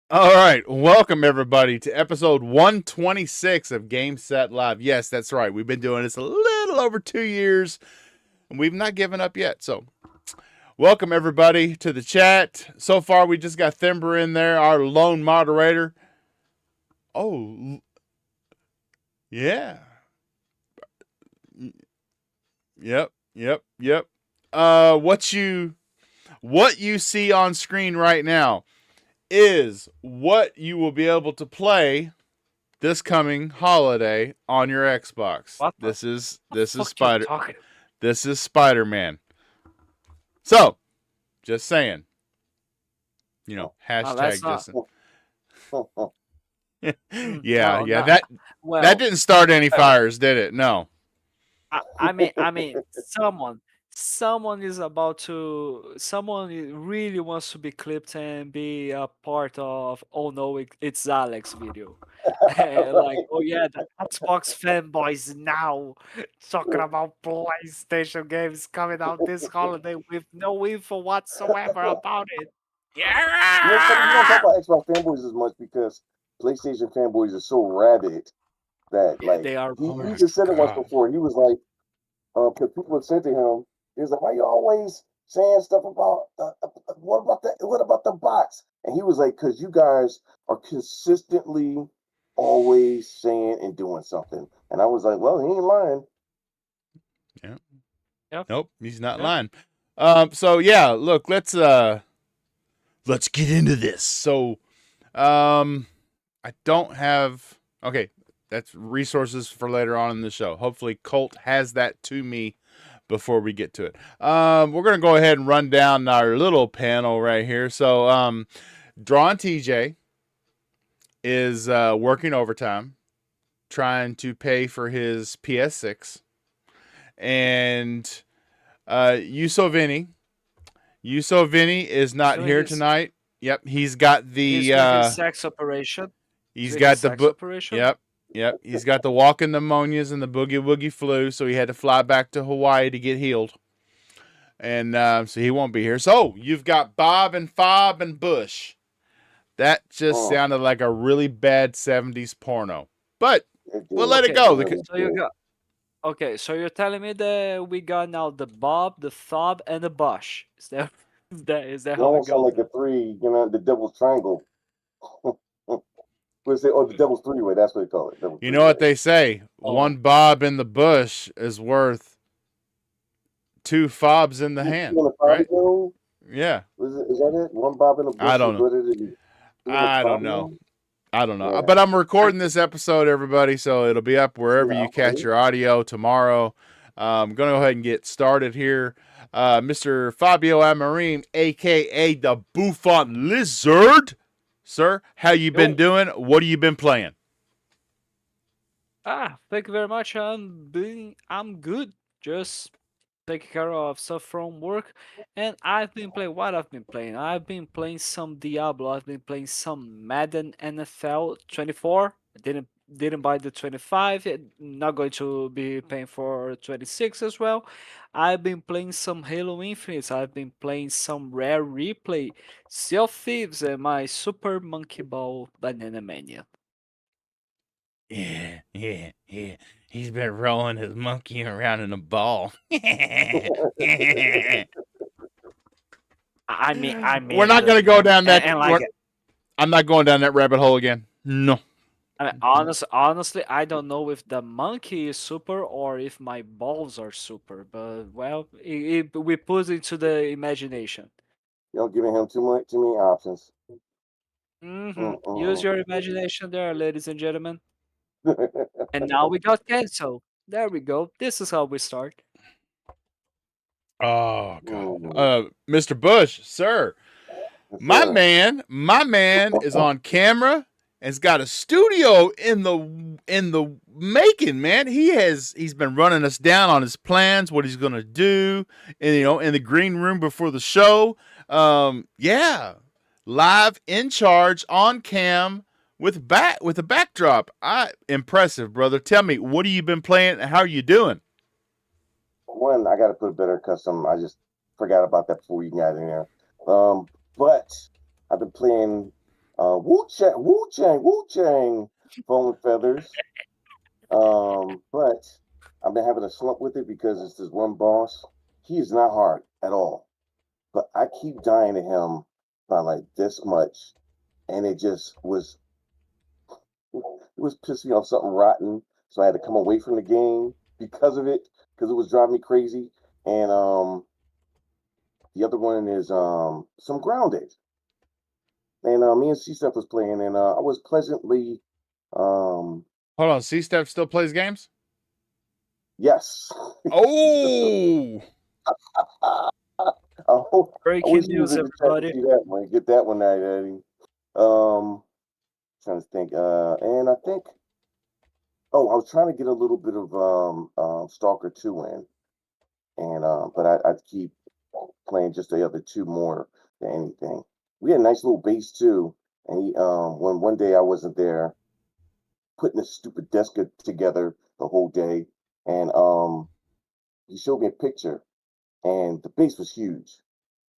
All right, welcome everybody to episode 126 of Game Set Live. Yes, that's right. We've been doing this a little over 2 years, and we've not given up yet. So, welcome everybody to the chat. So far, we just got Thimber in there, our lone moderator. Oh, yeah. Yep. What you see on screen right now is what you will be able to play this coming holiday on your Xbox. What the This is this is fuck you Spider talking? this is Spider-Man. So, just saying, That's hashtag not. just Oh, yeah, No, yeah. no. That Well, didn't start any well. fires, did it? No. I mean, someone is about to. Really wants to be clipped and be a part of. Oh no, it's Alex video. Like, oh yeah, the Xbox fanboys now talking about PlayStation games coming out this holiday with no info whatsoever about it. You don't talk Yeah, about Xbox fanboys as much because PlayStation fanboys are so rabid that yeah, like they are Oh he my just said it once god. before. He was like, because people had said to him, he was like, "Why you always saying stuff about what about the bots?" And he was like, "Because you guys are consistently always saying and doing something." And I was like, "Well, he ain't lying." Yeah. yep, Nope, he's not yep. lying. So yeah, look, let's get into this. So, I don't have okay, that's resources for later on in the show. Hopefully Colt has that to me before we get to it. We're gonna go ahead and run down our little panel right here. So, Drawn TJ is working overtime, trying to pay for his PS6, and Yusovini. Yusovini is He's not doing here his tonight. Yep, he's got he's the doing his sex operation. He's he's doing his got the sex operation. Yep, yep. He's got the walking pneumonias and the boogie woogie flu, so he had to fly back to Hawaii to get healed. And so he won't be here. So you've got Bob and Fob and Bush. That just Mm, sounded like a really bad 70s porno. But it we'll did. let it Okay, go. It really so you did. got okay. So you're telling me that we got now the Bob, the Thob, and the Bush. Is that is that It how it almost sounds goes? like a three, the devil's triangle. We say, oh, the devil's three way. That's what they call it. Devil's You three know what way. they say? Oh, One Bob in the bush is worth two fobs in the Two hand, in the right? Fabio. Yeah. Is that it? One bob in the I bush is don't know. better than two in the I don't know. Fabio. I don't know. Yeah. But I'm I recording this episode, everybody, so it'll be up wherever Yeah. you catch your audio tomorrow. I'm going to go ahead and get started here. Mr. Fabio Amarim, a.k.a. the Bouffant Lizard. Sir, how you been yo doing? What have you been playing? thank you very much. I'm good. Just taking care of stuff from work, and I've been playing what I've been playing. I've been playing some Diablo. I've been playing some Madden NFL 24. I didn't buy the 25. Not going to be paying for 26 as well. I've been playing some Halo Infinite. I've been playing some Rare Replay, Sea of Thieves, and my Super Monkey Ball Banana Mania. Yeah. He's been rolling his monkey around in a ball. We're I mean, not going to go down that. and like I'm not going down that rabbit hole again. No. I mean, honestly, I don't know if the monkey is super or if my balls are super, but well, we put into the imagination. You're giving him too many options. Use Mm-mm. your imagination there, ladies and gentlemen. And now we got canceled. There we go. This is how we start. Oh God. Mm. Mr. Bush, sir. Yes, My man is on camera and's got a studio in the making, man. He's been running us down on his plans, what he's gonna do, and in the green room before the show. Yeah. Live in charge on cam with a backdrop. Impressive, brother. Tell me, what have you been playing and how are you doing? One, I got to put a better custom. I just forgot about that before you got in there. But I've been playing Wu Chang, foam and feathers. But I've been having a slump with it because it's this one boss. He is not hard at all, but I keep dying to him by like this much, and it was pissing me off something rotten. So I had to come away from the game because of it, because it was driving me crazy. And the other one is some grounded. And me and C Steph was playing, and I was pleasantly, um, Hold on, C Steph still plays games? yes. Oh, I Breaking wish he was news, in the chat to everybody. see that one. Get that one right, Eddie. Trying to think. And I think, I was trying to get a little bit of Stalker 2 in, and but I keep playing just the other two more than anything. We had a nice little base too, and when one day I wasn't there, putting this stupid desk together the whole day, and he showed me a picture, and the base was huge.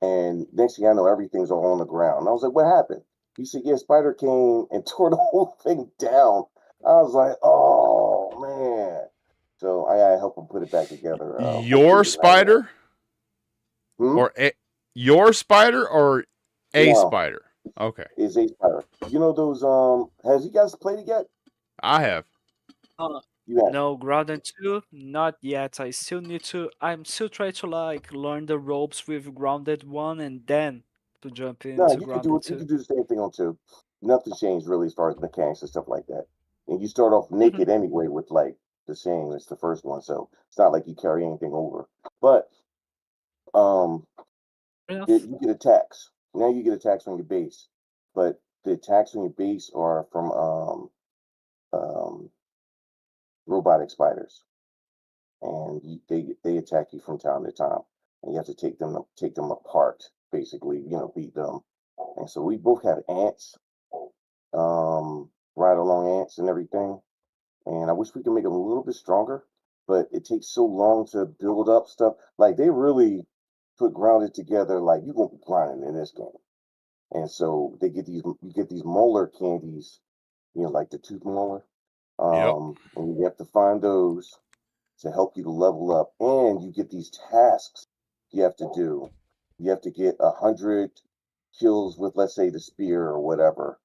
And next thing I know, everything's all on the ground. And I was like, "What happened?" He said, "Yeah, spider came and tore the whole thing down." I was like, "Oh man!" So I gotta help him put it back together. Hopefully your tonight. spider Hmm? or your spider or a No, spider? Okay, is a spider. You know those? Has you guys played it yet? I have. Uh, You have. no, Grounded 2, not yet. I still need to. I'm still trying to like learn the ropes with Grounded 1 and then to jump No, into you could do Grounded it. You 2. could do the same thing on two. Nothing changed really as far as mechanics and stuff like that. And you start off Mhm. naked anyway with like the same as the first one, so it's not like you carry anything over. But um, Fair enough. you get attacks. Now you get attacks on your base, but the attacks on your base are from um, robotic spiders, and they attack you from time to time, and you have to take them apart, basically, beat them. And so we both have ants, ride along ants and everything. And I wish we could make them a little bit stronger, but it takes so long to build up stuff. Like they really put grounded together. Like you gonna be grinding in this game. And so you get these molar candies, like the tooth molar. Yep. And you have to find those to help you to level up. And you get these tasks you have to do. You have to get 100 kills with, let's say, the spear or whatever,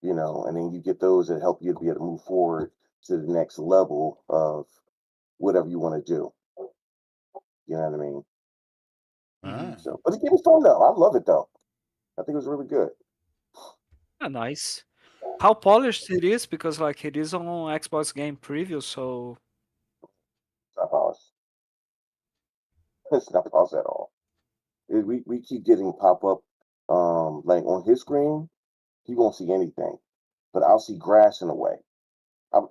and then you get those that help you to be able to move forward to the next level of whatever you want to do. You know what I mean? Hmm. Ah. So, but the game is fun though. I love it though. I think it was really good. Ah, nice. How polished it is because like it is on Xbox Game Preview, so It's not polished. It's not polished at all. We keep getting pop up, like on his screen, he won't see anything, but I'll see grass in the way.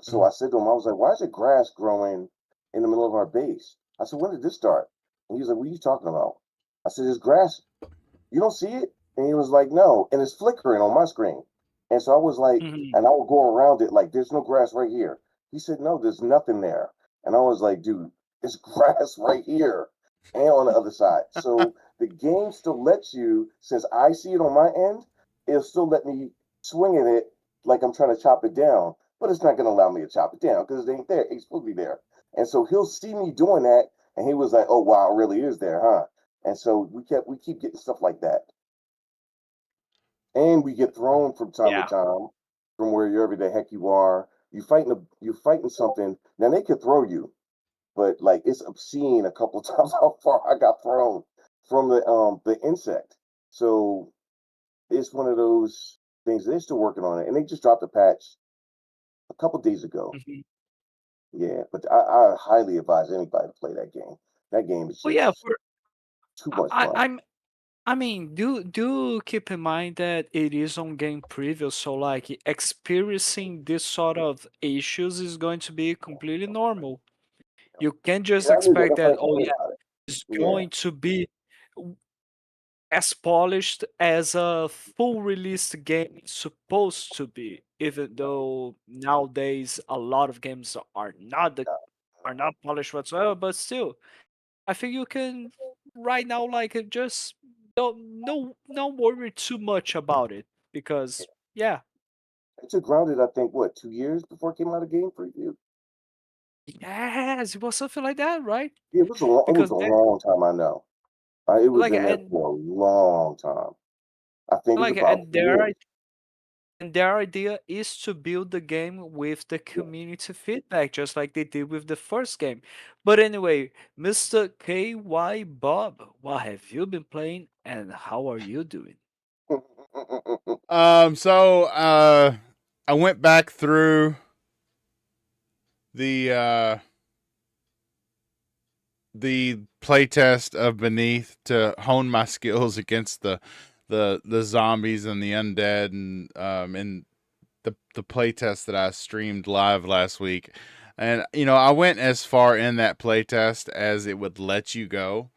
So I said to him, I was like, "Why is there grass growing in the middle of our base?" I said, "When did this start?" And he was like, "What are you talking about?" I said, "There's grass. You don't see it?" And he was like, "No," and it's flickering on my screen. And so I was like, Mhm. and I would go around it like, "There's no grass right here." He said, "No, there's nothing there." And I was like, "Dude, it's grass right here and on the other side." So the game still lets you, since I see it on my end, it'll still let me swing at it like I'm trying to chop it down, but it's not going to allow me to chop it down because it ain't there. It's supposed to be there. And so he'll see me doing that, and he was like, "Oh wow, it really is there, huh?" And so we keep getting stuff like that, and we get thrown from time to Yeah. time from wherever the heck you are. You're fighting something. Now they could throw you, but like it's obscene a couple of times how far I got thrown from the insect. So it's one of those things. They're still working on it, and they just dropped a patch a couple days ago. Mhm. Yeah, but I highly advise anybody to play that game. That game is Well, yeah, just for too much I fun. I'm I mean, do keep in mind that it is on game preview, so like experiencing this sort of issues is going to be completely normal. You can't just Yeah, I knew that. expect That's why I that, told oh me yeah, about it. it's Yeah, going to be as polished as a full released game is supposed to be, even though nowadays a lot of games are not polished whatsoever, but still, I think you can right now like just don't worry too much about it because Yeah. It took Grounded, I think, what, 2 years before it came out a game preview? Yes, it was something like that, right? Yeah, it was Because a there, long time, I know. It was like, in there and for a long time. I think it's like, about 2 years. and their idea is to build the game with the community feedback, just like they did with the first game. But anyway, Mr. KY Bob, what have you been playing and how are you doing? I went back through the playtest of Beneath to hone my skills against the zombies and the undead, and in the playtest that I streamed live last week. And I went as far in that playtest as it would let you go.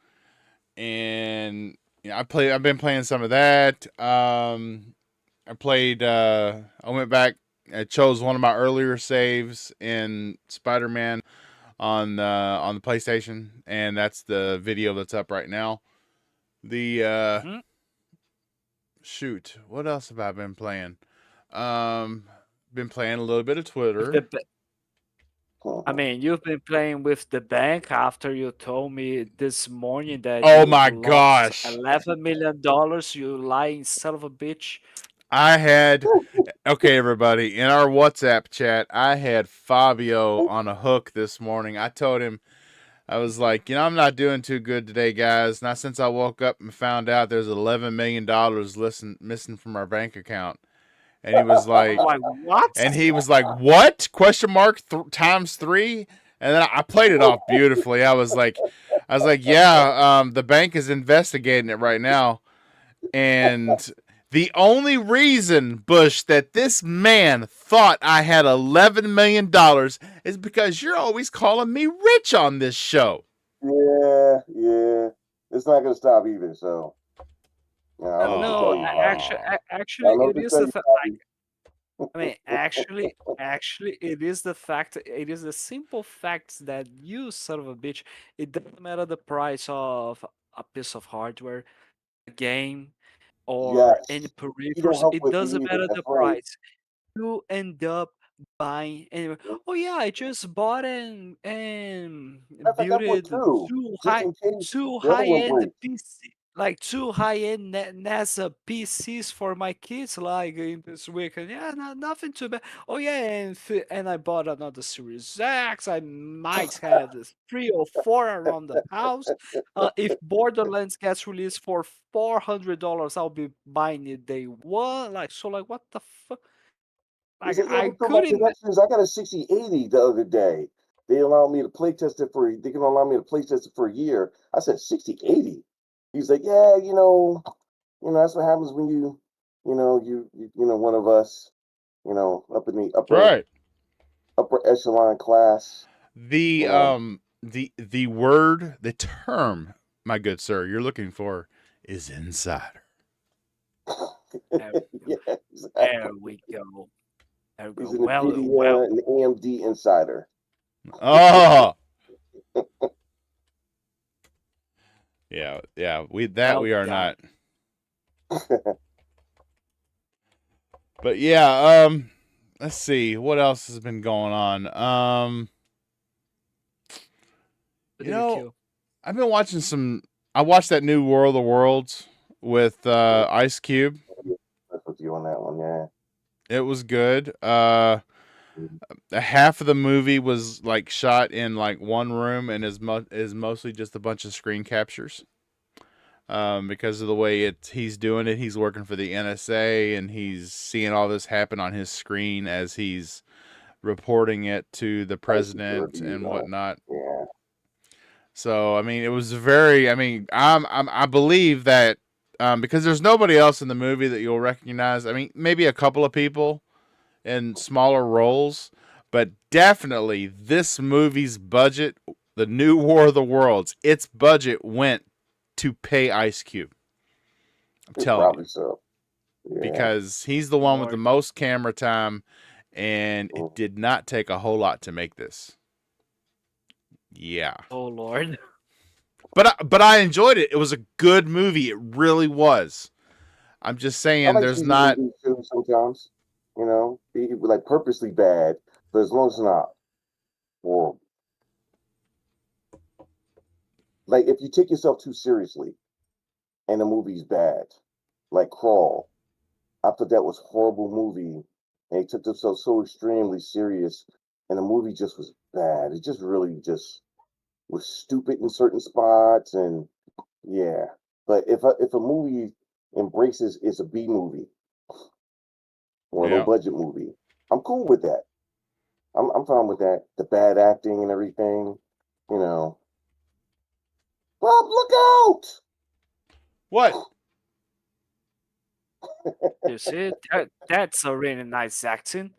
And I've been playing some of that. I went back. I chose one of my earlier saves in Spider-Man on the PlayStation, and that's the video that's up right now. The Mhm. shoot, what else have I been playing? Been playing a little bit of With the Twitter. I mean, you've been playing with the bank after you told me this morning that Oh you've my lost gosh. $11 million, you lying son of a bitch. I had Okay, everybody, in our WhatsApp chat, I had Fabio on a hook this morning. I told him, I was like, I'm not doing too good today, guys. Not since I woke up and found out there's $11 million missing from our bank account. And he was like, Like, what? "What?" Question mark times three. And then I played it off beautifully. I was like, "Yeah, the bank is investigating it right now." And the only reason, Bush, that this man thought I had $11 million is because you're always calling me rich on this show. Yeah. It's not gonna stop either. So I don't know what to No, tell you, Bobby. I actually, don't know what it to is tell the you, fact. Bobby. I mean, actually, it is the fact. It is the simple fact that you son of a bitch. It doesn't matter the price of a piece of hardware, a game, or any Yes. You don't peripherals. help It with me doesn't either. matter That's the right. price. You end up buying anyway. Oh yeah, I just bought and Matter of fact, I built bought it two, just in case two the other high one end breaks. PC, like two high end NASA PCs for my kids, like in this weekend. Yeah, nothing too bad. Oh yeah, and I bought another Series X. I might have this 3 or 4 around the house. If Borderlands gets released for $400, I'll be buying it day one. Like so, like what the fuck? He Like said, "Yeah, I what's going my couldn't. connections? I got a 6080 the other day. They allowed me to play test it for. They can allow me to play test it for a year." I said, "6080." He's like, "Yeah, that's what happens when one of us, up in the Right. upper echelon class, The you know." the term, my good sir, you're looking for is insider. There we go. Yeah, There exactly. we go. There we He's go. an Well, NVIDIA and AMD insider. Oh, yeah. We well are done. not. But yeah, let's see what else has been going on. What You did we know, kill? I've been watching some. I watched that new World of Worlds with Ice Cube. That's with you on that one, yeah. It was good. Half of the movie was like shot in like one room and is mostly just a bunch of screen captures. Because of the way he's doing it, he's working for the NSA and he's seeing all this happen on his screen as he's reporting it to the I see the president reviews and on it. whatnot. Yeah. So I mean, it was very. I mean, I believe that because there's nobody else in the movie that you'll recognize. I mean, maybe a couple of people in smaller roles, but definitely this movie's budget, the new War of the Worlds, its budget went to pay Ice Cube. I'm It's telling you, probably so. Yeah. because he's the one with the Lord. most camera time, and it Mm. did not take a whole lot to make this. Yeah. Oh Lord. But I enjoyed it. It was a good movie. It really was. I'm just I saying like there's TV not movies too. movie sometimes. You know, be like purposely bad, but as long as it's not horrible. Like if you take yourself too seriously and the movie's bad, like Crawl, I thought that was a horrible movie. And he took themselves so extremely serious, and the movie just was bad. It just really just was stupid in certain spots, and yeah. But if a movie embraces it's a B movie or a low Yeah. budget movie, I'm cool with that. I'm fine with that. The bad acting and everything, you know. Bob, look out! What? You see, that's a really nice acting,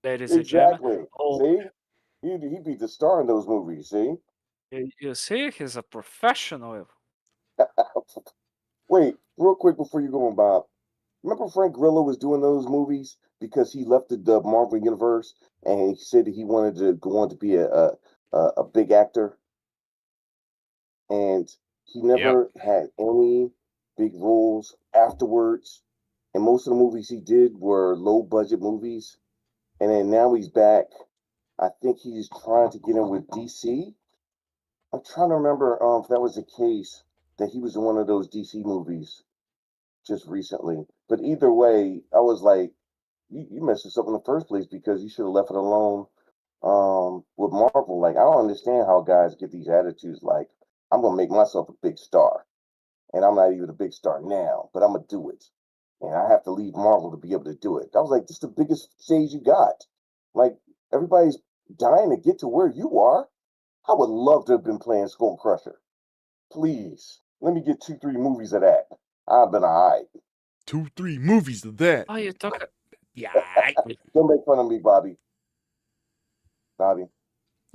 ladies and gentlemen. Exactly. Oh, See, he'd be the star in those movies. See. you see, he's a professional. Wait, real quick before you go on, Bob. Remember Frank Grillo was doing those movies because he left the Marvel universe and he said that he wanted to go on to be a big actor, and he Yep. never had any big roles afterwards. And most of the movies he did were low budget movies. And then now he's back. I think he's trying to get in with DC. I'm trying to remember if that was the case that he was in one of those DC movies just recently. But either way, I was like, you messed this up in the first place because you should have left it alone with Marvel. Like, I don't understand how guys get these attitudes like, I'm gonna make myself a big star. And I'm not even a big star now, but I'm gonna do it. And I have to leave Marvel to be able to do it. I was like, this is the biggest stage you got. Like, everybody's dying to get to where you are. I would love to have been playing Skull Crusher. Please, let me get 2, 3 movies of that. I've been alright. 2, 3 movies of that. Oh, you talk. Yeah. Don't make fun of me, Bobby. Bobby.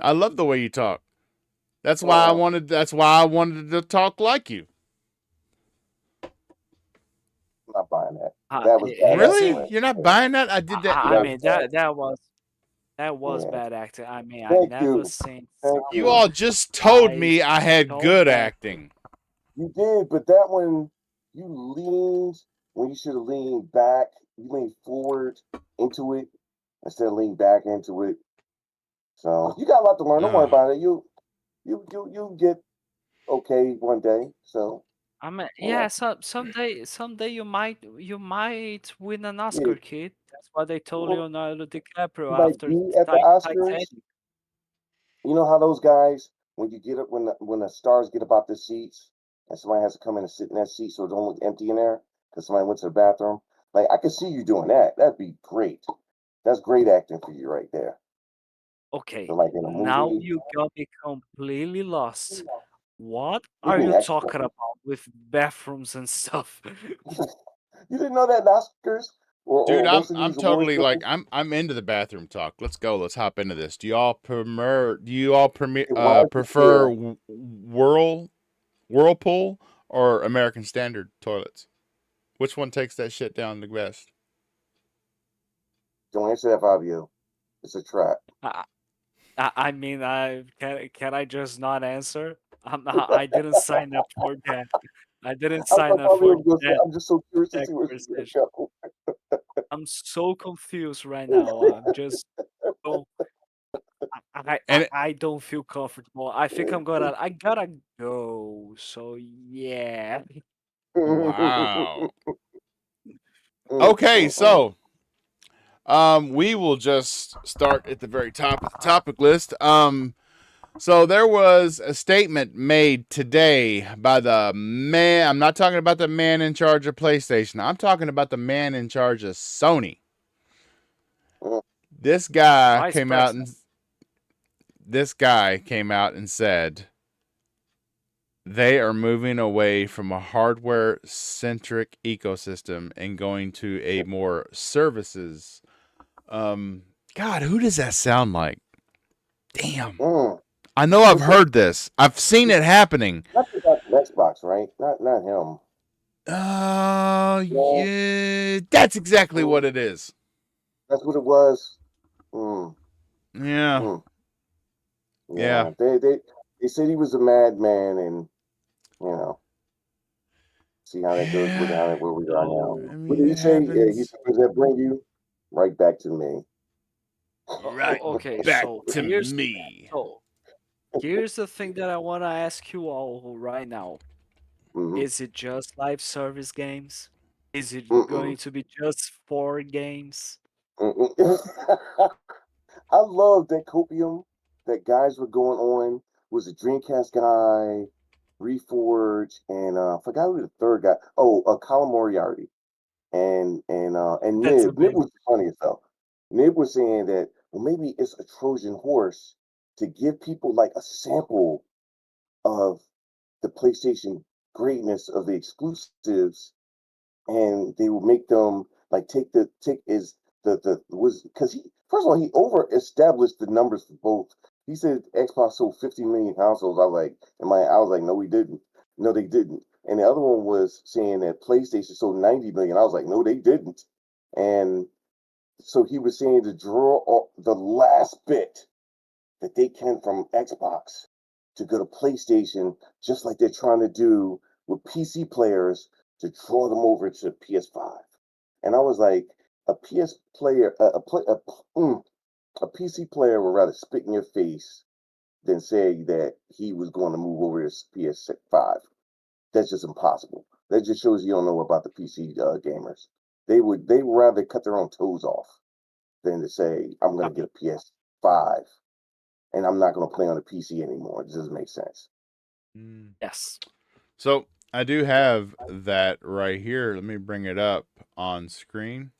I love the way you talk. That's why I wanted to talk like you. I'm not buying that. Uh, That was y- bad you Really? see, acting. You're not buying that? I did that. I That mean was that was bad. Yeah. bad acting. I mean, I Thank never you. seen Thank You you. all just told guys me I had so good bad. acting. You did, but that one you leaned when you should have leaned back. You leaned forward into it instead of leaning back into it. So you got a lot to learn. Don't worry Oh. about it. You get okay one day. So I mean, you yeah, know, someday you might win an yeah. Oscar, kid. That's what they told Well, Leonardo you DiCaprio might after be at the Oscars. Titanic. You know how those guys, when you get up, when the stars get about the seats, and somebody has to come in and sit in that seat so it don't look empty in there because somebody went to the bathroom. Like I could see you doing that. That'd be great. That's great acting for you right there. Okay, So like in a now movie, you got me completely lost. What give are me you extra. talking about with bathrooms and stuff? You didn't know that in Oscars Dude, or most of I'm these award totally like shows. I'm into the bathroom talk. Let's go. Let's hop into this. Do you all Why is it prefer there? Whirlpool or American Standard toilets? Which one takes that shit down the best? Don't answer that, Fabio. It's a trap. I, I mean, can I just not answer? I didn't sign up for that. I didn't I sign thought up for Fabio was gonna say, that I'm just so curious to that see where this is conversation. gonna go. I'm so confused right now. I'm just so And I don't feel comfortable. I think I gotta go. So yeah. wow. Okay, so we will just start at the very top of the topic list. So there was a statement made today by the man. I'm not talking about the man in charge of PlayStation. I'm talking about the man in charge of Sony. This guy Vice came out president. and this guy came out and said they are moving away from a hardware centric ecosystem and going to a more services. God, who does that sound like? Damn. I know I've heard this. I've seen it happening. That's about NEXBOX, right? Not him. No, Yeah, that's exactly what mm, it is. that's what it was. Mm, Yeah, mm, yeah. yeah, they said he was a madman, and you know, See how that goes with Yeah. where we are now. I What mean, did he it say? Yeah, he happens. said, "Does that bring you right back to me?" Right Okay, back so to me. so here's the thing that I want to ask you all right now. Mhm. Is it just live service games? Is it Mm-mm. going to be just 4 games? Mm-mm. I love that copium that guys were going on. Was a Dreamcast guy, Reforge, and I forgot who the third guy. Oh, Colin Moriarty and That's Nib. Nib amazing. was funny as hell. Nib was saying that well maybe it's a Trojan horse to give people like a sample of the PlayStation greatness of the exclusives, and they will make them like take is the was because he first of all he over established the numbers for both. He said Xbox sold 50 million consoles. I was like, no, we didn't. No, they didn't. And the other one was saying that PlayStation sold 90 million. I was like, no, they didn't. And so he was saying to draw the last bit that they can from Xbox to go to PlayStation, just like they're trying to do with PC players to draw them over to PS5. And I was like, a PS player, a PC player would rather spit in your face than say that he was going to move over to PS5. That's just impossible. That just shows you don't know about the PC gamers. They would rather cut their own toes off than to say I'm going Uh, to get a PS5 and I'm not going to play on the PC anymore. It doesn't make sense. Yes. So I do have that right here. Let me bring it up on screen.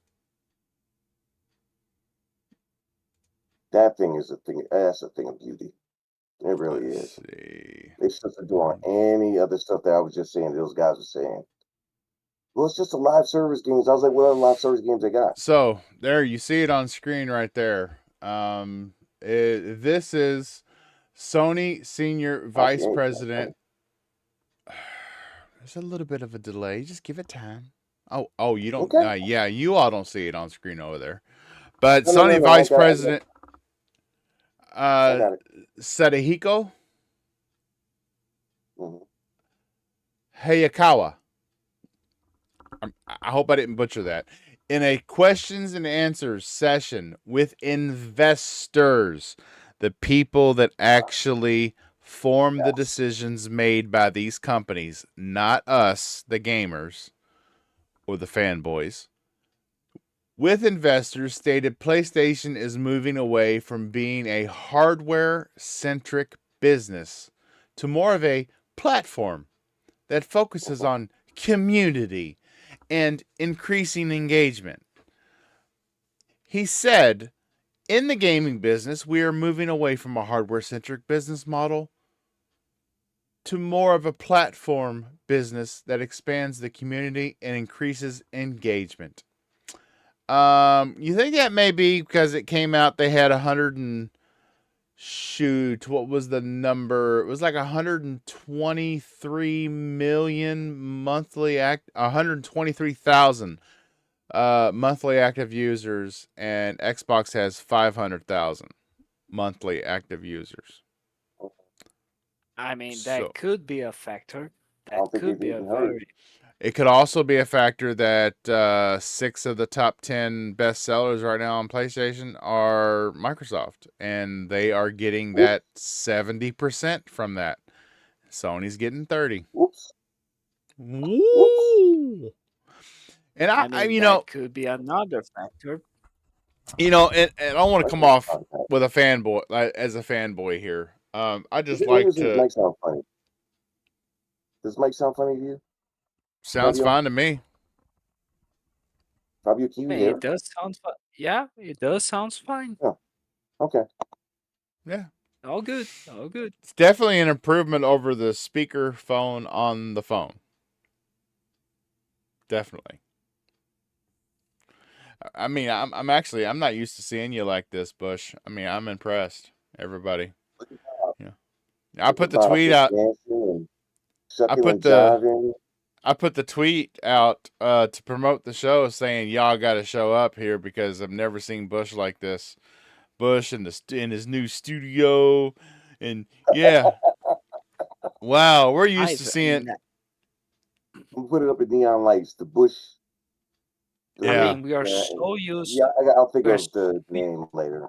That thing is a thing. That's a thing of beauty. It really Let's is. see. They shouldn't do on any other stuff that I was just saying. Those guys were saying. Well, it's just a live service games. I was like, what other live service games they got? So there, you see it on screen right there. This is Sony Senior I see Vice anything. President. There's a little bit of a delay. Just give it time. Oh, you don't. Okay. Yeah, you all don't see it on screen over there. But No. Sony Vice President I got it. Sadahiko Mhm. Hayakawa. I hope I didn't butcher that. In a questions and answers session with investors, the people that actually form the Yes. decisions made by these companies, not us, the gamers or the fanboys, with investors stated PlayStation is moving away from being a hardware centric business to more of a platform that focuses on community and increasing engagement. He said, in the gaming business, we are moving away from a hardware centric business model to more of a platform business that expands the community and increases engagement. You think that may be because it came out, they had 100 and shoot, what was the number? It was like 123 million monthly 123,000 monthly active users, and Xbox has 500,000 monthly active users. I mean, So that could be a factor. I That don't think could they've be a even heard. very it could also be a factor that 6 of the top 10 best sellers right now on PlayStation are Microsoft, and they are getting Whoops. that 70% from that. Sony's getting 30. Whoops. Whoops. Woo! And I I mean, that could be another factor. and I don't want to come Question off contact. with a fanboy as a fanboy here. I just Let me like see if this to. mic sound funny. Does this mic sound funny to you? Sounds Fabio? fine to me. Fabio, can I you mean, hear? it does sound fine. Yeah, it does sounds fine. Yeah. Okay. Yeah, All good. All good. it's definitely an improvement over the speaker phone on the phone. Definitely. I mean, I'm not used to seeing you like this, Bush. I mean, I'm impressed. Everybody. Look at Bob. Yeah. I Look put at the Bob tweet just out. dancing and I shucking put and the jiving. I put the tweet out to promote the show, saying y'all got to show up here because I've never seen Bush like this. Bush in his new studio, and yeah, wow, we're used to I've seeing. We put it up in neon lights. The bush. I Yeah. mean, we are Yeah, so used. yeah. I'll think We are. of the name later.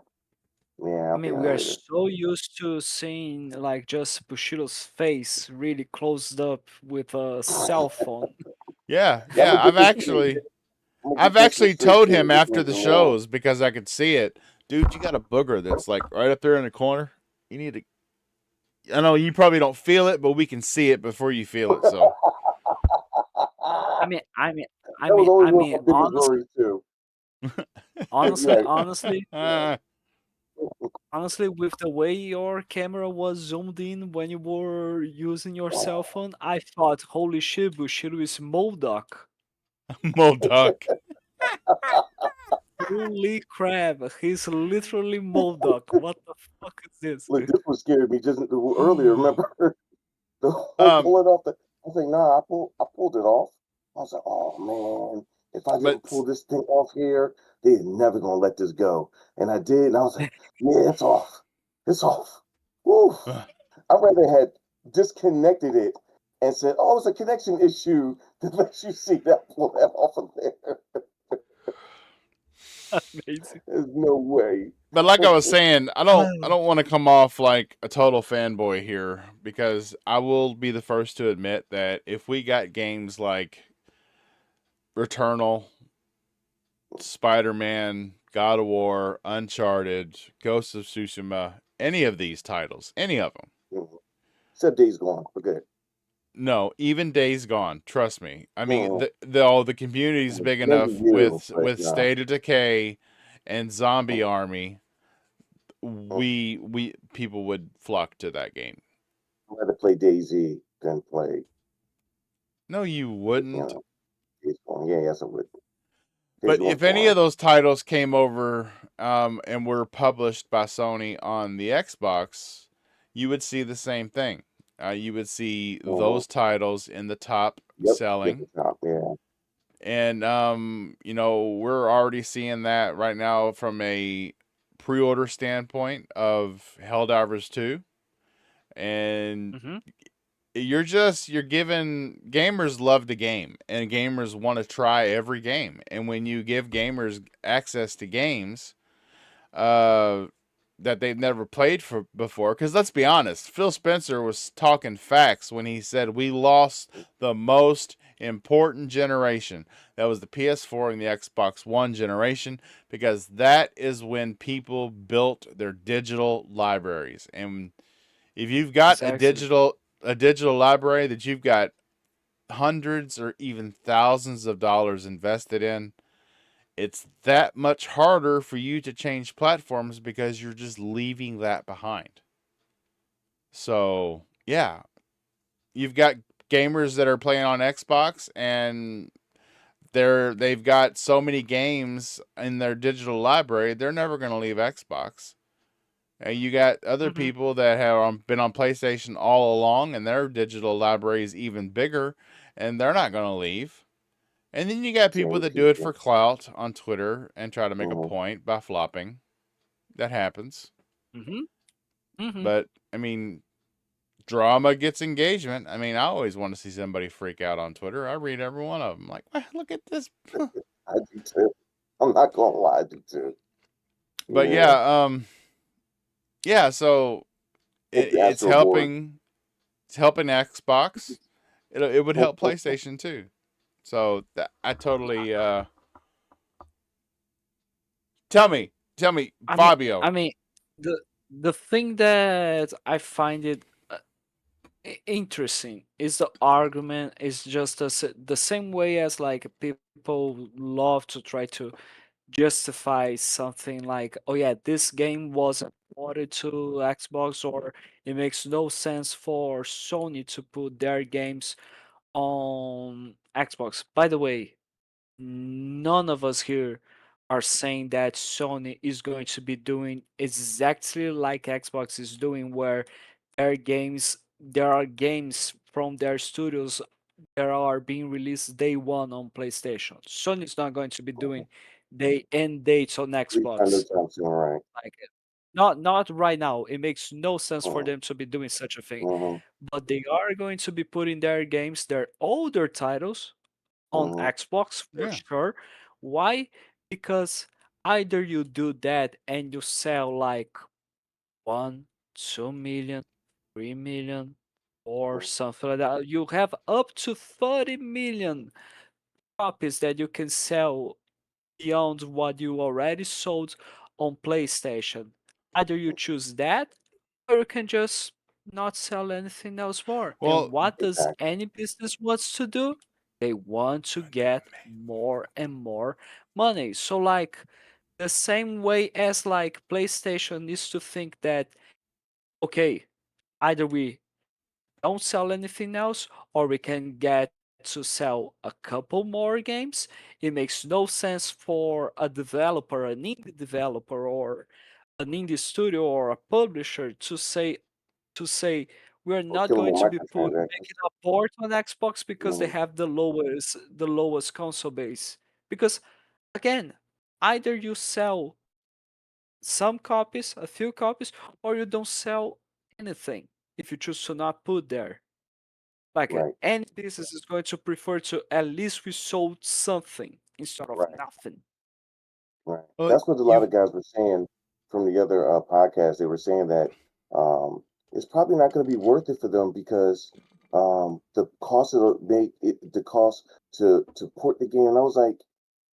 Yeah, I I'll think mean, of we it are later. so used to seeing like just Bushido's face really closed up with a cell phone. Yeah. Yeah, I'm Yeah. gonna get this straight. I'm gonna I've get this one actually straight told too. him This after one's the in wrong. shows because I could see it. Dude, you got a booger that's like right up there in the corner. You need to. I know you probably don't feel it, but we can see it before you feel it. So. I mean, I mean, I That was mean, always I one of mean, my biggest worries too. honestly, Right. honestly, with the way your camera was zoomed in when you were using your cell phone, I thought, holy shit, Bushido is Moldoc. Molduck. Holy crap, he's literally Moldoc. What the fuck is this, Look, dude? this one scared me just earlier. Remember the whole um, pulling off the? I was like, nah, I pulled it off. I was like, oh man, if I didn't but pull this thing off here, they're never gonna let this go. And I did, and I was like, yeah, it's off. It's off. Woo. I rather had disconnected it and said, oh, it's a connection issue that lets you see that pull that off of there. Amazing. There's no way. but like I was saying, I don't want to come off like a total fanboy here because I will be the first to admit that if we got games like Returnal, Spider-Man, God of War, Uncharted, Ghost of Tsushima, any of these titles, any of them. Mhm. Except Days Gone. We're good. No, even Days Gone. Trust me. I mean, Mhm. the community's big Maybe enough you, but with no. State of Decay and Zombie Mhm. Army. We people would flock to that game. I'd rather play Daisy than play, No, you you wouldn't. know, Days Gone. Yeah, yes, I would. Days But Gone's if any of fine. those titles came over and were published by Sony on the Xbox, you would see the same thing. You would see Mhm. those titles in the top Yep, at the selling. top. Yeah. And you know, we're already seeing that right now from a pre-order standpoint of Helldivers 2. And Mm-hmm. you're giving gamers love the game and gamers want to try every game. And when you give gamers access to games uh that they've never played for before, because let's be honest, Phil Spencer was talking facts when he said we lost the most important generation. That was the PS4 and the Xbox One generation, because that is when people built their digital libraries. And if you've got Exactly. a digital library that you've got hundreds or even thousands of dollars invested in, it's that much harder for you to change platforms because you're just leaving that behind. So, yeah, you've got gamers that are playing on Xbox and they've got so many games in their digital library, they're never going to leave Xbox. And you got other Mm-hmm. people that have been on PlayStation all along and their digital library is even bigger and they're not going to leave. And then you got people Same that do it for people. clout on Twitter and try to make a Mhm. point by flopping. That happens. Mm-hmm. Mm-hmm. But, I mean, drama gets engagement. I mean, I always want to see somebody freak out on Twitter. I read every one of them. Like, look at this. I do too. I'm not gonna lie, I do too. But Yeah. yeah, so Hope the it's Astro board. helping Xbox. It would help PlayStation too. So I totally tell me, I mean, Fabio. I mean, the the thing that I find it interesting is the argument is just the same way as like people love to try to justify something like, oh yeah, this game wasn't ported to Xbox, or it makes no sense for Sony to put their games on Xbox. By the way, none of us here are saying that Sony is going to be doing exactly like Xbox is doing, where there are games from their studios that are being released day one on PlayStation. Sony's not going to be doing day and dates on Please find Xbox those sound soon, right? like it. Not right now. It makes no sense for Mm-hmm. them to be doing such a thing. Mm-hmm. But they are going to be putting their games, their older titles, on Mm-hmm. Xbox for Yeah. sure. Why? Because either you do that and you sell like 1, 2 million, 3 million, or something like that. You have up to 30 million copies that you can sell beyond what you already sold on PlayStation. Either you choose that, or you can just not sell anything else more. And Well, what does Exactly. any business wants to do? They want to get more and more money. So like the same way as like PlayStation needs to think that, okay, either we don't sell anything else, or we can get to sell a couple more games. It makes no sense for a developer, an indie developer, or an indie studio or a publisher to say we're Or not killing the going to be microtransactions. making a port on Xbox because they Mm-hmm. have the lowest console base. Because again, either you sell some copies, a few copies, or you don't sell anything if you choose to not put there. Like Right. any business is going to prefer to at least we sold something instead of Right. nothing. Right. well, That's what a lot you've of guys were saying from the other podcast. They were saying that it's probably not going to be worth it for them because the cost of the cost to port the game. And I was like,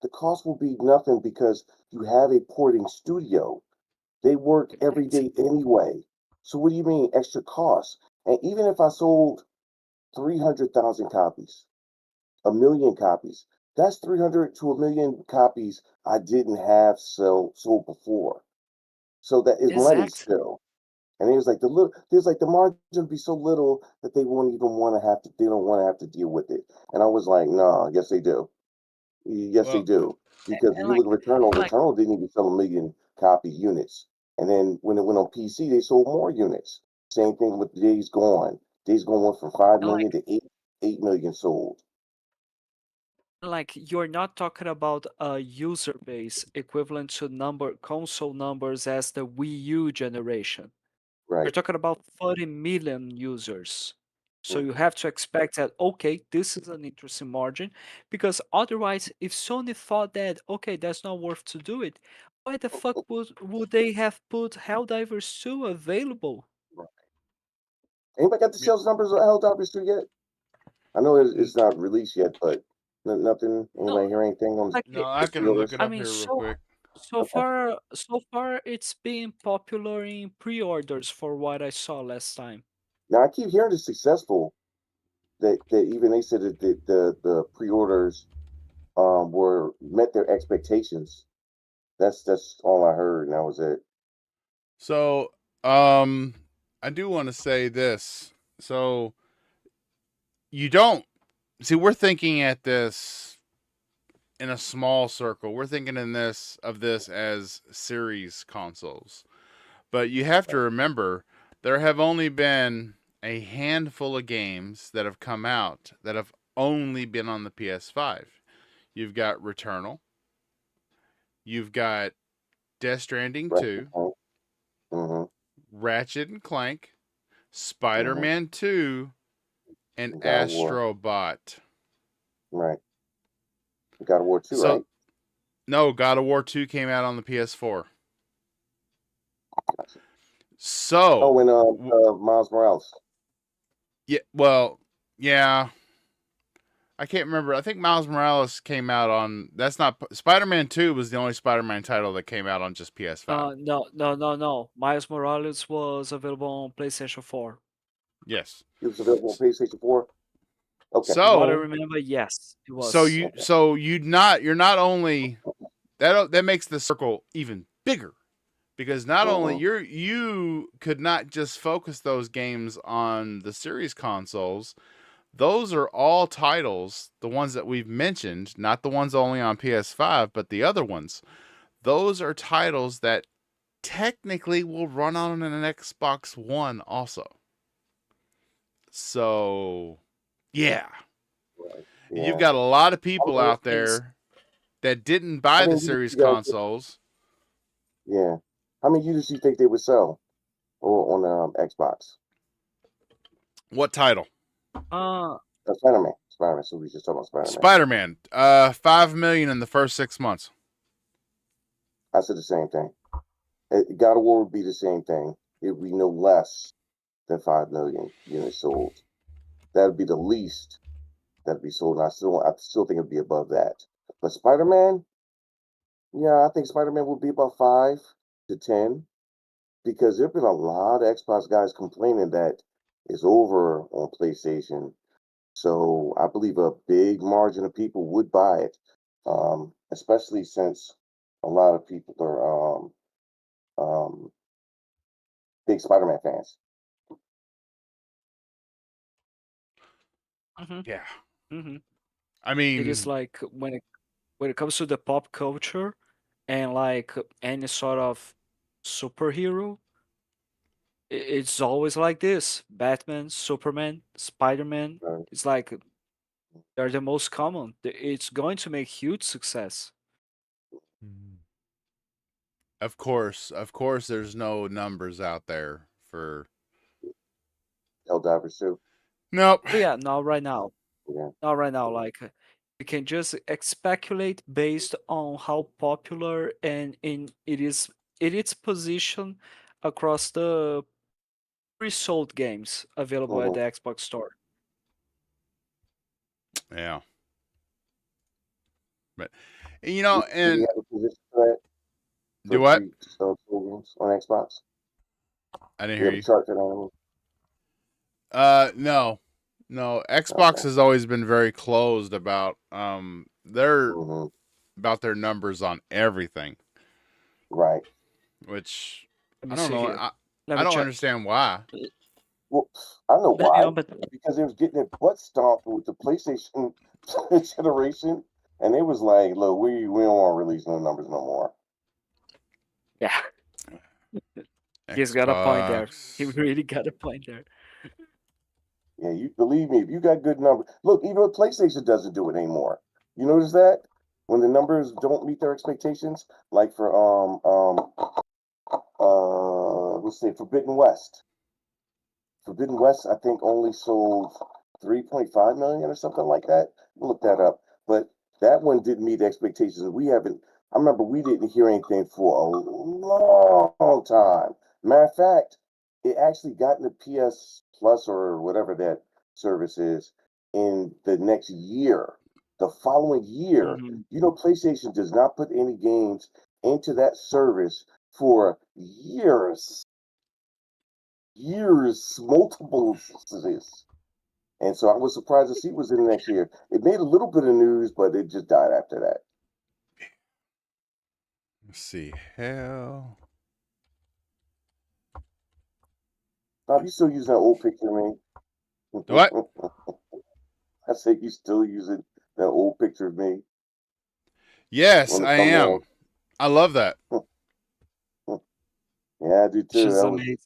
the cost will be nothing because you have a porting studio. They work every Ex- day anyway. So what do you mean extra cost? And even if I sold 300,000 copies, a million copies. That's 300 to a million copies I didn't have sold before. So that is money Exactly. still. And it was like there's like the margin be so little that they won't even want to have to they don't want to have to deal with it. And I was like, no, yes they do. Yes they well, do. Because if And you like look at Returnal, and like Returnal didn't even sell a million copy units. And then when it went on PC, they sold more units. Same thing with Days Gone. Days Gone went from 5 million and to 8 million sold. like you're not talking about a user base equivalent to number console numbers as the Wii U generation. We're Right. talking about 30 million users. So Mm. you have to expect that, okay, this is an interesting margin, because otherwise, if Sony thought that, okay, that's not worth to do it, why the fuck would they have put Helldivers 2 available? Anybody got the y- sales numbers of Helldivers 2 yet? I know n- it's not released yet, but nothing. No, Anybody hear anything on like no, I the can look pre-orders? it I up mean, here real so quick. so Okay. far so far it's been popular in pre-orders for what I saw last time. Now I keep hearing it's successful. That even they said that the pre-orders were met their expectations. That's all I heard, and that was it. So, um, I do want to say this. So you don't see. We're thinking at this in a small circle. We're thinking in this of this as series consoles. But you have to remember there have only been a handful of games that have come out that have only been on the PS5. You've got Returnal, you've got Death Stranding Right. 2, Mm-hmm. Ratchet and Clank, Mm-hmm. Spider-Man 2, and God of War. Astrobot. Right. God of War 2, So right? no, God of War 2 came out on the PS4. So, Oh, and Miles Morales. yeah, well, yeah, I can't remember. I think Miles Morales came out on. That's not Spider-Man 2 was the only Spider-Man title that came out on just PS5. No. Miles Morales was available on PlayStation 4. Yes. It was available on PlayStation 4. Okay. What I So, remember, yes, it so was. you Okay. so you're not only that makes the circle even bigger because not only Mm-hmm. you could not just focus those games on the series consoles. Those are all titles, the ones that we've mentioned, not the ones only on PS5, but the other ones. Those are titles that technically will run on an Xbox One also. So, yeah. Right. You've Yeah. got a lot of I people mean, out there that didn't buy the you series guys. consoles. Yeah. How many units do you think they would sell or on Xbox? What title? Spider-Man. Spider-Man. So we just talking about Spider-Man. Spider-Man. 5 million in the first 6 months. I said the same thing. God of War would be the same thing. It would be no less than 5 million units sold. That would be the least that'd be sold. And I still think it'd be above that. But Spider-Man, yeah, I think Spider-Man will be about 5 to 10 because there've been a lot of Xbox guys complaining that it's over on PlayStation. So I believe a big margin of people would buy it, especially since a lot of people are big Spider-Man fans. Yeah. Mm-hmm. I It is mean, like when it comes to the pop culture and like any sort of superhero, it's always like this: Batman, Superman, Spider-Man. Right? It's like they're the most common. It's going to make huge success. of course, there's no numbers out there for. Helldivers too. Nope. But yeah, not right now. Yeah. Not right now. Like you can just speculate based on how popular and in its position across the pre-sold games available at Mhm. the Xbox Store. Yeah. But Do we and have a position for that do for what? pre-sold games on Xbox? I didn't We hear have a you. chart for that. No. No, Xbox Okay. has always been very closed about their Hmm. about their numbers on everything, Right. which Let I me don't see know. here. Let I me don't check. understand why. Well, I know Let me why. open. Because they was getting their butt stomped with the PlayStation generation, and they was like, "Look, we don't want to release no numbers no more." Yeah, he's got a point there. He Xbox. really got a point there. Yeah, you believe me, if you got good numbers, look, even PlayStation doesn't do it anymore. You notice that when the numbers don't meet their expectations, like for let's say Forbidden West. Forbidden West, I think, only sold 3.5 million or something like that. Look that up. But that one didn't meet expectations. We haven't, I remember we didn't hear anything for a long time. Matter of fact, it actually got into PS Plus or whatever that service is in the next year. The following year, Mhm. PlayStation does not put any games into that service for years, multiple instances. And so I was surprised to see it was in the next year. It made a little bit of news, but it just died after that. Let's see. Hell. Bob, you still using that old picture of me? What? I say you still using that old picture of me Yes, on the I am. thumbnail. I love that. Yeah, I do It's too. just That was amazing.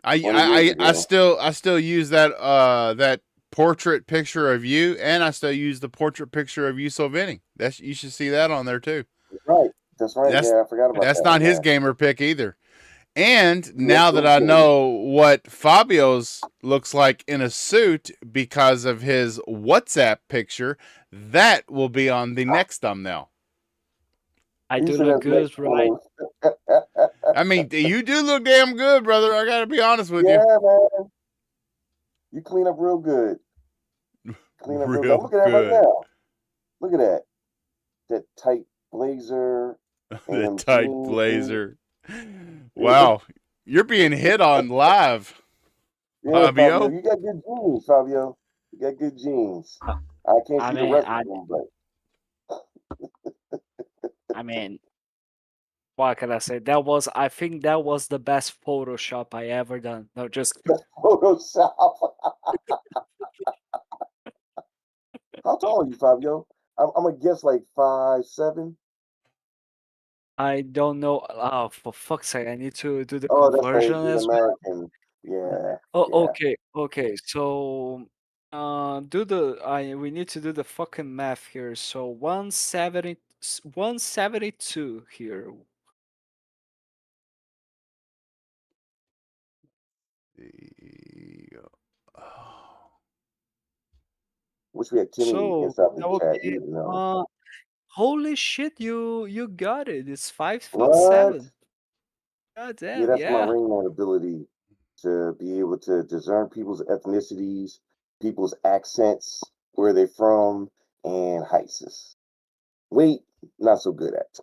20 years ago. I still use that portrait picture of you, and I still use the portrait picture of you, Sylvini. That's you should see that on there too. That's right. That's right. That's Yeah, I forgot about that's that. not his Yeah. gamer pick either. And You now that I okay. know what Fabio's looks like in a suit because of his WhatsApp picture, that will be on the next thumbnail. I He do said look that's next good, right? photo. I mean, you do look damn good, brother. I gotta be honest with you. Yeah, man. You clean up real good. Clean up real good. I'm Real looking at it right good. now. Look at that. That tight blazer and The them tight jeans. blazer. Wow. You're being hit on live, Yeah, Fabio, Fabio. you got good jeans, Fabio. You got good jeans. Uh, I can't I see the mean, rest of I, them, but I mean, what can I say? I think that was the best Photoshop I ever done. No, just that's Photoshop. How tall are you, Fabio? I'm gonna guess like 5'7". I don't know. Oh, for fuck's sake! I need to do the Oh, that's right. conversion You're as well. American. Yeah, Oh, yeah. okay, okay. So, do the I we need to do the fucking math here. So 172 here. see. Oh. Wish we had Timmy So inside the that would chat. He be would know. holy shit, you got it. It's 5'7". What? God Yeah, damn, that's my yeah. ringman ability to be able to discern people's ethnicities, people's accents, where they're from, and heights. Weight, not so good at.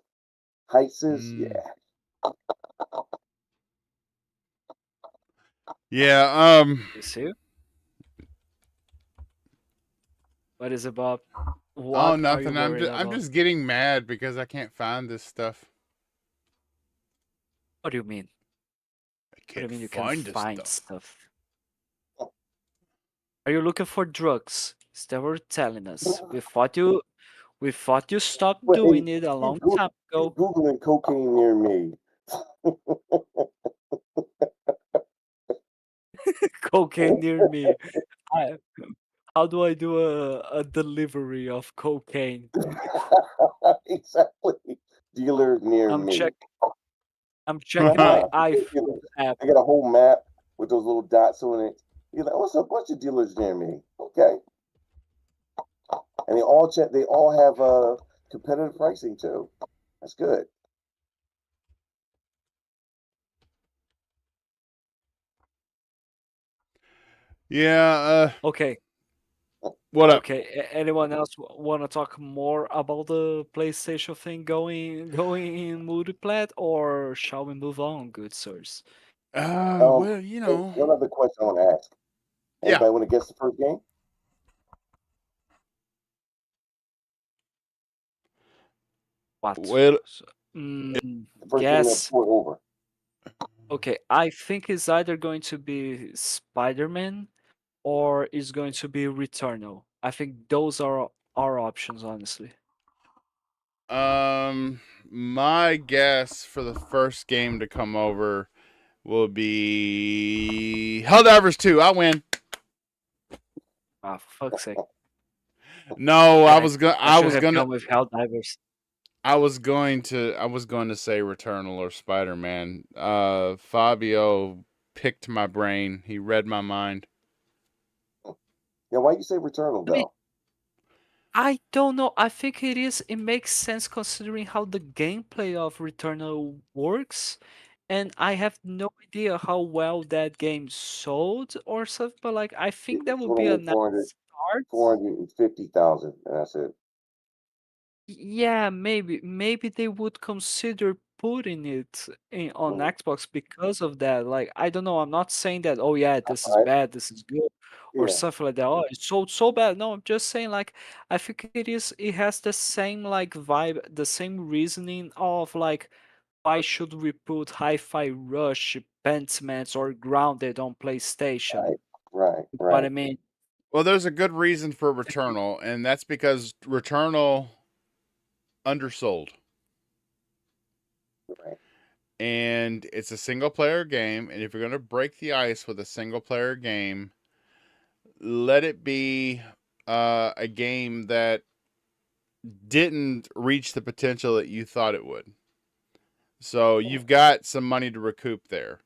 Heights, Mm. yeah. Yeah. You see? What is about? Oh, What are you nothing. worried I'm about? just getting mad because I can't find this stuff. What do you mean? I What do you can't mean you can find this find stuff. stuff? Are you looking for drugs? Is that what you're telling us? We thought you stopped But hey, doing it a long keep time ago. Googling cocaine near me. Cocaine near me. I, how do I do a delivery of cocaine? Exactly. Dealer near I'm me. check. I'm Yeah, checking how my many iPhone dealers? app. I got a whole map with those little dots on it. You're like, what's a bunch of dealers near me? Okay. And they all have competitive pricing too. That's good. Yeah. Okay. What up? Okay. Anyone else want to talk more about the PlayStation thing going in multiplat, or shall we move on, good sirs? Well, One other question I want to ask. Yeah. Anybody want to guess the first game? What? Well, The first game that Guess. poured over. Okay, I think it's either going to be Spider-Man or it's going to be Returnal. I think those are our options, honestly. my guess for the first game to come over will be Helldivers 2. I win. Ah, for fuck's sake. No, Damn it. I should have gone with Helldivers. I was going to say Returnal or Spider-Man. Fabio picked my brain. He read my mind. Yeah, why you say Returnal I mean, though? I don't know. I think it makes sense considering how the gameplay of Returnal works. And I have no idea how well that game sold or something, but like I think that It's would gonna be a win nice start. 450,000, and that's it. Yeah, maybe they would consider putting it on Mhm. Xbox because of that. Like I don't know, I'm not saying that oh yeah, this is Right? bad, this is good or Yeah. something like that. Oh, it's so bad. No, I'm just saying like I think it has the same like vibe, the same reasoning of like why should we put Hi-Fi Rush, Pentiment or Grounded on PlayStation? Right. Right. What Right. I mean, Well, there's a good reason for Returnal, and that's because Returnal undersold. Right. And it's a single player game, and if you're going to break the ice with a single player game, let it be a game that didn't reach the potential that you thought it would. So you've got some money to recoup there.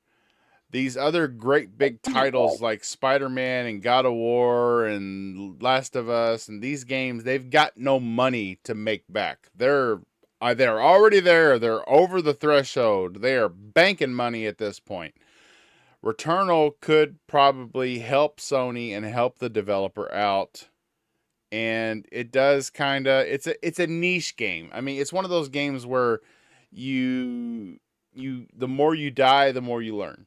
These other great big titles like Spider-Man and God of War and Last of Us and these games, they've got no money to make back. They're already there. They're over the threshold. They are banking money at this point. Returnal could probably help Sony and help the developer out. And it does kind of it's a niche game. I mean, it's one of those games where you the more you die, the more you learn.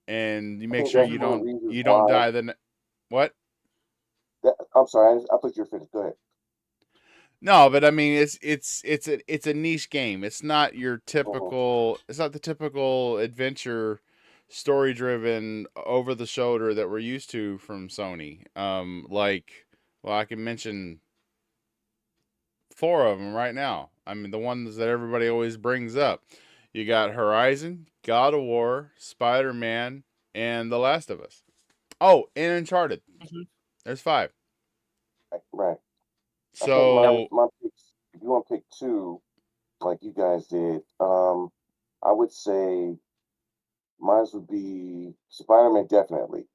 And you I make think sure that's one of the reasons you don't why. die the what? I'm sorry. I thought you were finished. Go ahead. No, but I mean it's a niche game. It's not your Mhm. typical it's not the typical adventure story driven over the shoulder that we're used to from Sony. Like well I can mention four of them right now. I mean the ones that everybody always brings up. You got Horizon, God of War, Spider-Man, and The Last of Us. Oh, and Uncharted. Mhm. There's five. Right. I think Yep. my picks. If you want to pick two, like you guys did, I would say Mine would be Spider-Man, definitely.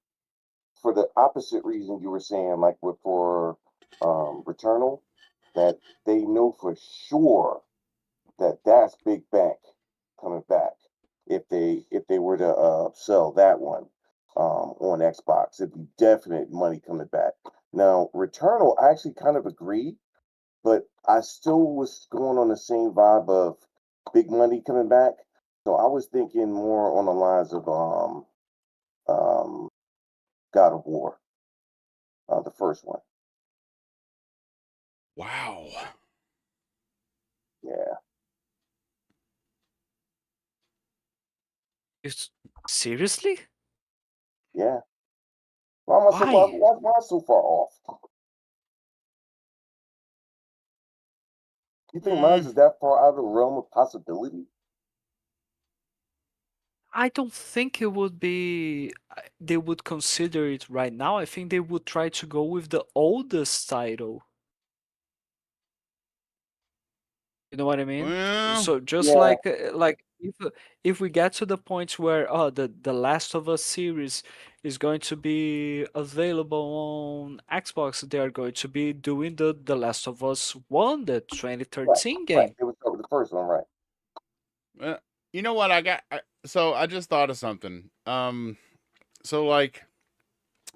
For the opposite reason you were saying, like with for Returnal, that they know for sure that that's Big Bank coming back. If they were to sell that one on Xbox, it'd be definite money coming back. Now, Returnal, I actually kind of agree, but I still was going on the same vibe of big money coming back. So I was thinking more on the lines of um, God of War, the first one. Wow. Yeah, It's, seriously? yeah. Why am I so far? Why? Why am I so far off? You think mine Mm, is that far out of the realm of possibility? I don't think it would be. They would consider it right now. I think they would try to go with the oldest title. You know what I mean? well, So just Yeah, like if we get to the point where the Last of Us series is going to be available on Xbox, they are going to be doing the Last of Us 1, the right, 2013 right. game. It was start with the first one, right? uh, you know what? So I just thought of something. So like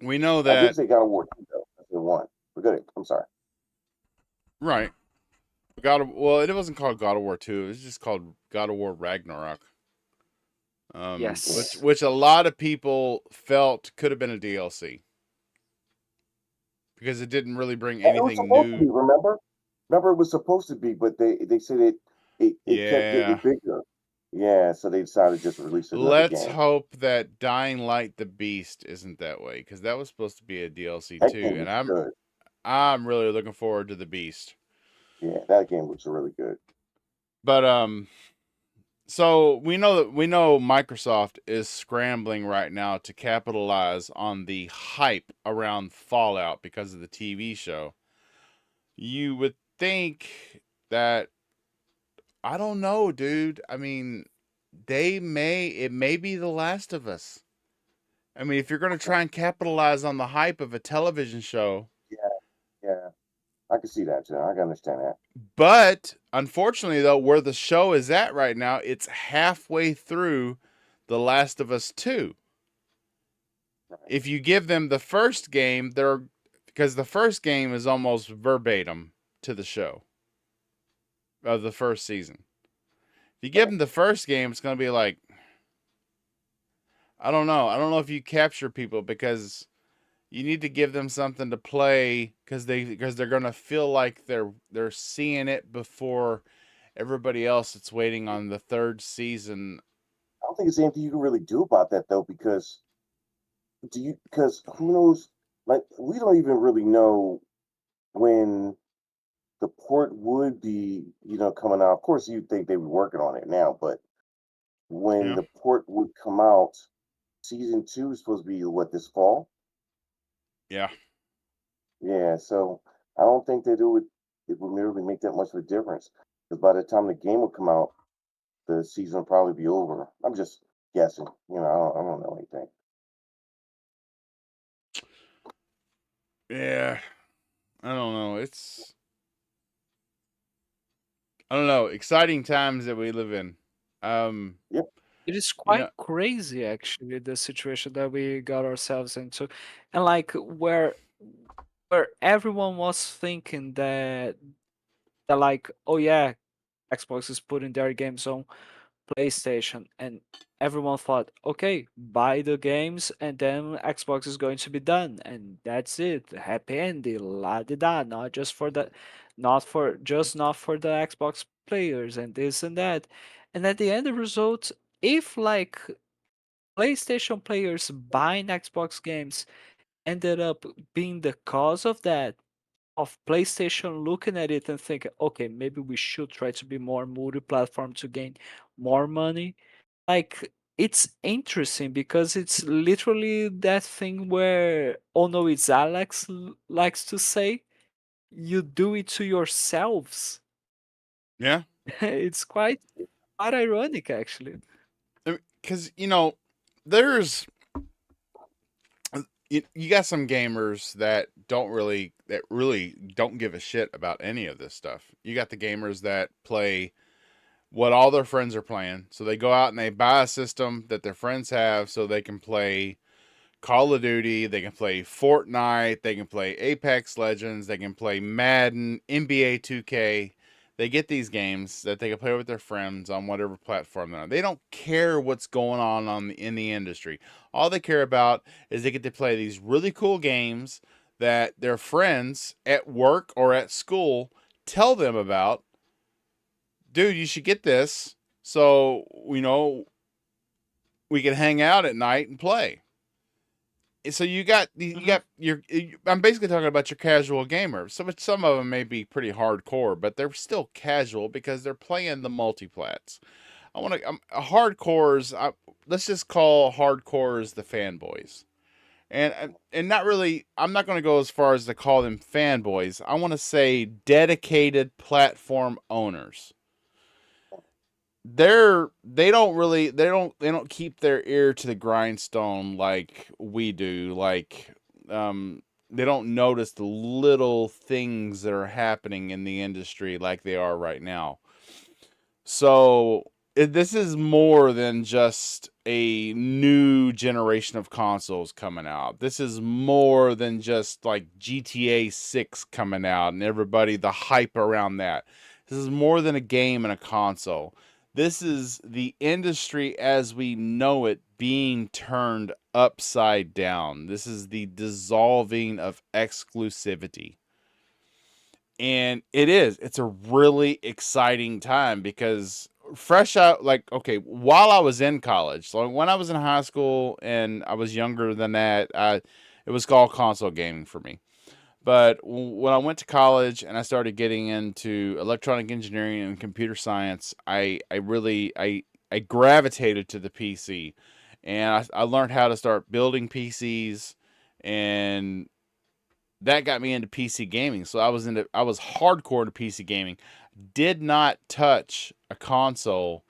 we know I did that, say God of War 2, though. That's the one. But good. I'm sorry. right? Well, it wasn't called God of War 2. It was just called God of War Ragnarok. Yeah. Yes. Which a lot of people felt could have been a DLC because it didn't really bring And it was anything supposed to new. be. Remember, it was supposed to be, but they said it kept getting Yeah. bigger. Yeah, so they decided to just release another Let's game. hope that Dying Light the Beast isn't that way because that was supposed to be a DLC That too, game and was good. I'm really looking forward to the Beast. Yeah, that game was really good. But so we know Microsoft is scrambling right now to capitalize on the hype around Fallout because of the TV show. You would think that I don't know, dude. I mean, it may be The Last of Us. I mean, if you're going to try and capitalize on the hype of a television show, Yeah, yeah. I can see that, too. I can understand that. but unfortunately though, where the show is at right now, it's halfway through The Last of Us 2. Right. If you give them the first game, they're because the first game is almost verbatim to the show of the first season. If you give Right. them the first game, it's going to be like, I don't know. I don't know if you capture people because you need to give them something to play because they're going to feel like they're seeing it before everybody else that's waiting on the third season. I don't think there's anything you can really do about that, though, because because who knows? Like, we don't even really know when the port would be, coming out. Of course, you'd think they were working on it now, but when Yeah. the port would come out, season two is supposed to be what, this fall? Yeah. Yeah, so I don't think that it would really make that much of a difference. Because by the time the game would come out, the season will probably be over. I'm just guessing. I don't know anything. Yeah. I don't know. I don't know. Exciting times that we live in. Um, Yep. It is you quite know, crazy actually the situation that we got ourselves into. And like where everyone was thinking that like, oh yeah, Xbox is putting their games on PlayStation, and everyone thought, okay, buy the games, and then Xbox is going to be done, and that's it, happy ending, la di da. Not just for the, not for the Xbox players, and this and that. And at the end, the result, if like PlayStation players buying Xbox games ended up being the cause of that, of PlayStation looking at it and thinking, okay, maybe we should try to be more multi-platform to gain more money. Like it's interesting because it's literally that thing where, oh no, it's Alex likes to say, you do it to yourselves. yeah. It's quite ironic actually. Because there's you got some gamers that really don't give a shit about any of this stuff. You got the gamers that play what all their friends are playing. So they go out and they buy a system that their friends have so they can play Call of Duty, they can play Fortnite, they can play Apex Legends, they can play Madden, NBA 2K. They get these games that they can play with their friends on whatever platform they're on. They don't care what's going on in the industry. All they care about is they get to play these really cool games that their friends at work or at school tell them about. Dude, you should get this so, we can hang out at night and play. So you got your. I'm basically talking about your casual gamer. Some of them may be pretty hardcore, but they're still casual because they're playing the multiplats. I want to hardcores. Let's just call hardcores the fanboys, and not really. I'm not going to go as far as to call them fanboys. I want to say dedicated platform owners. They don't keep their ear to the grindstone like we do. Like they don't notice the little things that are happening in the industry like they are right now. So this is more than just a new generation of consoles coming out. This is more than just like GTA 6 coming out and the hype around that. This is more than a game and a console. This is the industry as we know it being turned upside down. This is the dissolving of exclusivity. And it's a really exciting time because fresh out, while I was in college, so when I was in high school and I was younger than that, it was called console gaming for me. But when I went to college and I started getting into electronic engineering and computer science, I gravitated to the PC, and I learned how to start building PCs, and that got me into PC gaming. So I was hardcore into PC gaming. Did not touch a console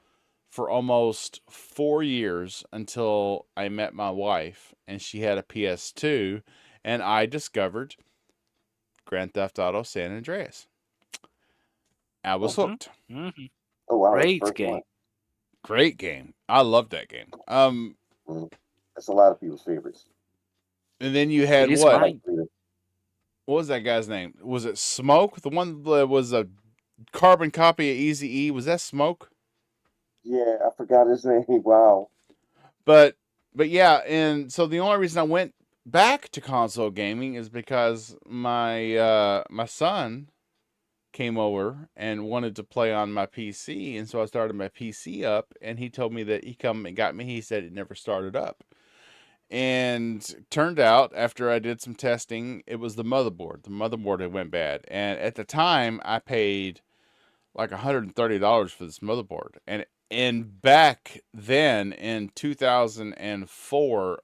for almost 4 years until I met my wife, and she had a PS2, and I discovered Grand Theft Auto San Andreas. I was hooked. Mm-hmm. Oh wow, that's the Great first game. one. Great game. I loved that game. That's a lot of people's favorites. And then you had It is what? mine. What was that guy's name? Was it Smoke? The one that was a carbon copy of Eazy-E? Was that Smoke? Yeah, I forgot his name. Wow. But yeah, and so the only reason I went back to console gaming is because my son came over and wanted to play on my PC, and so I started my PC up, and he told me that he come and got me. He said it never started up. And turned out, after I did some testing, it was the motherboard. The motherboard had went bad. And at the time, I paid like $130 for this motherboard. And back then, in 2004,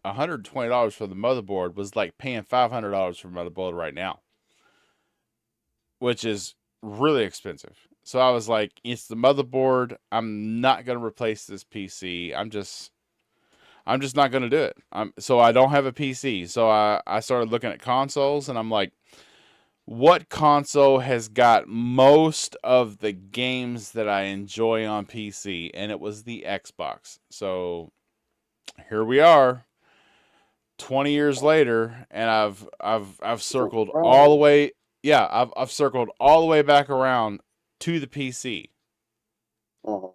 $120 for the motherboard was like paying $500 for a motherboard right now, which is really expensive. So I was like, it's the motherboard. I'm not going to replace this PC. I'm just not going to do it. So I don't have a PC. So I started looking at consoles, and I'm like, what console has got most of the games that I enjoy on PC? And it was the Xbox. So here we are, 20 years later, and I've circled all the way. Yeah, I've circled all the way back around to the PC. To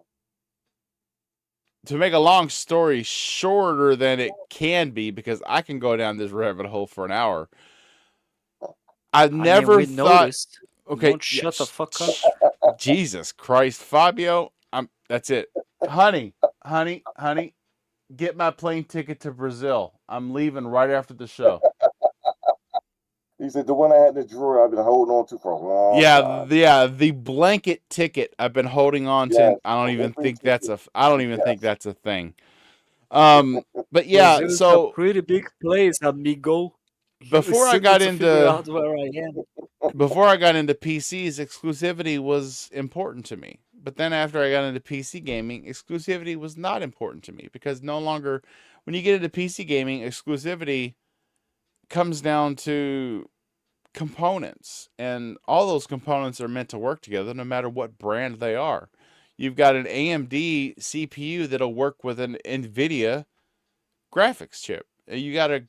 make a long story shorter than it can be, because I can go down this rabbit hole for an hour. I never thought. Noticed. Okay, don't shut the fuck up. Jesus Christ, Fabio. That's it, honey. Get my plane ticket to Brazil. I'm leaving right after the show. He said the one I had in the drawer I've been holding on to for a long time. Yeah, the blanket ticket I've been holding on to. Yes, I don't even think that's a thing. But yeah, Brazil so is a pretty big place, amigo. Before I got into where I am. Before I got into PCs, exclusivity was important to me. But then after I got into PC gaming, exclusivity was not important to me because no longer, when you get into PC gaming, exclusivity comes down to components, and all those components are meant to work together no matter what brand they are. You've got an AMD CPU that'll work with an NVIDIA graphics chip. You got a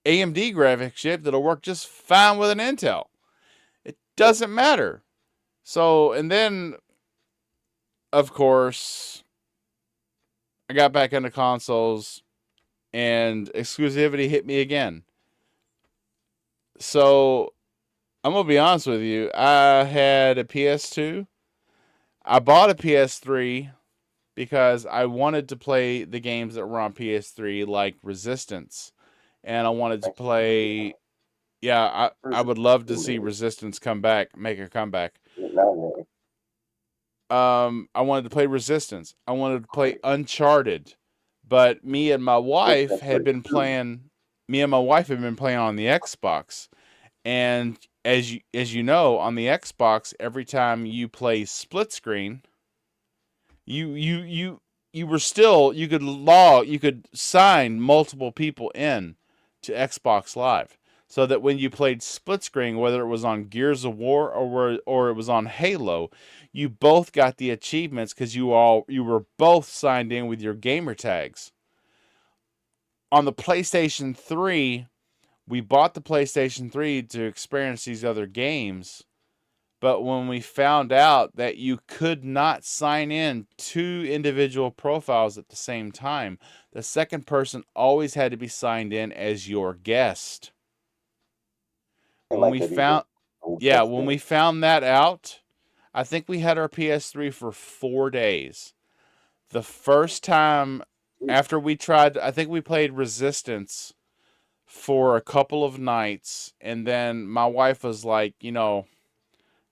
AMD graphics chip that'll work just fine with an Intel. It doesn't matter. So, and then, of course, I got back into consoles and exclusivity hit me again. So, I'm going to be honest with you. I had a PS2. I bought a PS3 because I wanted to play the games that were on PS3, like Resistance. And I wanted to play. Yeah, I would love to see Resistance make a comeback. I wanted to play Resistance. I wanted to play Uncharted, but me and my wife had been playing. Me and my wife had been playing on the Xbox, and as you know, on the Xbox, every time you play split screen, you were still you could sign multiple people in to Xbox Live. So that when you played split screen, whether it was on Gears of War or it was on Halo, you both got the achievements because you were both signed in with your gamer tags. On the PlayStation 3, we bought the PlayStation 3 to experience these other games. But when we found out that you could not sign in two individual profiles at the same time, the second person always had to be signed in as your guest. When we found that out, I think we had our PS3 for 4 days. The first time after we tried, I think we played Resistance for a couple of nights, and then my wife was like, I'm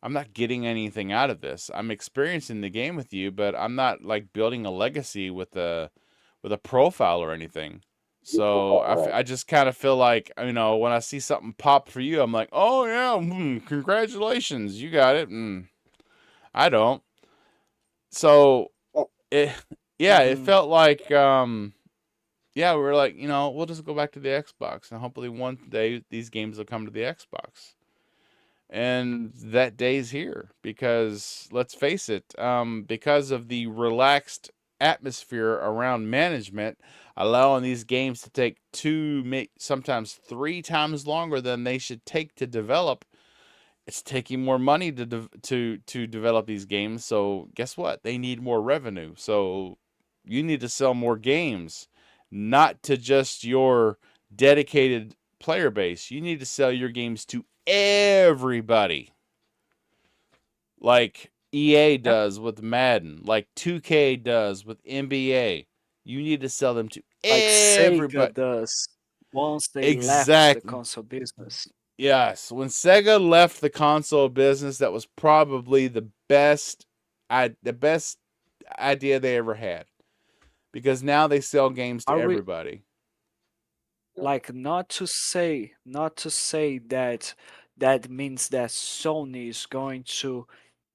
not getting anything out of this. I'm experiencing the game with you, but I'm not like building a legacy with a profile or anything. So I just kind of feel like, when I see something pop for you, I'm like, oh yeah, congratulations, you got it. I don't. So it felt like, we were like, we'll just go back to the Xbox, and hopefully one day these games will come to the Xbox. And that day's here because, let's face it, because of the relaxed atmosphere around management, allowing these games to take 2, sometimes 3 times longer than they should take to develop, it's taking more money to develop these games. So guess what? They need more revenue. So you need to sell more games, not to just your dedicated player base. You need to sell your games to everybody, like EA does with Madden, like 2K does with NBA. You need to sell them to Like everybody. Sega does once they left the console business. Yes, when Sega left the console business, that was probably the best idea they ever had, because now they sell games to everybody. Like, not to say that that means that Sony is going to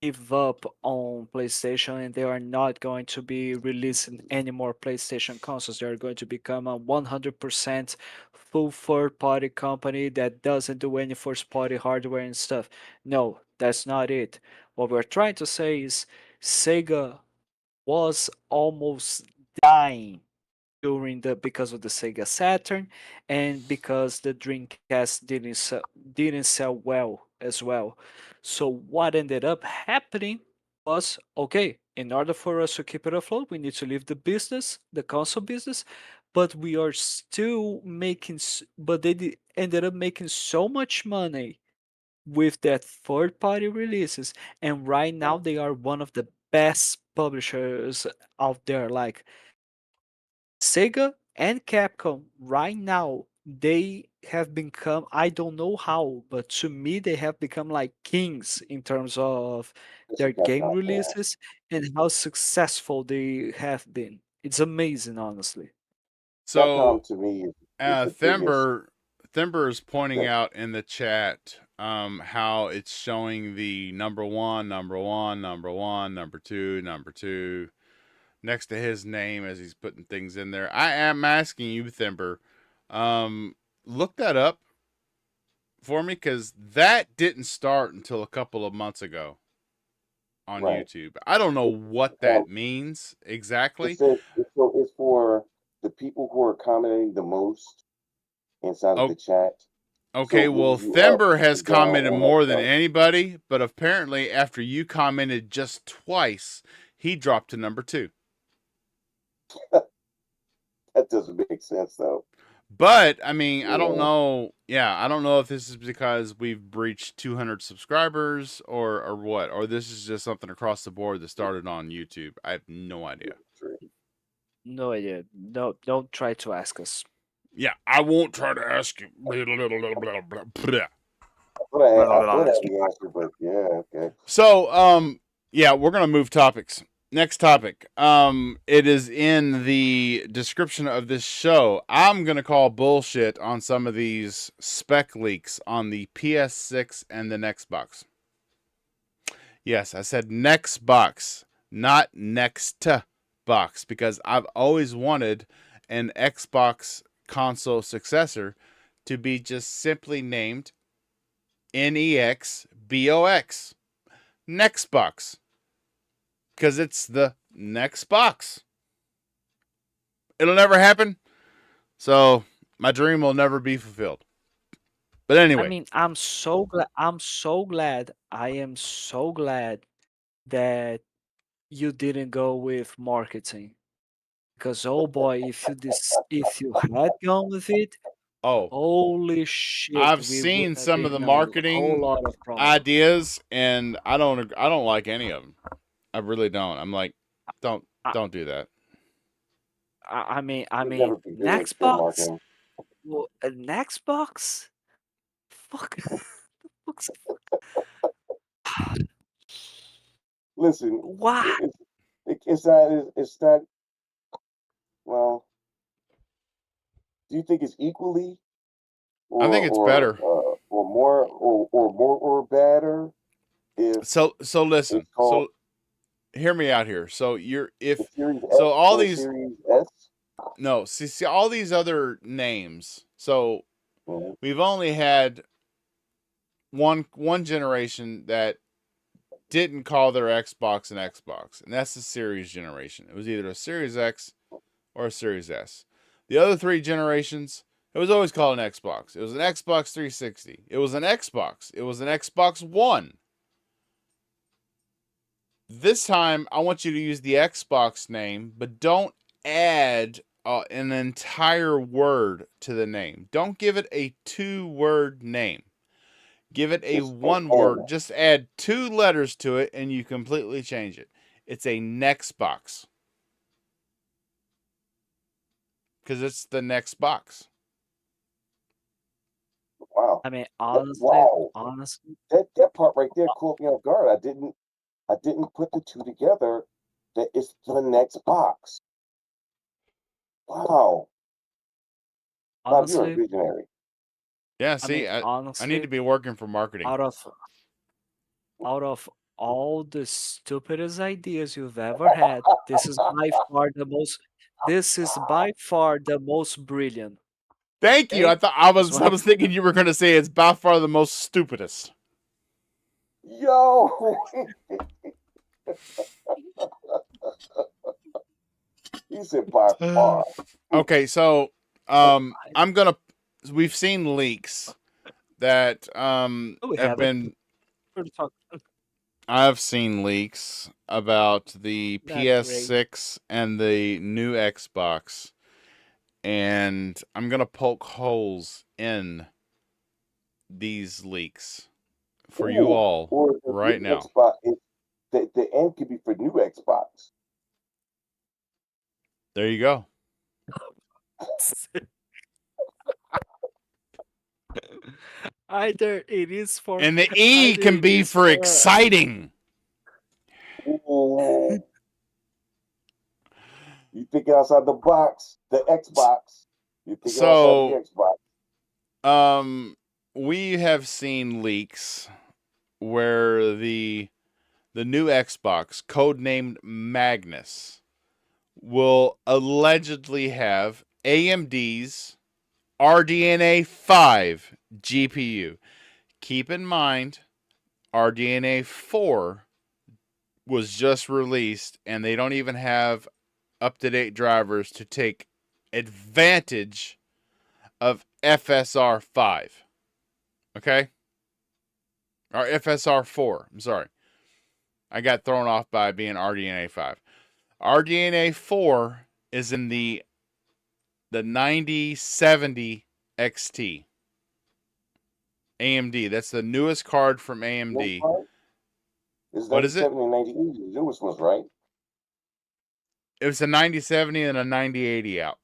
give up on PlayStation and they are not going to be releasing any more PlayStation consoles. They are going to become a 100% full third-party company that doesn't do any first-party hardware and stuff. No, that's not it. What we're trying to say is Sega was almost dying because of the Sega Saturn and because the Dreamcast didn't sell well as well. So what ended up happening was, okay, in order for us to keep it afloat, we need to leave the business, the console business, but we are still making but ended up making so much money with that third party releases, and right now they are one of the best publishers out there. Like, Sega and Capcom right now, they have become, I don't know how, but to me they have become like kings in terms of their game releases and how successful they have been. It's amazing, honestly. So to me, Thimber is pointing out in the chat how it's showing the number one, number one, number one, number two, next to his name as he's putting things in there. I am asking you, Thimber, look that up for me, because that didn't start until a couple of months ago on Right. YouTube. I don't know what that means It exactly. says it's for the people who are commenting the most inside of the chat. Okay, So well, move you up, Thimber has move down, commented all that more than stuff. anybody, but apparently after you commented just twice, he dropped to number 2. That doesn't make sense, though. But, I mean, I don't Yeah. know. Yeah, I don't know if this is because we've breached 200 subscribers or what. Or this is just something across the board that started on YouTube. I have no idea. No idea. No, don't try to ask us. Yeah, I won't try to ask you. I would have the answer, but yeah, okay. So, yeah, we're gonna move topics. Next topic. It is in the description of this show. I'm gonna call bullshit on some of these spec leaks on the PS6 and the NEXBOX. Yes, I said NEXBOX, not next box, because I've always wanted an Xbox console successor to be just simply named NEXBOX. NEXBOX. Because it's the next box. It'll never happen. So my dream will never be fulfilled. But anyway. I mean, I'm so glad. I'm so glad. I am so glad that you didn't go with marketing, because oh boy, if you had gone with it, Oh, holy shit, I've we would seen have some of the been a whole marketing lot of problems. ideas, and I don't like any of them. I really don't. I'm like, don't do that. I mean, Never be good at Nextbox. marketing. Well, a Nextbox. Fuck. Fuck's- Listen, What? it's not. Well, do you think it's equally, I think it's better. or more, or better? If So listen. it's called So hear me out here. So you're if the Series so X all or these Series S. no see all these other names. So Mhm. we've only had one generation that didn't call their Xbox an Xbox, and that's the Series generation. It was either a Series X or a Series S. The other 3 generations, it was always called an Xbox. It was an Xbox 360. It was an Xbox. It was an Xbox One. This time, I want you to use the Xbox name, but don't add an entire word to the name. Don't give it a 2-word name. Give it a Just 1 word. Just add 2 letters to it, and you completely change it. It's a NEXBOX. Because it's the next box. Wow. I mean, Wow. honestly, That part right there caught me off guard. I didn't put the two together. That it's the next box. Wow. Bob, you're a honestly, visionary. Yeah, I see, mean, I honestly, need to be working for marketing. out of all the stupidest ideas you've ever had, this is by far the most. This is by far the most brilliant. Thank you. Okay? I thought I Just was wanna- thinking you were going to say it's by far the most stupidest. Yo. He said by far. Okay, so I'm going to we've seen leaks that Oh, we have haven't. been We're talking- I've seen leaks about the Not great. PS6 and the new Xbox, and I'm going to poke holes in these leaks for you Ooh, all or the right new now. Xbox, the end could be for new Xbox. There you go. Either it is for And the E either can it be is for exciting. Ooh. You thinking outside the box, the Xbox. You thinking outside the Xbox. We have seen leaks where the new Xbox, codenamed Magnus, will allegedly have AMD's RDNA 5 GPU. Keep in mind, RDNA 4 was just released, and they don't even have up-to-date drivers to take advantage of FSR 5. Okay? Or FSR 4. I'm sorry. I got thrown off by being RDNA 5. RDNA 4 is in the 9070 XT. AMD. That's the newest card from AMD. Is What is it? 9070 and 9080 the newest ones, right? It was a 9070 and a 9080 out.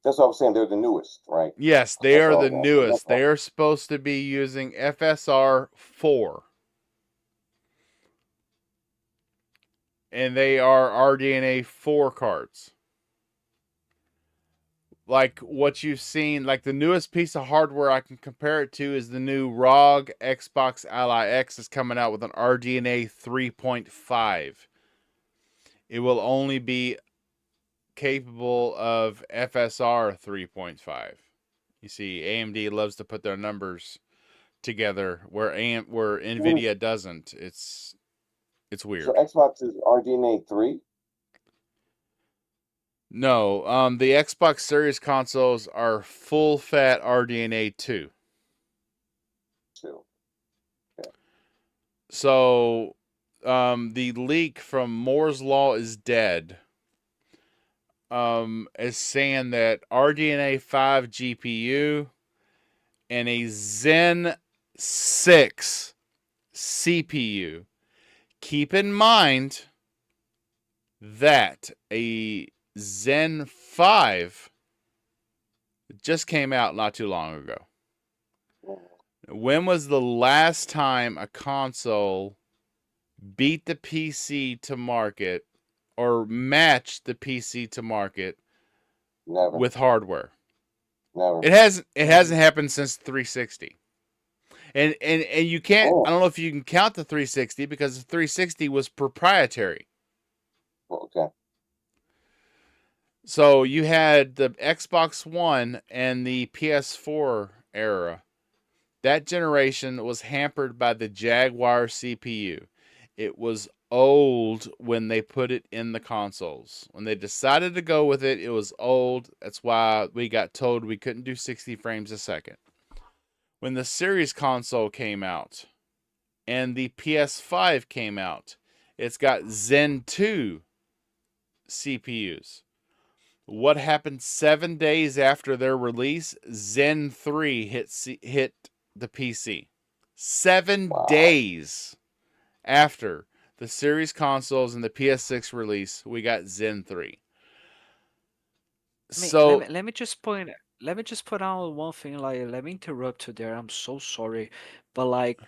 That's what I'm saying. They're the newest, right? Yes, they That's are all the I want. newest. They are supposed to be using FSR 4. And they are RDNA 4 cards. Like what you've seen, like the newest piece of hardware I can compare it to is the new ROG Xbox Ally X is coming out with an RDNA 3.5. It will only be capable of FSR 3.5. You see, AMD loves to put their numbers together where Nvidia doesn't. It's weird. So Xbox is RDNA 3? No, the Xbox Series consoles are full fat RDNA 2. 2. Okay. So, the leak from Moore's Law is dead is saying that RDNA 5 GPU and a Zen 6 CPU. Keep in mind that a Zen 5 just came out not too long ago. When was the last time a console beat the PC to market or matched the PC to market Never. with hardware? Never. It hasn't happened since 360. And you can't, I don't know if you can count the 360 because the 360 was proprietary. Okay. So you had the Xbox One and the PS4 era. That generation was hampered by the Jaguar CPU. It was old when they put it in the consoles. When they decided to go with it, it was old. That's why we got told we couldn't do 60 frames a second. When the Series console came out and the PS5 came out, it's got Zen 2 CPUs. What happened 7 days after their release? Zen 3 hit the PC. 7 days after the Series consoles and the PS6 release, we got Zen 3. So let me just put out one thing. Like, let me interrupt you there. I'm so sorry, but like,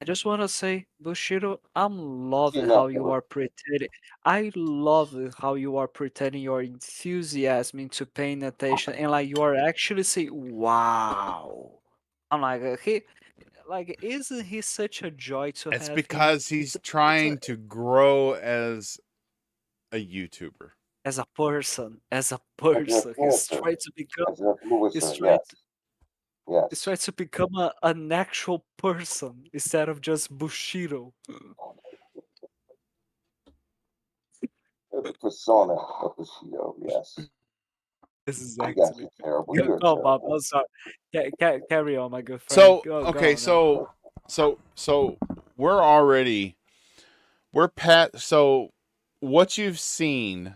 I just want to say, Bushido, I'm loving how you are pretending. I love how you are pretending your enthusiasm into paying attention, and like you are actually saying, "Wow." I'm like, isn't he such a joy to it's have him? because he's trying to grow as a YouTuber. As a person, he's trying to become. As an influencer, He's trying yes. to. Yes. He's trying to become an actual person instead of just Bushido. The persona of the show, yes. This is You guys actually are terrible. Go, You're go, Bob. terrible. I'm sorry. Carry on, my good friend. So Go okay, on now. so we're pat. So what you've seen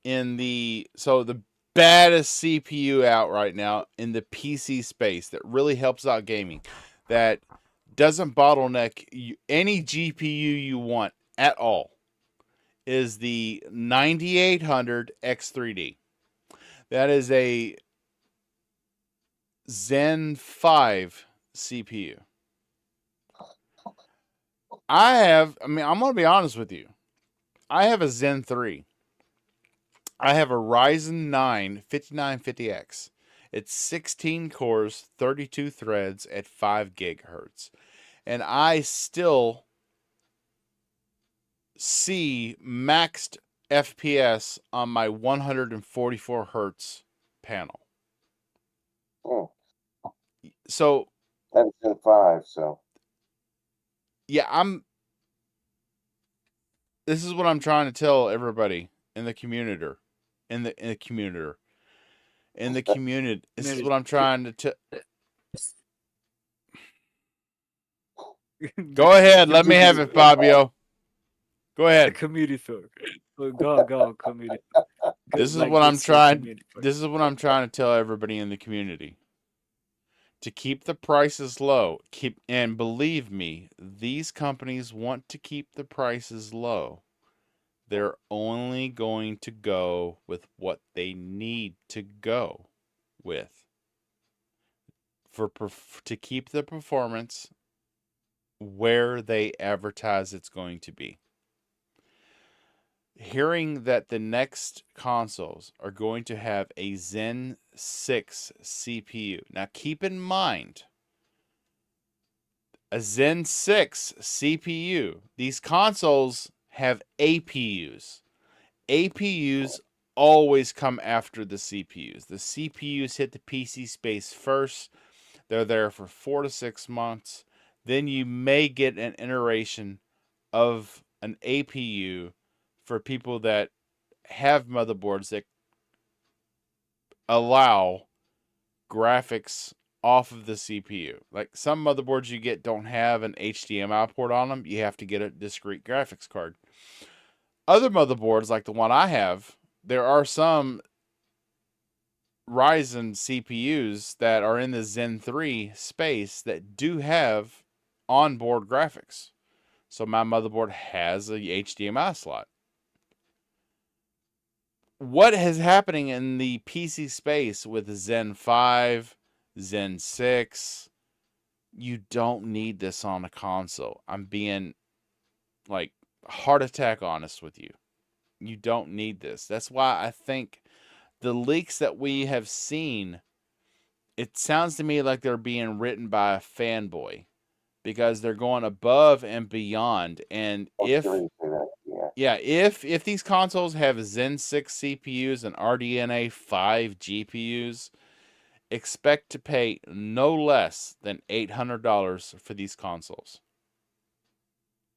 in the baddest CPU out right now in the PC space that really helps out gaming, that doesn't bottleneck any GPU you want at all, is the 9800 X3D. That is a Zen 5 CPU. I'm going to be honest with you. I have a Zen 3. I have a Ryzen 9 5950X. It's 16 cores, 32 threads at 5 gigahertz. And I still see maxed FPS on my 144 hertz panel. Oh, So, that is Gen 5, so. yeah, this is what I'm trying to tell everybody in the community. In the community. In the community. This is what I'm trying to tell. Go ahead. Let me have it, Fabio. Go ahead. Community talk. Go, community. This is Like what I'm this trying. community talk. This is what I'm trying to tell everybody in the community. To keep the prices low, and believe me, these companies want to keep the prices low. They're only going to go with what they need to go with to keep the performance where they advertise it's going to be. Hearing that the next consoles are going to have a Zen 6 CPU. Now keep in mind, a Zen 6 CPU, these consoles have APUs. APUs always come after the CPUs. The CPUs hit the PC space first. They're there for 4 to 6 months. Then you may get an iteration of an APU for people that have motherboards that allow graphics off of the CPU. Like some motherboards you get don't have an HDMI port on them. You have to get a discrete graphics card. Other motherboards, like the one I have, there are some Ryzen CPUs that are in the Zen 3 space that do have onboard graphics. So my motherboard has a HDMI slot. What is happening in the PC space with Zen 5, Zen 6, you don't need this on a console. I'm being like heart attack honest with you. You don't need this. That's why I think the leaks that we have seen, it sounds to me like they're being written by a fanboy because they're going above and beyond. And if these consoles have Zen 6 CPUs and RDNA 5 GPUs, expect to pay no less than $800 for these consoles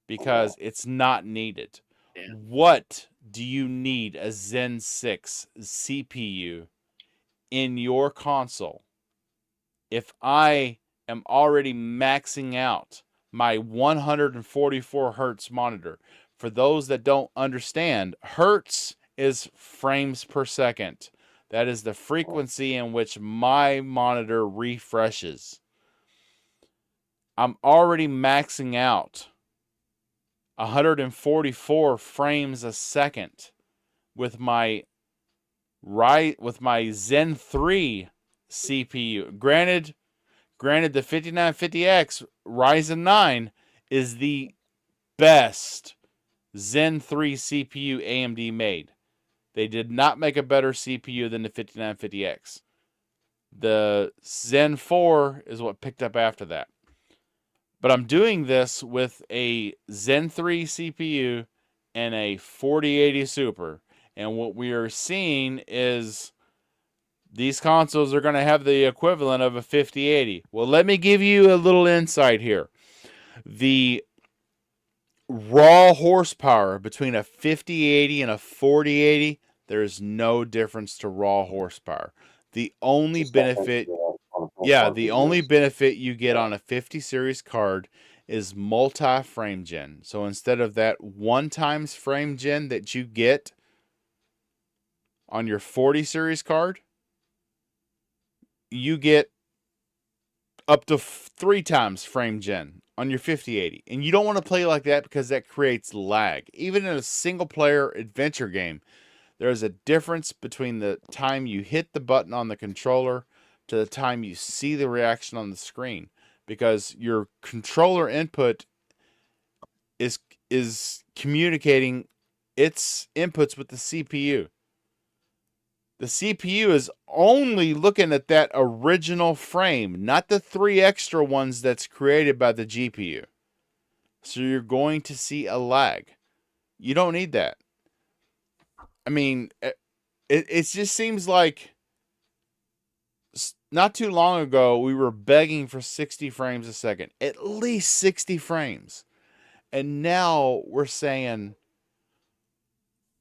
because it's not needed. Yeah. What do you need a Zen 6 CPU in your console if I am already maxing out my 144 hertz monitor? For those that don't understand, hertz is frames per second. That is the frequency in which my monitor refreshes. I'm already maxing out 144 frames a second with my Zen 3 CPU. Granted the 5950X Ryzen 9 is the best Zen 3 CPU AMD made. They did not make a better CPU than the 5950X. The Zen 4 is what picked up after that. But I'm doing this with a Zen 3 CPU and a 4080 Super. And what we are seeing is these consoles are going to have the equivalent of a 5080. Well, let me give you a little insight here. The raw horsepower between a 5080 and a 4080, there's no difference to raw horsepower. The only benefit, the only benefit you get on a 50 series card is multi-frame gen. So instead of that 1 times frame gen that you get on your 40 series card, you get up to 3 times frame gen on your 5080. And you don't want to play like that because that creates lag. Even in a single player adventure game, there's a difference between the time you hit the button on the controller to the time you see the reaction on the screen, because your controller input is communicating its inputs with the CPU. The CPU is only looking at that original frame, not the 3 extra ones that's created by the GPU. So you're going to see a lag. You don't need that. I mean, it just seems like not too long ago we were begging for 60 frames a second, at least 60 frames. And now we're saying,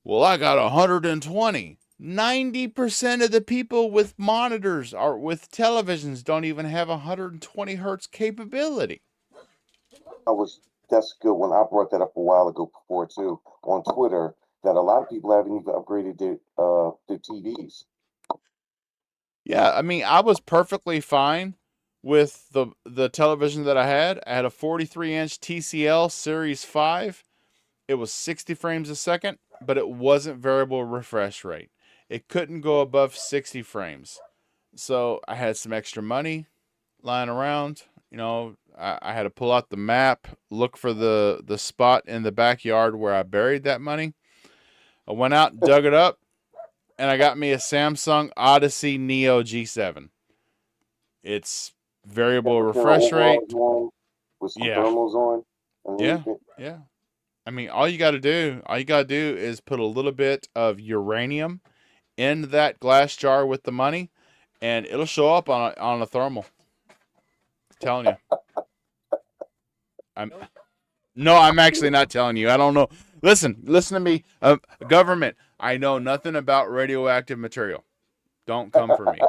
well, I got 120. 90% of the people with monitors or with televisions don't even have 120 hertz capability. That's a good one. I brought that up a while ago before too on Twitter, that a lot of people haven't even upgraded their TVs. Yeah, I mean, I was perfectly fine with the television that I had. I had a 43-inch TCL Series 5. It was 60 frames a second, but it wasn't variable refresh rate. It couldn't go above 60 frames. So I had some extra money lying around. I had to pull out the map, look for the spot in the backyard where I buried that money. I went out, dug it up, and I got me a Samsung Odyssey Neo G7. It's variable refresh rate. With some Yeah. thermals on. Yeah. Yeah. I mean, all you got to do is put a little bit of uranium in that glass jar with the money, and it'll show up on a thermal. I'm telling you. I'm actually not telling you. I don't know. Listen to me. Government, I know nothing about radioactive material. Don't come for me.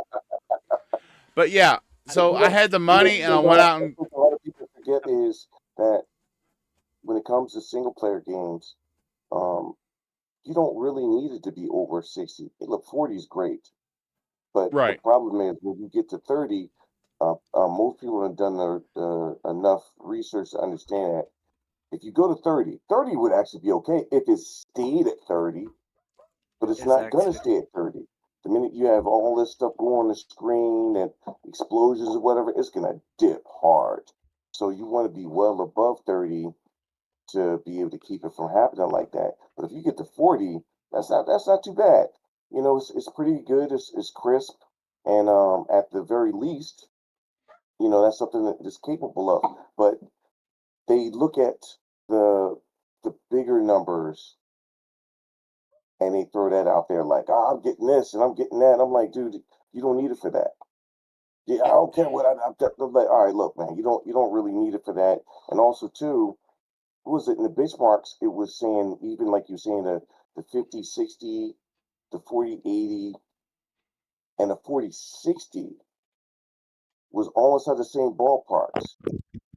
But yeah, so I had the money and I went out and. A lot of people forget is that when it comes to single player games, you don't really need it to be over 60. Look, 40 is great, but the Right. problem is when you get to 30, most people have done enough research to understand that if you go to 30, 30 would actually be okay if it stayed at 30, but it's not going to Exactly. stay at 30. The minute you have all this stuff going on the screen and explosions or whatever, it's going to dip hard. So you want to be well above 30 to be able to keep it from happening like that. But if you get to 40, that's not too bad. It's pretty good. It's crisp, and at the very least, that's something that is capable of. But they look at the the bigger numbers and they throw that out there like, oh, I'm getting this and I'm getting that. I'm like, dude, you don't need it for that. Yeah, I don't care what I'm like. All right, look, man, you don't really need it for that. And also, too, what was it in the benchmarks? It was saying even like you're saying the 50-60, the 40-80, and the 40-60 was almost at the same ballparks.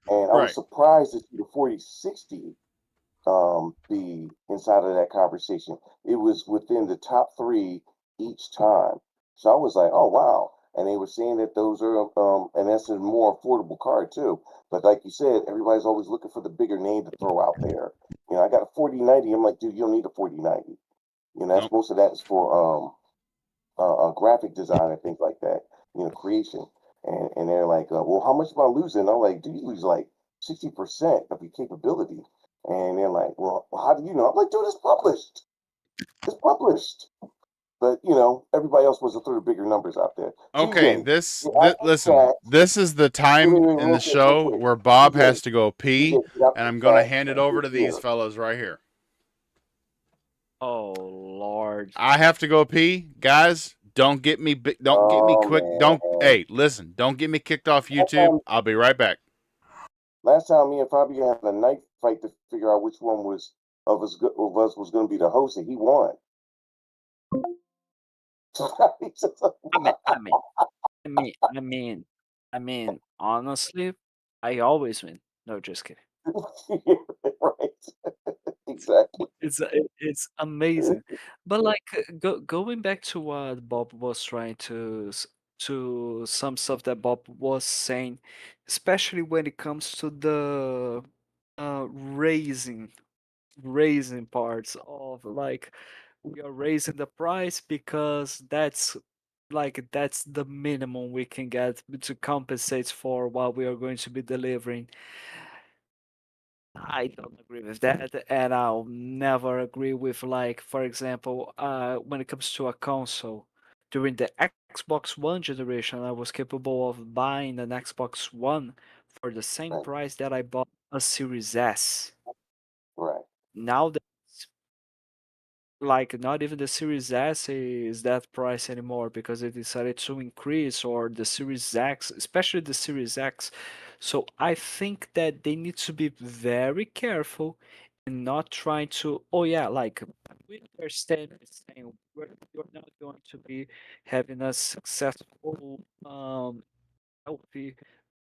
And I was Right. surprised to see the 40-60 be inside of that conversation. It was within the top three each time. So I was like, oh wow. And they were saying that those are and that's a more affordable card too. But like you said, everybody's always looking for the bigger name to throw out there. I got a 4090. I'm like, dude, you don't need a 4090. That's Nope. most of that is for graphic design and things like that, creation. And they're like, well, how much am I losing? I'm like, dude, you lose like 60% of your capability. And they're like, well, how do you know? I'm like, dude, it's published. It's published. But, everybody else was to throw the bigger numbers out there. Okay, TJ, listen. This is the wait, time wait, wait, in the real show quick. where Bob TJ, has to go pee, get out and the I'm going to chat hand it and over get to these here. fellows right here. Oh Lord. I have to go pee, guys. Don't get me Oh, quick. Don't man. Hey, listen. Don't get me kicked off Last YouTube. time, I'll be right back. last time me and Fabio had a knife fight to figure out which one of us was going to be the host, and he won. I mean, I mean, I mean, I mean, honestly, I always win. No, just kidding. Right. Exactly. It's amazing, but like going back to what Bob was trying to some stuff that Bob was saying, especially when it comes to the raising parts of like we are raising the price because that's the minimum we can get to compensate for what we are going to be delivering. I don't agree with that, and I'll never agree with like, for example, when it comes to a console. During the Xbox One generation, I was capable of buying an Xbox One for the same Right. price that I bought a Series S. Right. Now that like not even the Series S is that price anymore because they decided to increase, or the Series X, especially the Series X. So I think that they need to be very careful and not trying to, oh yeah, like we understand saying you're not going to be having a successful healthy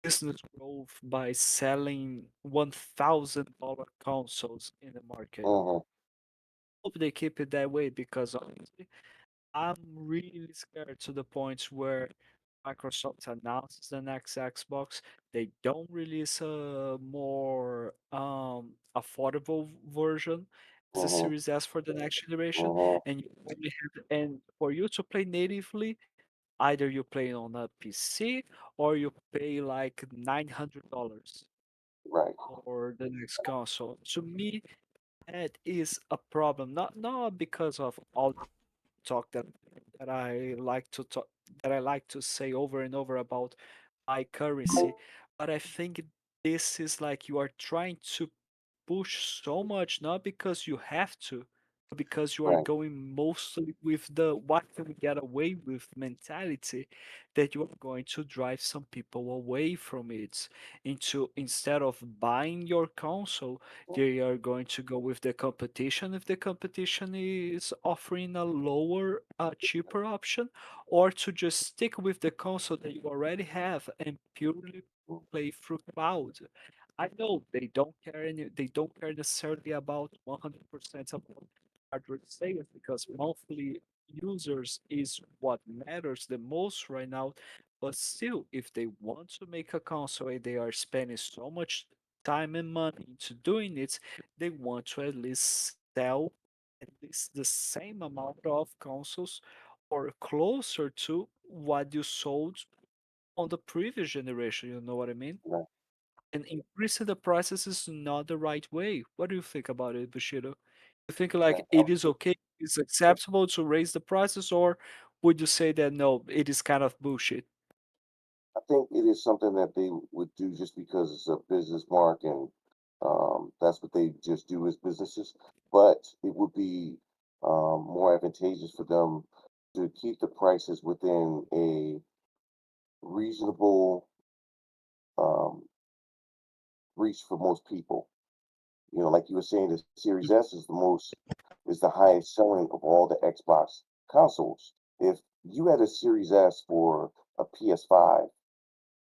business growth by selling $1,000 consoles in the market. Mm-hmm. Hope they keep it that way because honestly, I'm really scared to the point where Microsoft announces the next Xbox, they don't release a more affordable version as a Mm-hmm. Series S for the next generation, Mm-hmm. and you only have, and for you to play natively, either you play on a PC or you pay like $900 Right. for the next console. To me, that is a problem. Not because of all talk that I like to talk that I like to say over and over about my currency, but I think this is like you are trying to push so much, not because you have to, but because you are Right. going mostly with the what can we get away with mentality, that you are going to drive some people away from it into, instead of buying your console, they are going to go with the competition if the competition is offering a lower, cheaper option, or to just stick with the console that you already have and purely play through cloud. I know they don't care necessarily about 100% of hardware sales because monthly users is what matters the most right now. But still, if they want to make a console and they are spending so much time and money into doing it, they want to at least sell at least the same amount of consoles or closer to what you sold on the previous generation. You know what I mean? Right. And increasing the prices is not the right way. What do you think about it, Bushido? You think like Right. it is okay, it's acceptable to raise the prices, or would you say that no, it is kind of bullshit? I think it is something that they would do just because it's a business mark and that's what they just do as businesses. But it would be more advantageous for them to keep the prices within a reasonable um, reach for most people. You know, like you were saying, the Series S is the highest selling of all the Xbox consoles. If you had a Series S for a PS5,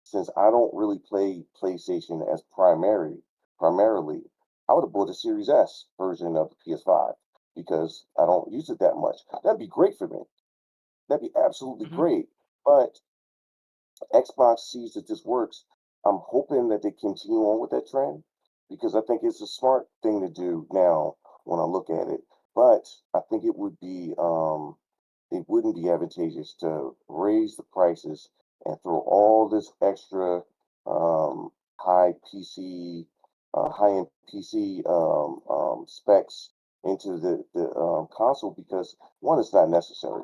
since I don't really play PlayStation as primarily, I would have bought a Series S version of the PS5 because I don't use it that much. That'd be great for me. That'd be absolutely Mhm. great. But Xbox sees that this works. I'm hoping that they continue on with that trend because I think it's a smart thing to do now when I look at it. But I think it wouldn't be advantageous to raise the prices and throw all this extra um, high PC, high-end PC specs into the console because one, it's not necessary.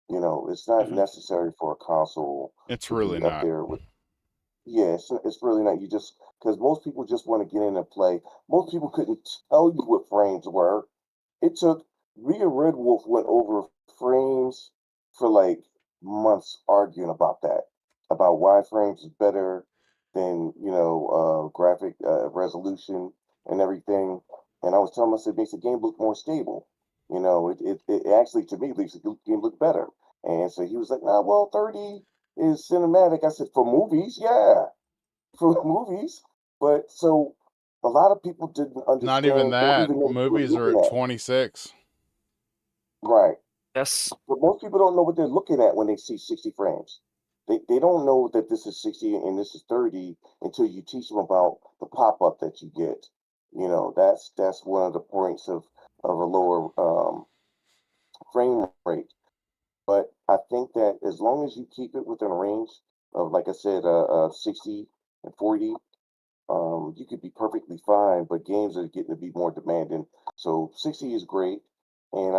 You know, it's not Mhm. necessary for a console It's to really be up not. there with. Yeah, it's really not. You just because most people just want to get in and play. Most people couldn't tell you what frames were. It took me and Red Wolf went over frames for like months arguing about that, about why frames is better than graphic resolution and everything. And I was telling myself it makes the game look more stable. You know, it actually to me makes the game look better. And so he was like, "Nah, well, 30 is cinematic." I said, "For movies, yeah, for movies." But so a lot of people didn't Not even understand or that. even know what they were Movies are looking at at. 26. Right. Yes. But most people don't know what they're looking at when they see 60 frames. They don't know that this is 60 and this is 30 until you teach them about the pop-up that you get. You know, that's one of the points of a lower frame rate. But I think that as long as you keep it within a range of, like I said, 60 and 40, you could be perfectly fine, but games are getting to be more demanding. So 60 is great, and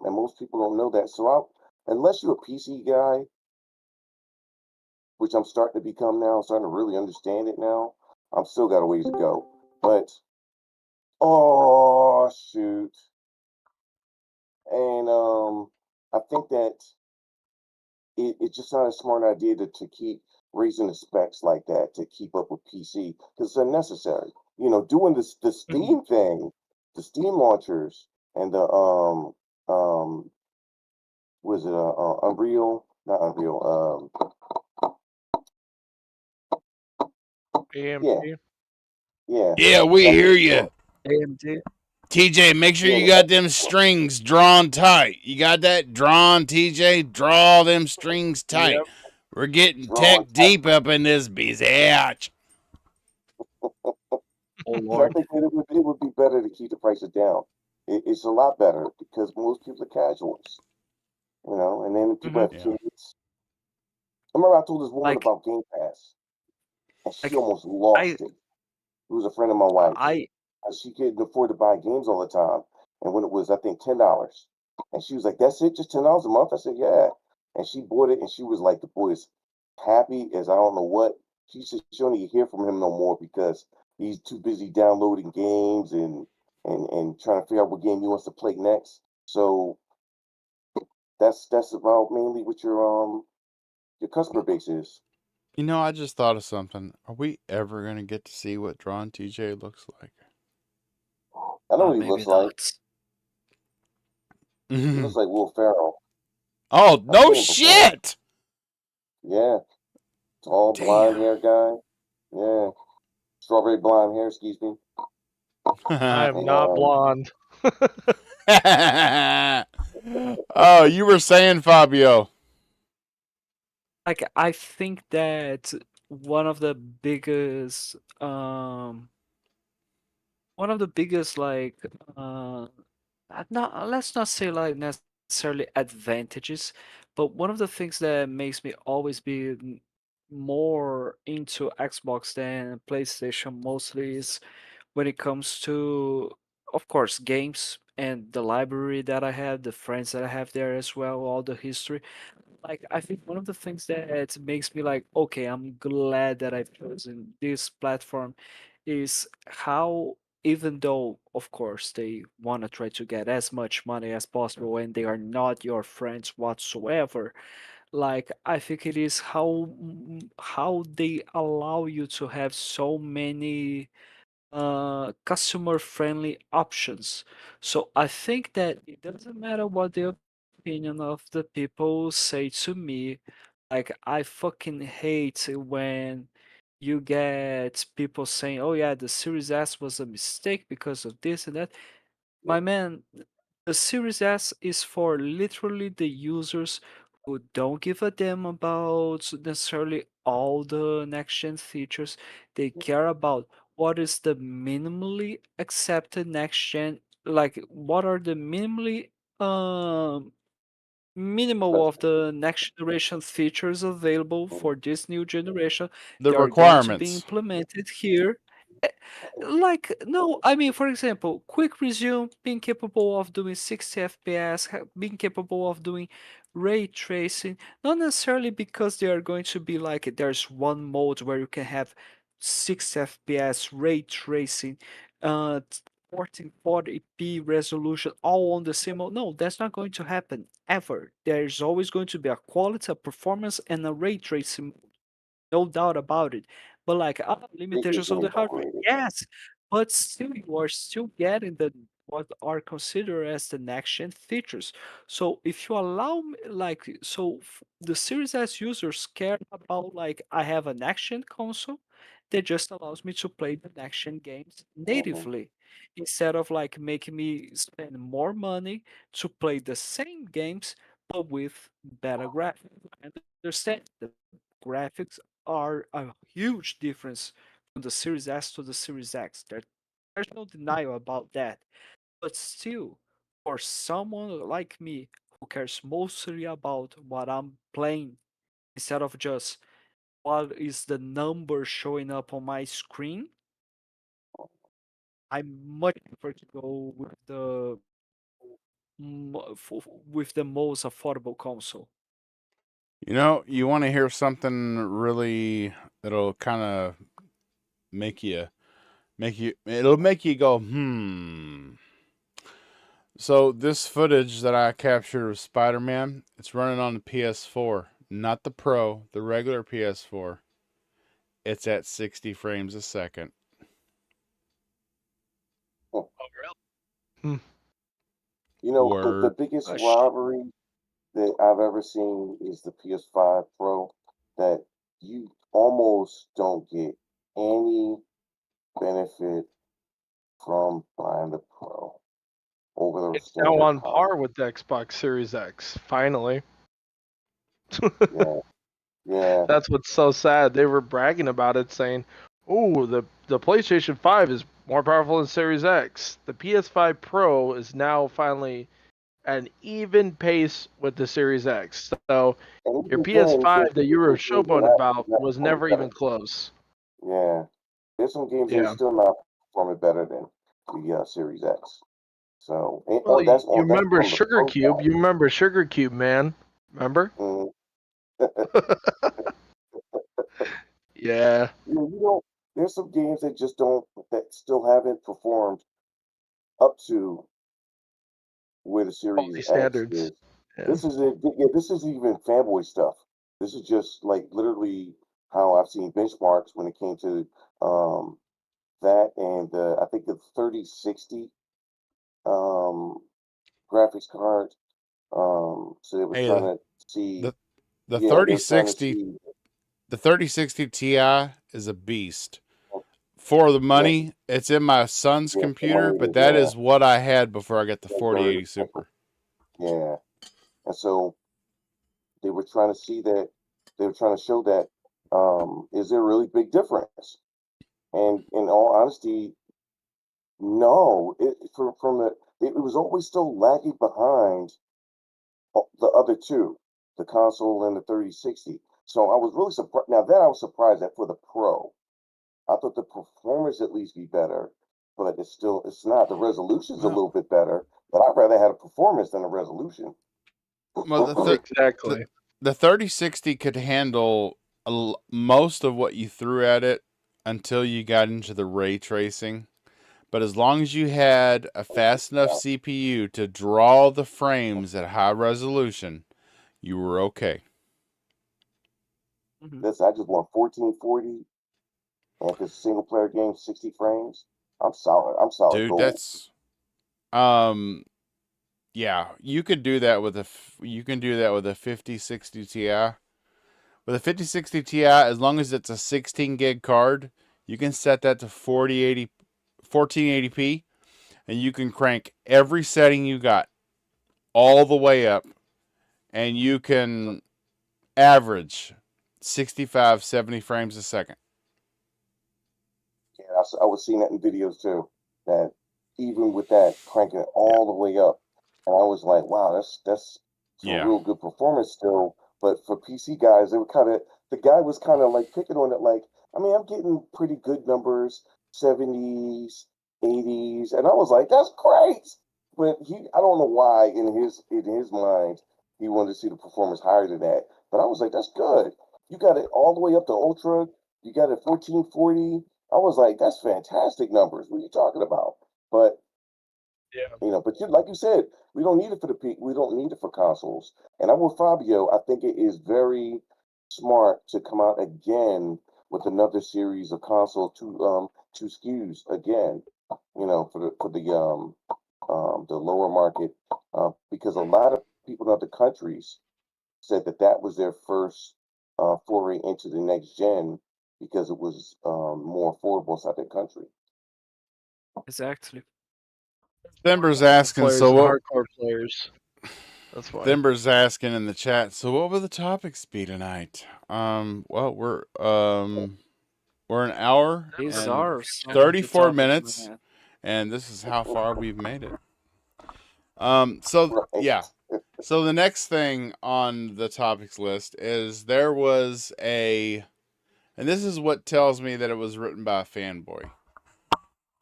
most people don't know that. So unless you're a PC guy, which I'm starting to become now, starting to really understand it now. I'm still got a ways to go, but oh shoot, and I think that it's just not a smart idea to keep raising the specs like that to keep up with PC because it's unnecessary. You know, doing this the Mhm. Steam thing, the Steam launchers, and the was it Unreal? Not Unreal. Yeah, AMD. yeah. Yeah, we That's hear what you. you're AMD. TJ, make sure doing. you Yeah, got them strings drawn tight. You got that drawn, TJ? Draw them strings tight. Yep. We're getting drawing tech tight. deep up in this bitch. Oh Because I Lord. think that it would be better to keep the prices down. It's a lot better because most people are casuals, you know, and then people Hmm. have Yeah. kids. I remember I told this woman Like, about Game Pass, and she like almost I, lost it. It was a friend of my wife's. I, She couldn't afford to buy games all the time. And when it was, I think, $10. And she was like, "That's it, just $10 a month?" I said, "Yeah." And she bought it and she was like, the boy is happy as I don't know what. She said she don't even hear from him no more because he's too busy downloading games and trying to figure out what game he wants to play next. So that's about mainly what your customer base is. You know, I just thought of something. Are we ever going to get to see what drawn TJ looks like? I know what he maybe looks like. not. He looks like Will Ferrell. Oh, I've no seen him before. shit! Yeah. Tall blonde Damn. hair guy. Yeah. Strawberry blonde hair, excuse me. I am And not blonde. Oh, you were saying, Fabio. Like, I think that one of the biggest, um, one of the biggest, like, not let's not say like necessarily advantages, but one of the things that makes me always be more into Xbox than PlayStation mostly is when it comes to, of course, games and the library that I have, the friends that I have there as well, all the history. Like, I think one of the things that makes me like, okay, I'm glad that I've chosen this platform is how, even though, of course, they want to try to get as much money as possible and they are not your friends whatsoever, like, I think it is how they allow you to have so many customer friendly options. So I think that it doesn't matter what the opinion of the people say to me. Like, I fucking hate when you get people saying, "Oh yeah, the Series S was a mistake because of this and that." My man, the Series S is for literally the users who don't give a damn about necessarily all the next gen features. They care about what is the minimally accepted next gen, like what are the minimally um minimal of the next generation features available for this new generation. The They are going to be requirements. implemented here. Eh, Like, no, I mean, for example, quick resume, being capable of doing 60 FPS, being capable of doing ray tracing, not necessarily because they are going to be like, there's one mode where you can have 60 FPS ray tracing, 1440p resolution all on the same mode. No, that's not going to happen ever. There's always going to be a quality, a performance, and a ray tracing, no doubt about it. But like, they get limitations of the hardware, upgraded. yes, but still you are still getting the what are considered as the next gen features. So if you allow me, like, so the Series S users care about, like, I have a next gen console that just allows me to play the next gen games Hmm. natively, instead of like making me spend more money to play the same games but with better graphics. I understand the graphics are a huge difference from the Series S to the Series X. There's no denial about that. But still, for someone like me who cares mostly about what I'm playing instead of just what is the number showing up on my screen, I much prefer to go with the with the most affordable console. You know, you want to hear something really that'll kind of it'll make you go, hmm. So this footage that I captured of Spider-Man, it's running on the PS4, not the Pro, the regular PS4. It's at 60 frames a second. Oh, really? You know, the Word. biggest Gosh. robbery that I've ever seen is the PS5 Pro. That you almost don't get any benefit from buying the Pro over the It's now standard on par console. with the Xbox Series X, finally. Yeah, yeah. That's what's so sad. They were bragging about it, saying, "Oh, the PlayStation 5 is more powerful than Series X. The PS5 Pro is now finally at an even pace with the Series X." So And your even then, PS5 that you were there's some games showboating about not was performing never better. even close. Yeah, there's some games that are Yeah. still not performing better than the Series X. So, Well, you that's remember on the Sugar Pro Cube? You remember Sugar Cube, man? Remember? side. Yeah. You don't. There's some games that just don't that still haven't performed up to where the Series Quality X standards. is. Yeah. This is it. Yeah, this is even fanboy stuff. This is just like literally how I've seen benchmarks when it came to um, that and I think the 3060 um, graphics card. So they were Hey, trying to see. the the Yeah, they were trying to 3060 see. the 3060 Ti is a beast. For the Yeah, money, it's in my son's yeah, the computer, money but is that is what I had before I got the 4080 Super. yeah, and so they were trying to see that they were trying to show that is there a really big difference? And in all honesty, no. From it was always still lagging behind the other two, the console and the 3060. So I was really surprised. Now that I was surprised at for the Pro, I thought the performance at least be better, but it's not. The resolution's a Well, little bit better, but I'd rather have a performance than a resolution. well, the Exactly. the 3060 could handle most of what you threw at it until you got into the ray tracing. But as long as you had a fast enough Yeah, CPU to draw the frames at high resolution, you were okay. Mhm. this I just want 1440, and if it's a single player game, 60 frames. I'm solid. I'm solid Dude, gold. that's um yeah, you can do that with a 5060 Ti. With a 5060 Ti, as long as it's a 16 gig card, you can set that to 1480p, and you can crank every setting you got all the way up, and you can average 65, 70 frames a second. Yeah, I was seeing that in videos too. That even with that cranking it Yeah. all the way up, and I was like, wow, that's some Yeah. real good performance still. But for PC guys, they were kind of the guy was kind of like picking on it. Like, I mean, I'm getting pretty good numbers, 70s, 80s, and I was like, that's great. But I don't know why in his mind he wanted to see the performance higher than that. But I was like, that's good. You got it all the way up to ultra. You got it 1440. I was like, that's fantastic numbers. What are you talking about? But Yeah. but like you said, we don't need it for the peak. We don't need it for consoles. And I'm with Fabio. I think it is very smart to come out again with another series of console two SKUs again. For the lower market, because a lot of people in other countries said that was their first foray into the next gen because it was more affordable inside their country. Exactly. Thimber's Casual asking, players so and what? hardcore players. That's why. Thimber's asking in the chat, so what will the topics be tonight? Well, we're an hour These and are some of the 34 topics, minutes, man. and this is how far we've made it. Right. Yeah. So the next thing on the topics list is there was and this is what tells me that it was written by a fanboy.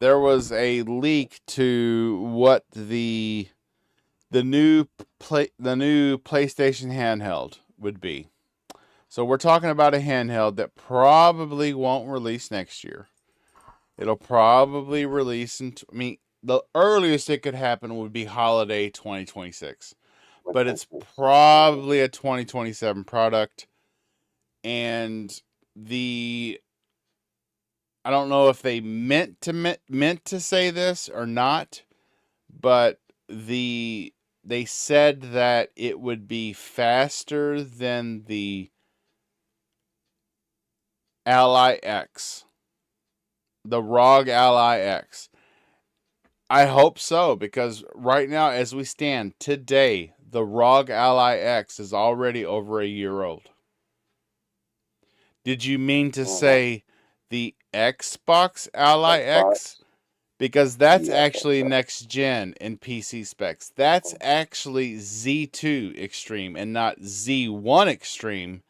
There was a leak to what the the new PlayStation handheld would be. So we're talking about a handheld that probably won't release next year. It'll probably release the earliest it could happen would be holiday 2026. But it's probably a 2027 product. And I don't know if they meant to say this or not, but they said that it would be faster than the Ally X, the ROG Ally X. I hope so, because right now, as we stand today, the ROG Ally X is already over a year old. Did you mean to say the Xbox Ally X? Because that's actually next gen in PC specs. That's actually Z2 Extreme and not Z1 Extreme,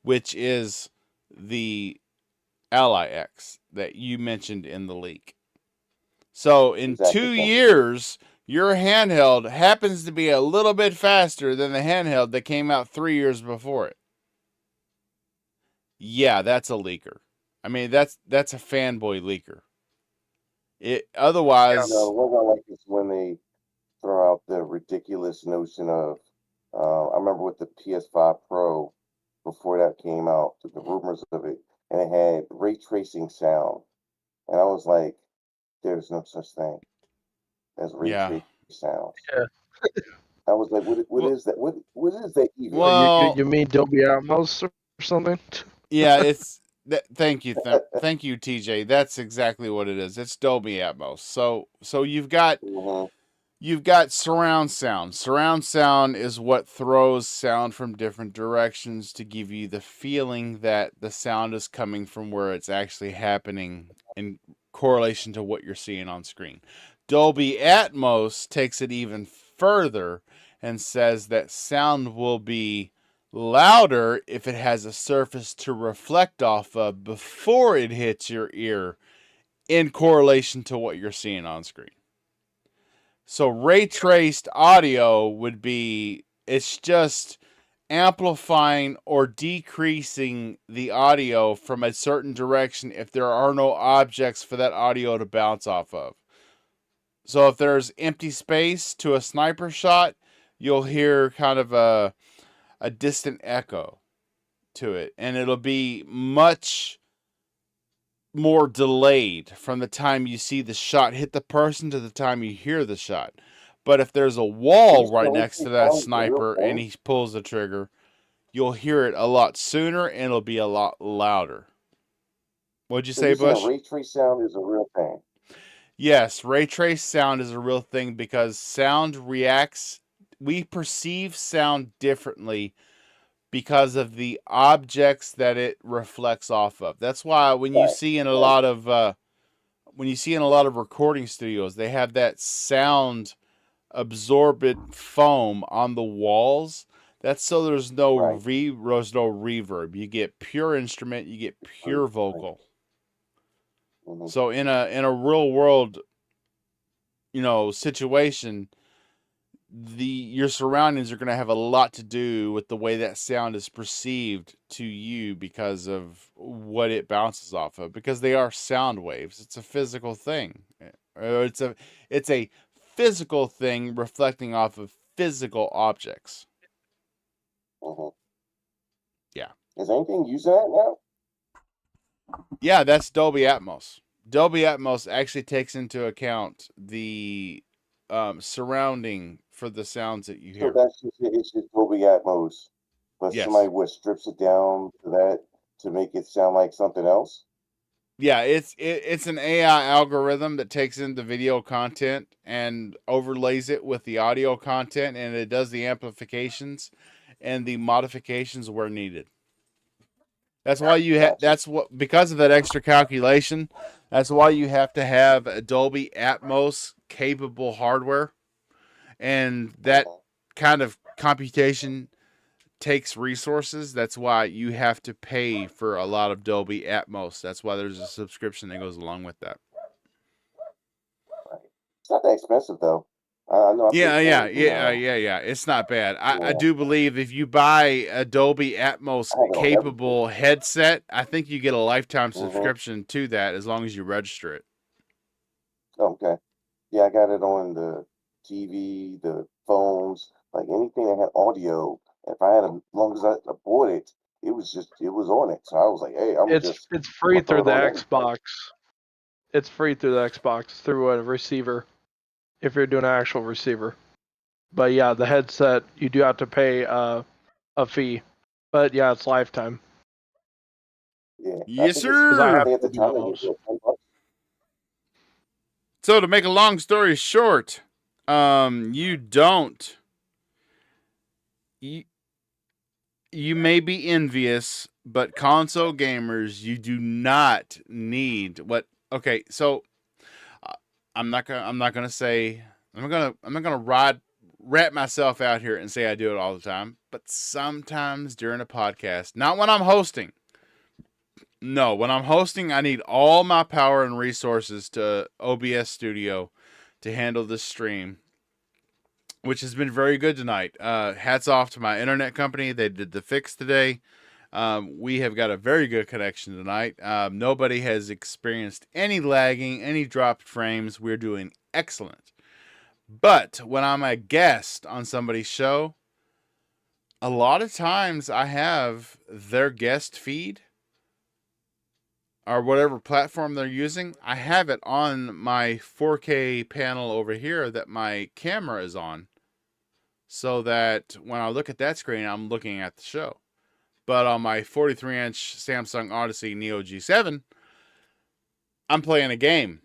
which is the Ally X that you mentioned in the leak. So in 2 years, your handheld happens to be a little bit faster than the handheld that came out 3 years before it. Yeah, that's a leaker. I mean, that's a fanboy leaker. Otherwise, what I like is when they throw out the ridiculous notion of. I remember with the PS5 Pro before that came out, the rumors of it, and it had ray tracing sound, and I was like, "There's no such thing as ray tracing sound." Yeah. I was like, "What is that? What is that even?" Well, you mean Dolby Atmos or something? Yeah, it's thank you, thank you, TJ. That's exactly what it is. It's Dolby Atmos. So you've got surround sound. Surround sound is what throws sound from different directions to give you the feeling that the sound is coming from where it's actually happening in correlation to what you're seeing on screen. Dolby Atmos takes it even further and says that sound will be louder if it has a surface to reflect off of before it hits your ear in correlation to what you're seeing on screen. So ray traced audio would be, it's just amplifying or decreasing the audio from a certain direction if there are no objects for that audio to bounce off of. So if there's empty space to a sniper shot, you'll hear kind of a distant echo to it, and it'll be much more delayed from the time you see the shot hit the person to the time you hear the shot. But if there's a wall right next to that sniper and he pulls the trigger, you'll hear it a lot sooner and it'll be a lot louder. What'd you say, Bush? Ray trace sound is a real thing. Yes, ray trace sound is a real thing because sound reacts. We perceive sound differently because of the objects that it reflects off of. That's why when you see in a lot of recording studios, they have that sound absorbent foam on the walls. That's so there's no reverb. You get pure instrument, you get pure vocal. So in a real world, situation, your surroundings are going to have a lot to do with the way that sound is perceived to you because of what it bounces off of, because they are sound waves. It's a physical thing. It's a physical thing reflecting off of physical objects. Yeah. Is anything using that now? Yeah, that's Dolby Atmos. Dolby Atmos actually takes into account the surrounding for the sounds that you hear. So that's it's just Dolby Atmos, but somebody strips it down to that to make it sound like something else. Yeah, it's an AI algorithm that takes in the video content and overlays it with the audio content, and it does the amplifications and the modifications where needed. That's why because of that extra calculation, that's why you have to have a Dolby Atmos capable hardware, and that kind of computation takes resources. That's why you have to pay for a lot of Dolby Atmos. That's why there's a subscription that goes along with that. Right. It's not that expensive though. I know. Yeah. It's not bad. I Yeah. do believe if you buy Dolby Atmos I have it on capable headset, I think you get a lifetime Mhm. subscription to that as long as you register it. Okay. Yeah, I got it on the TV, the phones, like anything that had audio. If I had as long as I bought it, it was on it. So I was like, hey, I'm It's free gonna throw through it the on everything. Xbox. It's free through the Xbox through a receiver, if you're doing an actual receiver. But yeah, the headset you do have to pay a fee. But yeah, it's lifetime. Yeah. Yes, Because Because I sir. have at the Dolby time it was Atmos. $10. So to make a long story short, you don't. You may be envious, but console gamers, you do not need what. Okay, so I'm not gonna say I'm not gonna rat myself out here and say I do it all the time, but sometimes during a podcast, not when I'm hosting. No, when I'm hosting, I need all my power and resources to OBS Studio to handle this stream, which has been very good tonight. Hats off to my internet company. They did the fix today. We have got a very good connection tonight. Nobody has experienced any lagging, any dropped frames. We're doing excellent. But when I'm a guest on somebody's show, a lot of times I have their guest feed or whatever platform they're using. I have it on my 4K panel over here that my camera is on, so that when I look at that screen, I'm looking at the show. But on my 43-inch Samsung Odyssey Neo G7, I'm playing a game.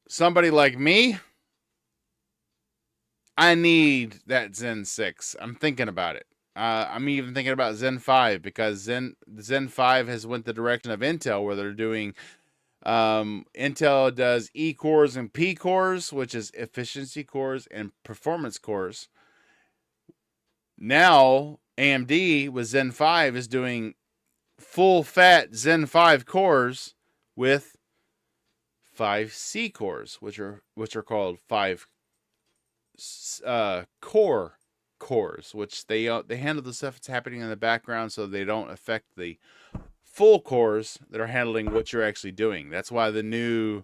Somebody like me, I need that Zen 6. I'm thinking about it. I'm even thinking about Zen 5 because Zen 5 has went the direction of Intel, where they're doing Intel does E cores and P cores, which is efficiency cores and performance cores. Now AMD with Zen 5 is doing full fat Zen 5 cores with 5 C cores, which are called 5 core cores, which they handle the stuff that's happening in the background, so they don't affect the full cores that are handling what you're actually doing. That's why the new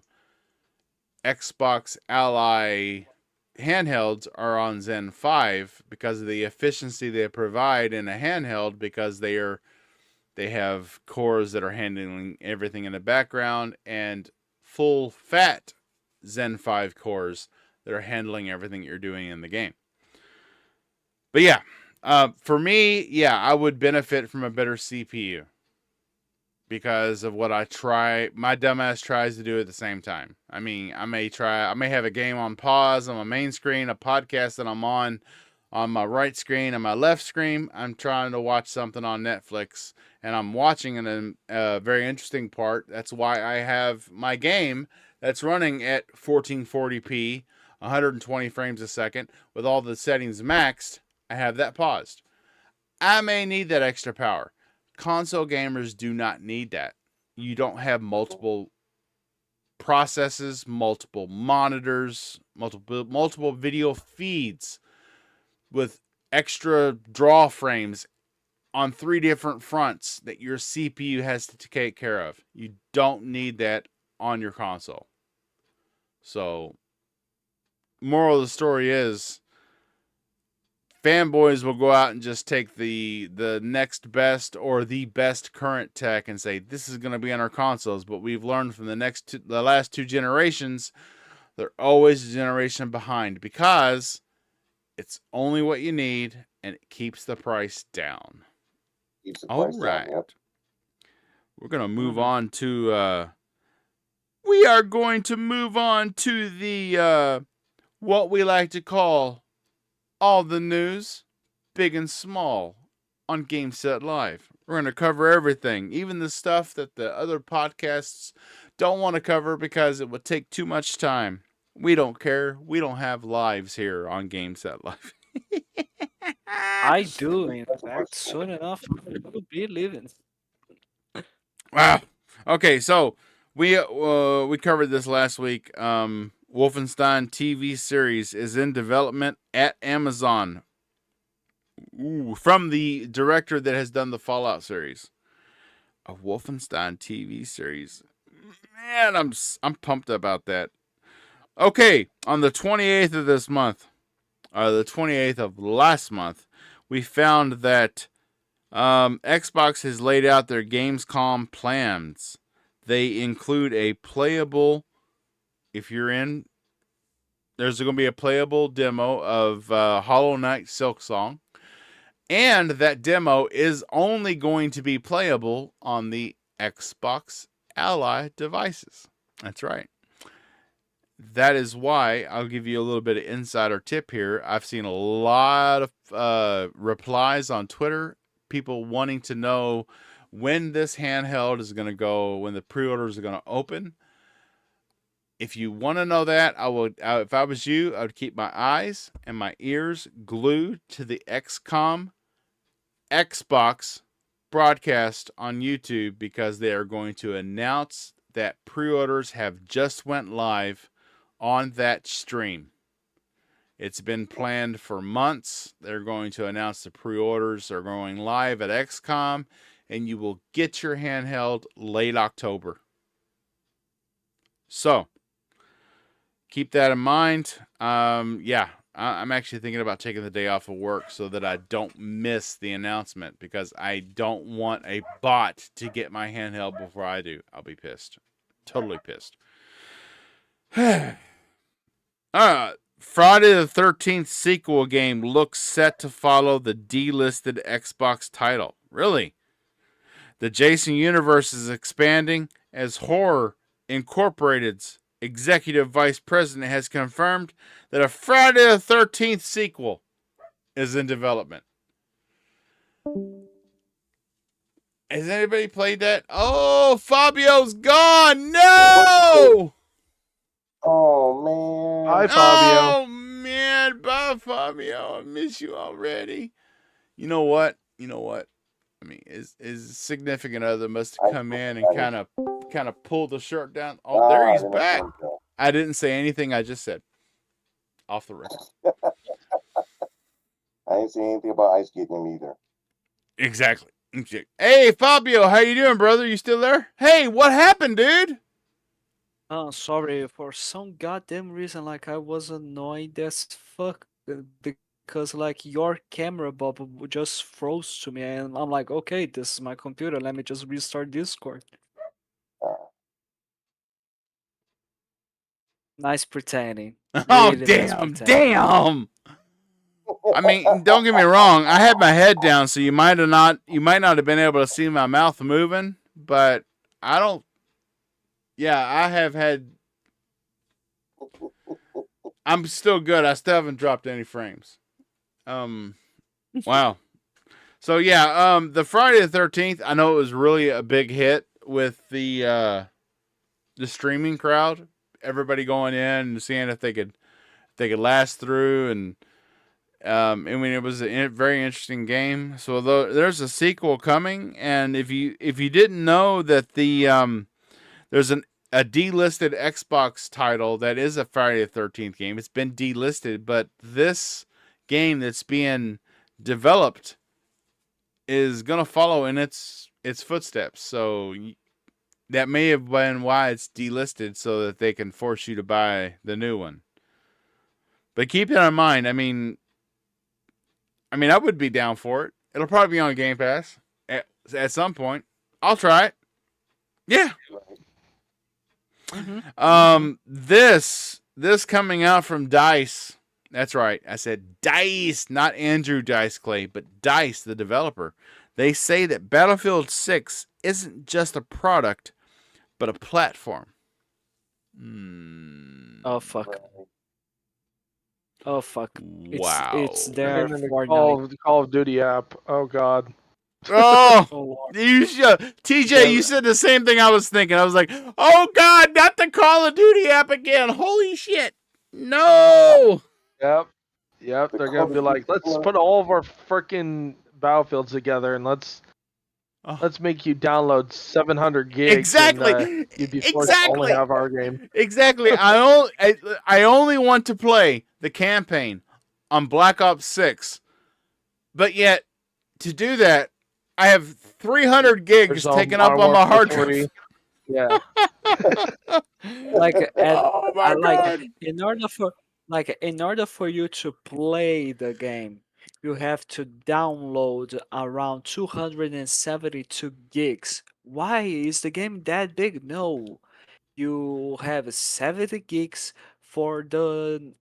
Xbox Ally handhelds are on Zen 5, because of the efficiency they provide in a handheld, because they have cores that are handling everything in the background, and full fat Zen 5 cores that are handling everything you're doing in the game. But yeah, for me, yeah, I would benefit from a better CPU because of what my dumbass tries to do at the same time. I mean, I may have a game on pause on my main screen, a podcast that I'm on my right screen, and my left screen, I'm trying to watch something on Netflix, and I'm watching a very interesting part. That's why I have my game that's running at 1440p, 120 frames a second, with all the settings maxed. I have that paused. I may need that extra power. Console gamers do not need that. You don't have multiple processes, multiple monitors, multiple video feeds with extra draw frames on 3 different fronts that your CPU has to take care of. You don't need that on your console. So, moral of the story is, fanboys will go out and just take the next best or the best current tech and say this is going to be on our consoles. But we've learned from the last 2 generations, they're always a generation behind, because it's only what you need and it keeps the price down. Keeps the All price down, right. yep. We're going to move on to we are going to move on to the what we like to call all the news, big and small, on Game Set Live. We're going to cover everything, even the stuff that the other podcasts don't want to cover because it would take too much time. We don't care. We don't have lives here on Game Set Live. I do, in fact. Soon enough, I will be leaving. Wow. Okay, so we covered this last week. Wolfenstein TV series is in development at Amazon. Ooh, from the director that has done the Fallout series. A Wolfenstein TV series. Man, I'm pumped about that. Okay, on the 28th of this month, the 28th of last month, we found that Xbox has laid out their Gamescom plans. They include a playable, if you're in, there's going to be a playable demo of Hollow Knight Silksong. And that demo is only going to be playable on the Xbox Ally devices. That's right. That is why I'll give you a little bit of insider tip here. I've seen a lot of replies on Twitter, people wanting to know when this handheld is going to go, when the pre-orders are going to open. If you want to know that, if I was you, I would keep my eyes and my ears glued to the XCOM Xbox broadcast on YouTube, because they are going to announce that pre-orders have just went live on that stream. It's been planned for months. They're going to announce the pre-orders are going live at XCOM, and you will get your handheld late October. So, keep that in mind. I'm actually thinking about taking the day off of work so that I don't miss the announcement, because I don't want a bot to get my handheld before I do. I'll be pissed. Totally pissed. Friday the 13th sequel game looks set to follow the delisted Xbox title. Really? The Jason universe is expanding as Horror Incorporated's executive vice president has confirmed that a Friday the 13th sequel is in development. Has anybody played that? Oh, Fabio's gone. No! Oh man. Hi, Fabio. Oh, man. Bye, Fabio. I miss you already. You know what? I mean, his significant other must have come in and kind of pulled the shirt down. Oh, there he's back. I didn't say anything. I just said off the record. I didn't say anything about ice getting him either. Exactly. Hey, Fabio, how you doing, brother? You still there? Hey, what happened, dude? Oh, sorry. For some goddamn reason, like I was annoyed as fuck because like your camera bubble just froze to me, and I'm like, okay, this is my computer. Let me just restart Discord. Nice pretending. Oh, Really nice damn, pretending. damn. I mean, don't get me wrong. I had my head down, so you might not have been able to see my mouth moving, but I don't. Yeah, I have had. I'm still good. I still haven't dropped any frames. Wow. So yeah, the Friday the 13th, I know it was really a big hit with the streaming crowd. Everybody going in and seeing if they could last through, and I mean, it was a very interesting game. So there's a sequel coming, and if you didn't know that there's a delisted Xbox title that is a Friday the 13th game. It's been delisted, but this game that's being developed is gonna follow in its footsteps. So that may have been why it's delisted, so that they can force you to buy the new one. But keep that in mind. I mean, I would be down for it. It'll probably be on Game Pass at some point. I'll try it. Yeah. This coming out from DICE. That's right. I said DICE, not Andrew Dice Clay, but DICE, the developer. They say that Battlefield 6 isn't just a product, but a platform. Oh fuck. Oh fuck. Wow. It's there And then the for Call of Duty app. Oh god. Oh, Lord. you should. TJ, you said the same thing I was thinking. I was like, oh god, not the Call of Duty app again. Holy shit. No. Yep. They're gonna be like, let's put all of our freaking Battlefields together and let's Oh, Let's make you download 700 gigs. exactly. And, you'd be forced to only have our game. Exactly. I only want to play the campaign on Black Ops 6. But yet, to do that, I have 300 gigs There's taken up Modern on my Warfare hard 3. drive. Yeah. Like and Oh my like god. in order for you to play the game, you have to download around 272 gigs. Why is the game that big? No, you have 70 gigs for the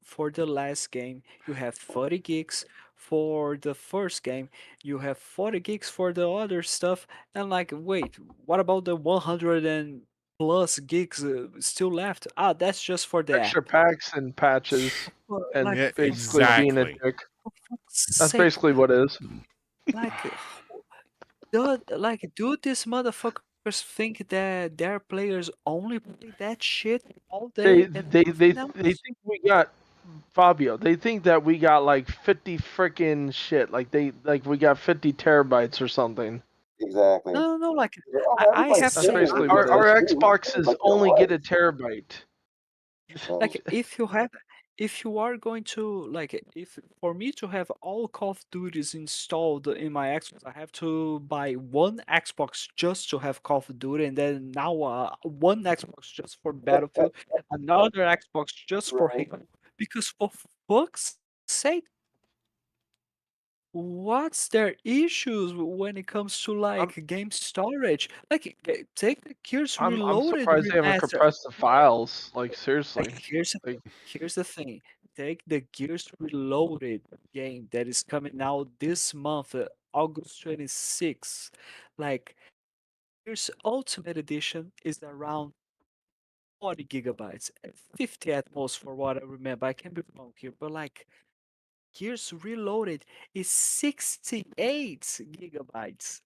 last game. You have 40 gigs for the first game. You have 40 gigs for the other stuff. And like, wait, what about the 100 and plus gigs still left? Ah, that's just for the Extra app. packs and patches Well, and like, Yeah, basically being a exactly. dick. for fuck's That's sake, basically what it is. like, do these motherfuckers think that their players only play that shit all They day and they they nothing they else? think we got Fabio. They think that we got like 50 freaking shit. Like we got 50 terabytes or something. Exactly. No, no, no. Like, I Everybody have That's saying to. that basically we what got it is. that Our too. Xboxes Like, only what? get a terabyte. Like, if you are going to like, if for me to have all Call of Duties installed in my Xbox, I have to buy one Xbox just to have Call of Duty, and then now one Xbox just for Battlefield, another Xbox just for Right. Halo. Because for fuck's sake, what's their issues when it comes to I'm like game storage? Like, take the Gears I'm Reloaded surprised they haven't remaster. compressed the files. Like Like, seriously. Like here's the thing. Take the Gears Reloaded game that is coming out this month, August 26th. Like, Gears Ultimate Edition is around 40 gigabytes, 50 at most for what I remember. I can be wrong here, but like Gears Reloaded is 68 gigabytes.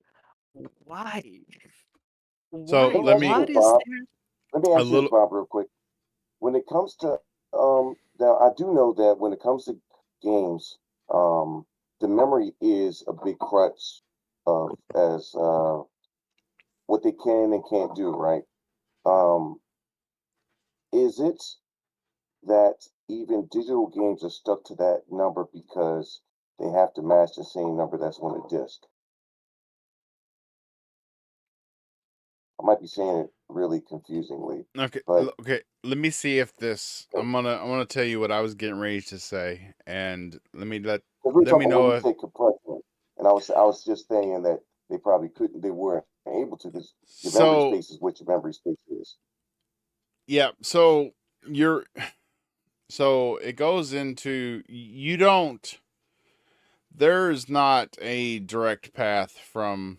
Why? So Let Why? me let ask you me What this, is Bob. there? Let me a ask you this, little. Bob, real quick. When it comes to now I do know that when it comes to games, the memory is a big crutch of as what they can and can't do, right? Um, is it that even digital games are stuck to that number because they have to match the same number that's on the disc? I might be saying it really confusingly, Okay, but okay. Let me see if this. I'm gonna tell you what I was getting ready to say, and because we're let me talking about when know you if say compression, and I was just saying that they probably couldn't, they weren't able to because your memory so. space is what your memory space is. Yeah, so you're so it goes into you don't. There's not a direct path from.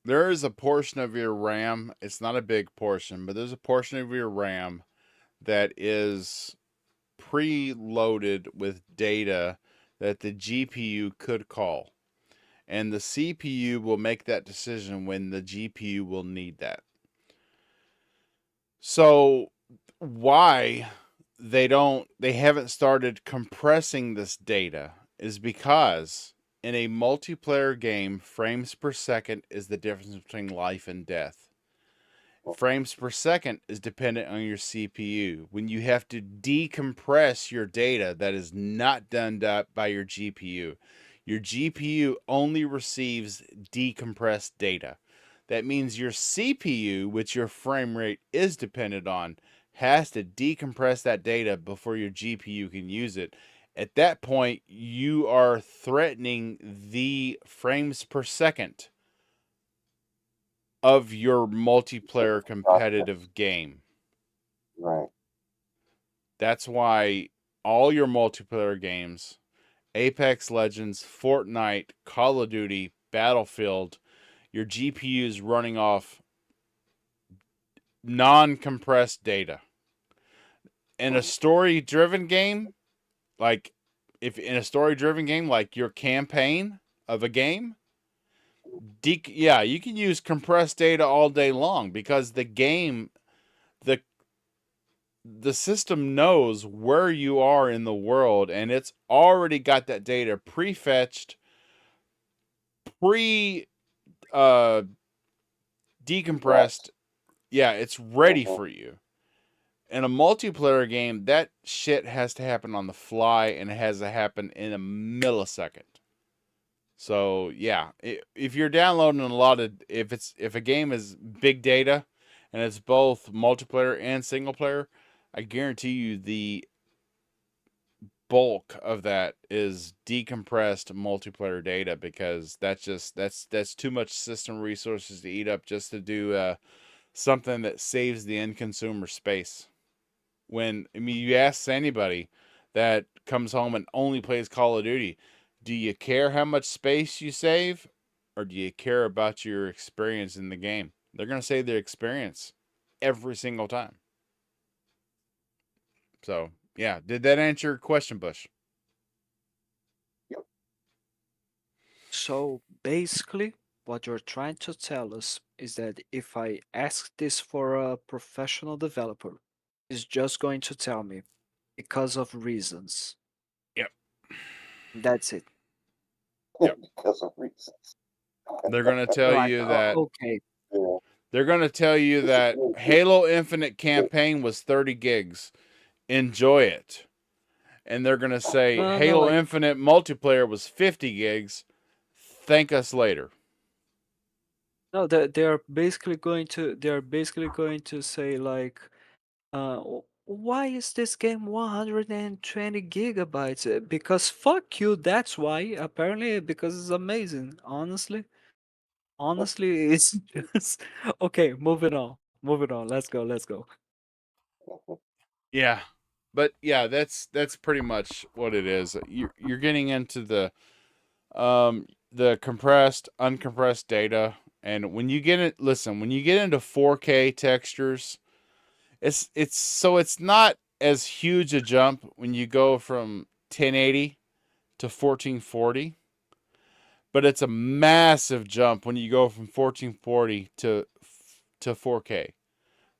There is a portion of your RAM. It's not a big portion, but there's a portion of your RAM that is preloaded with data that the GPU could call. And the CPU will make that decision when the GPU will need that. So why they haven't started compressing this data is because in a multiplayer game, frames per second is the difference between life and death. Frames per second is dependent on your CPU. When you have to decompress your data, that is not done by your GPU. Your GPU only receives decompressed data. That means your CPU, which your frame rate is dependent on, has to decompress that data before your GPU can use it. At that point, you are threatening the frames per second of your multiplayer competitive game. Right. That's why all your multiplayer games, Apex Legends, Fortnite, Call of Duty, Battlefield, your GPU is running off non-compressed data. In a story-driven game, like if in a story-driven game like your campaign of a game, yeah, you can use compressed data all day long because the game the the system knows where you are in the world and it's already got that data prefetched, pre uh, decompressed. Yeah, it's ready Mhm. for you. In a multiplayer game, that shit has to happen on the fly, and it has to happen in a millisecond. So yeah, if you're downloading a lot of, if a game is big data, and it's both multiplayer and single player, I guarantee you the bulk of that is decompressed multiplayer data, because that's too much system resources to eat up just to do something that saves the end consumer space. When, I mean, you ask anybody that comes home and only plays Call of Duty, do you care how much space you save, or do you care about your experience in the game? They're going to say their experience every single time. So, yeah, did that answer your question, Bush? So basically, what you're trying to tell us is that if I ask this for a professional developer, he's just going to tell me because of reasons. Yep. That's it. Yep. Because of reasons. They're going to tell Like, you that okay, Yeah. they're going to tell you This is that good. Halo Infinite campaign was 30 gigs. Enjoy it. And they're going to say no, no, no, Halo like, Infinite multiplayer was 50 gigs. Thank us later. no, they're basically going to say like, why is this game 120 gigabytes? Because fuck you, that's why. Apparently, because it's amazing. Honestly, it's just okay. Moving on. Moving on. Let's go. Let's go. Yeah. But yeah, that's pretty much what it is. You're getting into the compressed, uncompressed data, and when you get it, listen, when you get into 4K textures, it's not as huge a jump when you go from 1080 to 1440, but it's a massive jump when you go from 1440 to 4K.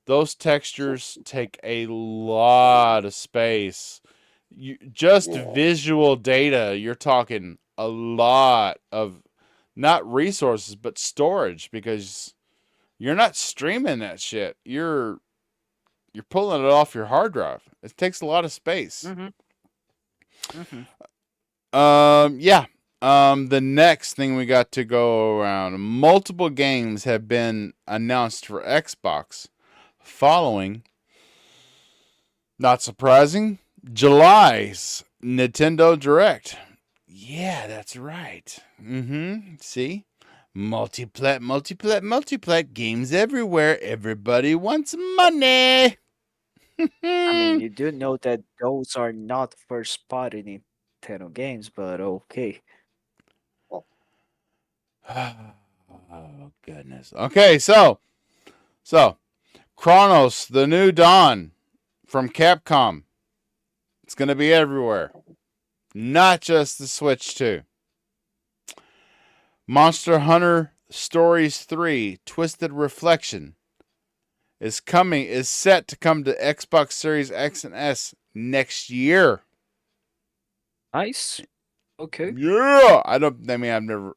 Those textures take a lot of space. Just Yeah. visual data, you're talking a lot of, not resources, but storage, because you're not streaming that shit. You're pulling it off your hard drive. It takes a lot of space. Mm-hmm. Mm-hmm. Yeah. The next thing we got to go around, multiple games have been announced for Xbox following, not surprising, July's Nintendo Direct. Yeah, that's right. See? Multiplat games everywhere. Everybody wants money. I mean, you do know that those are not first-party Nintendo games, but okay. Oh goodness. Okay, so Chronos, the New Dawn from Capcom. It's gonna be everywhere, not just the Switch too. Monster Hunter Stories 3: Twisted Reflection is set to come to Xbox Series X and S next year. Nice. Okay. Yeah, I've never.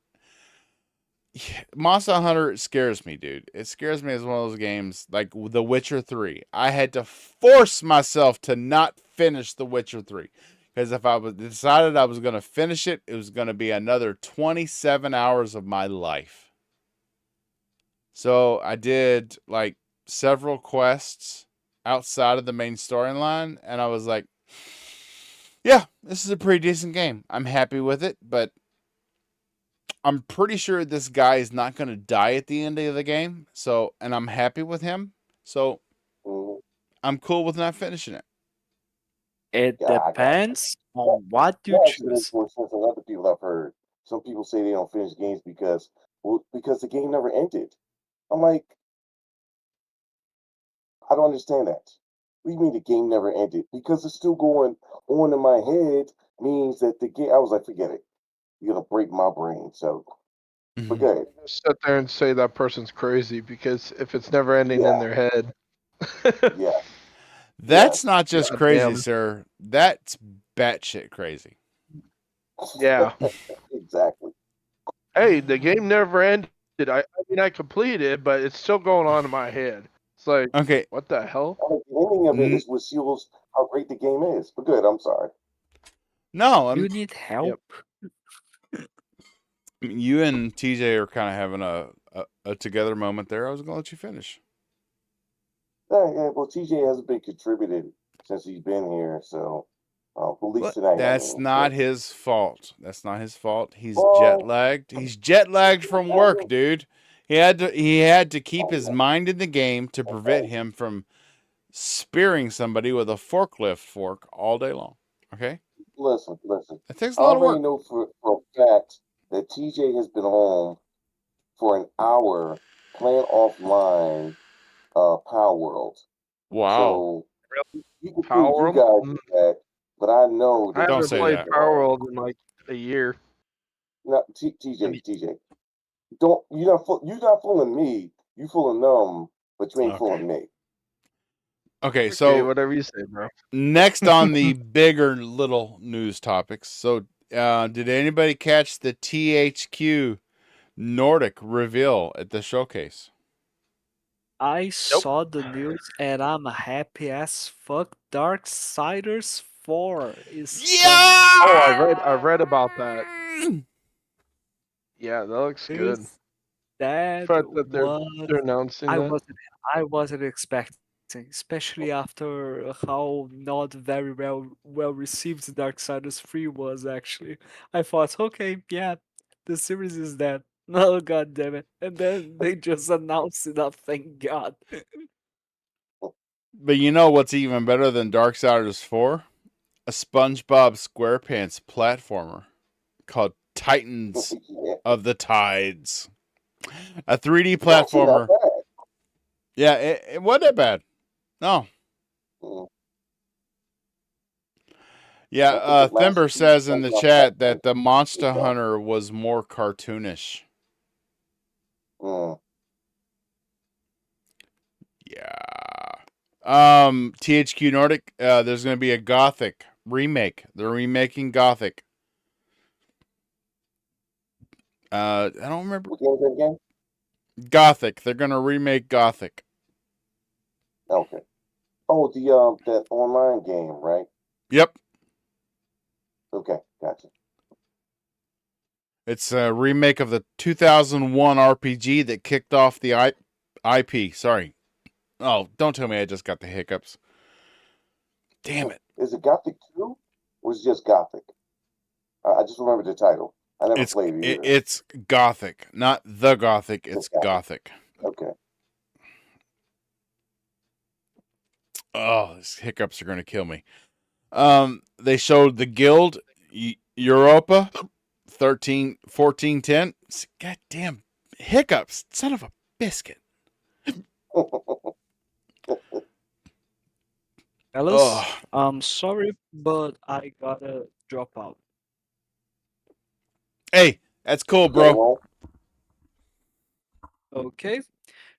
Monster Hunter scares me, dude. It scares me as one of those games like The Witcher 3. I had to force myself to not finish The Witcher 3. Because if I was decided I was going to finish it, it was going to be another 27 hours of my life. So I did like several quests outside of the main storyline, and I was like, yeah, this is a pretty decent game. I'm happy with it, but I'm pretty sure this guy is not going to die at the end of the game. So, and I'm happy with him. So, Mhm. I'm cool with not finishing it. It Yeah, I got it. depends on what you That actually makes choose. more sense than other people I've heard. Some people say they don't finish games because the game never ended. I'm like, I don't understand that. What do you mean the game never ended? Because it's still going on in my head means that the game. I was like, forget it. You're gonna break my brain. So forget it. Just sit there and say that person's crazy because if it's never ending in Yeah, their head. yeah, That's yes, not just God crazy, damn. sir. That's batshit crazy. Yeah. exactly. Hey, the game never ended. Dude, I mean, I completed it, but it's still going on in my head. It's like, Okay. what the hell? I think the ending of it is what seals how great the game is. But good, I'm sorry. No, You need help? you and TJ are kind of having a together moment there. I was gonna let you finish. Yeah, well, TJ hasn't been contributed since he's been here, so at least tonight. That's not his fault. That's not his fault. He's Well, jet lagged. He's jet lagged from work, dude. He had to keep his mind in the game to prevent him from spearing somebody with a forklift fork all day long. Okay? Listen. That takes I a lot of already work. know for a fact that TJ has been home for an hour playing offline Power World. Wow. So you can Power prove you World? guys that, but I know I that Don't haven't say played that. Power World in like a year. No, TJ. Don't you're not fooling me. You fooling them, but you ain't Okay. fooling me. Okay, Okay, so whatever you say, bro. next on the bigger little news topics. So, did anybody catch the THQ Nordic reveal at the showcase? I saw the news and I'm happy as fuck. Darksiders 4 is coming. Oh, I read about that. Yeah, that looks good. Is that The fact that what they're announcing I that. wasn't expecting, especially after how not very well received Darksiders 3 was actually. I thought, okay, yeah, the series is dead. No, god damn it. And then they just announced it, oh, thank God. But you know what's even better than Darksiders 4? A SpongeBob SquarePants platformer called Titans Yeah. of the Tides. A 3D It's actually not platformer. bad. Yeah, it wasn't that bad. No. Mm. Yeah, I think the last Thimber two says in the SpongeBob chat that platforms the Monster is done. Hunter was more cartoonish. Mm. Yeah. THQ Nordic, there's going to be a Gothic remake. They're remaking Gothic. I don't remember. What game is that again? Gothic. They're going to remake Gothic. Okay. Oh, the that online game, right? Yep. Okay, gotcha. It's a remake of the 2001 RPG that kicked off the IP. Sorry. Oh, don't tell me I just got the hiccups. Damn it. Is it Gothic 2 or is it just Gothic? I just remember the title. I never played it either. It's Gothic, not the Gothic. It's Gothic. Okay. Oh, these hiccups are going to kill me. They showed the Guild Europa 1410. Goddamn hiccups, son of a biscuit. Fellas, Ugh. I'm sorry, but I gotta drop out. Hey, that's cool, bro. Okay.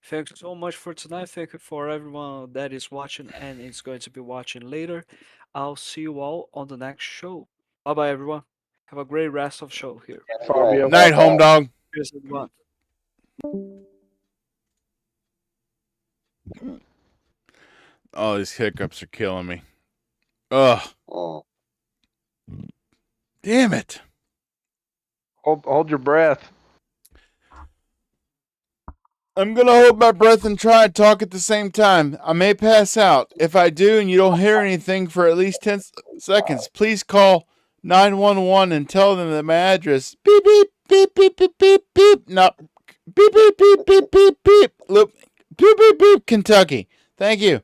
Thank you so much for tonight. Thank you for everyone that is watching and is going to be watching later. I'll see you all on the next show. Bye bye, everyone. Have a great rest of show here. Fabio. Night, home dog. Cheers, everyone. Oh, these hiccups are killing me. Ugh. Oh. Damn it. Hold your breath. I'm going to hold my breath and try and talk at the same time. I may pass out. If I do and you don't hear anything for at least 10 seconds, please call 911 and tell them that my address. Beep, beep, beep, beep, beep, beep, beep. No. Beep, beep, beep, beep, beep, beep. Look. Beep, beep, beep, Kentucky. Thank you.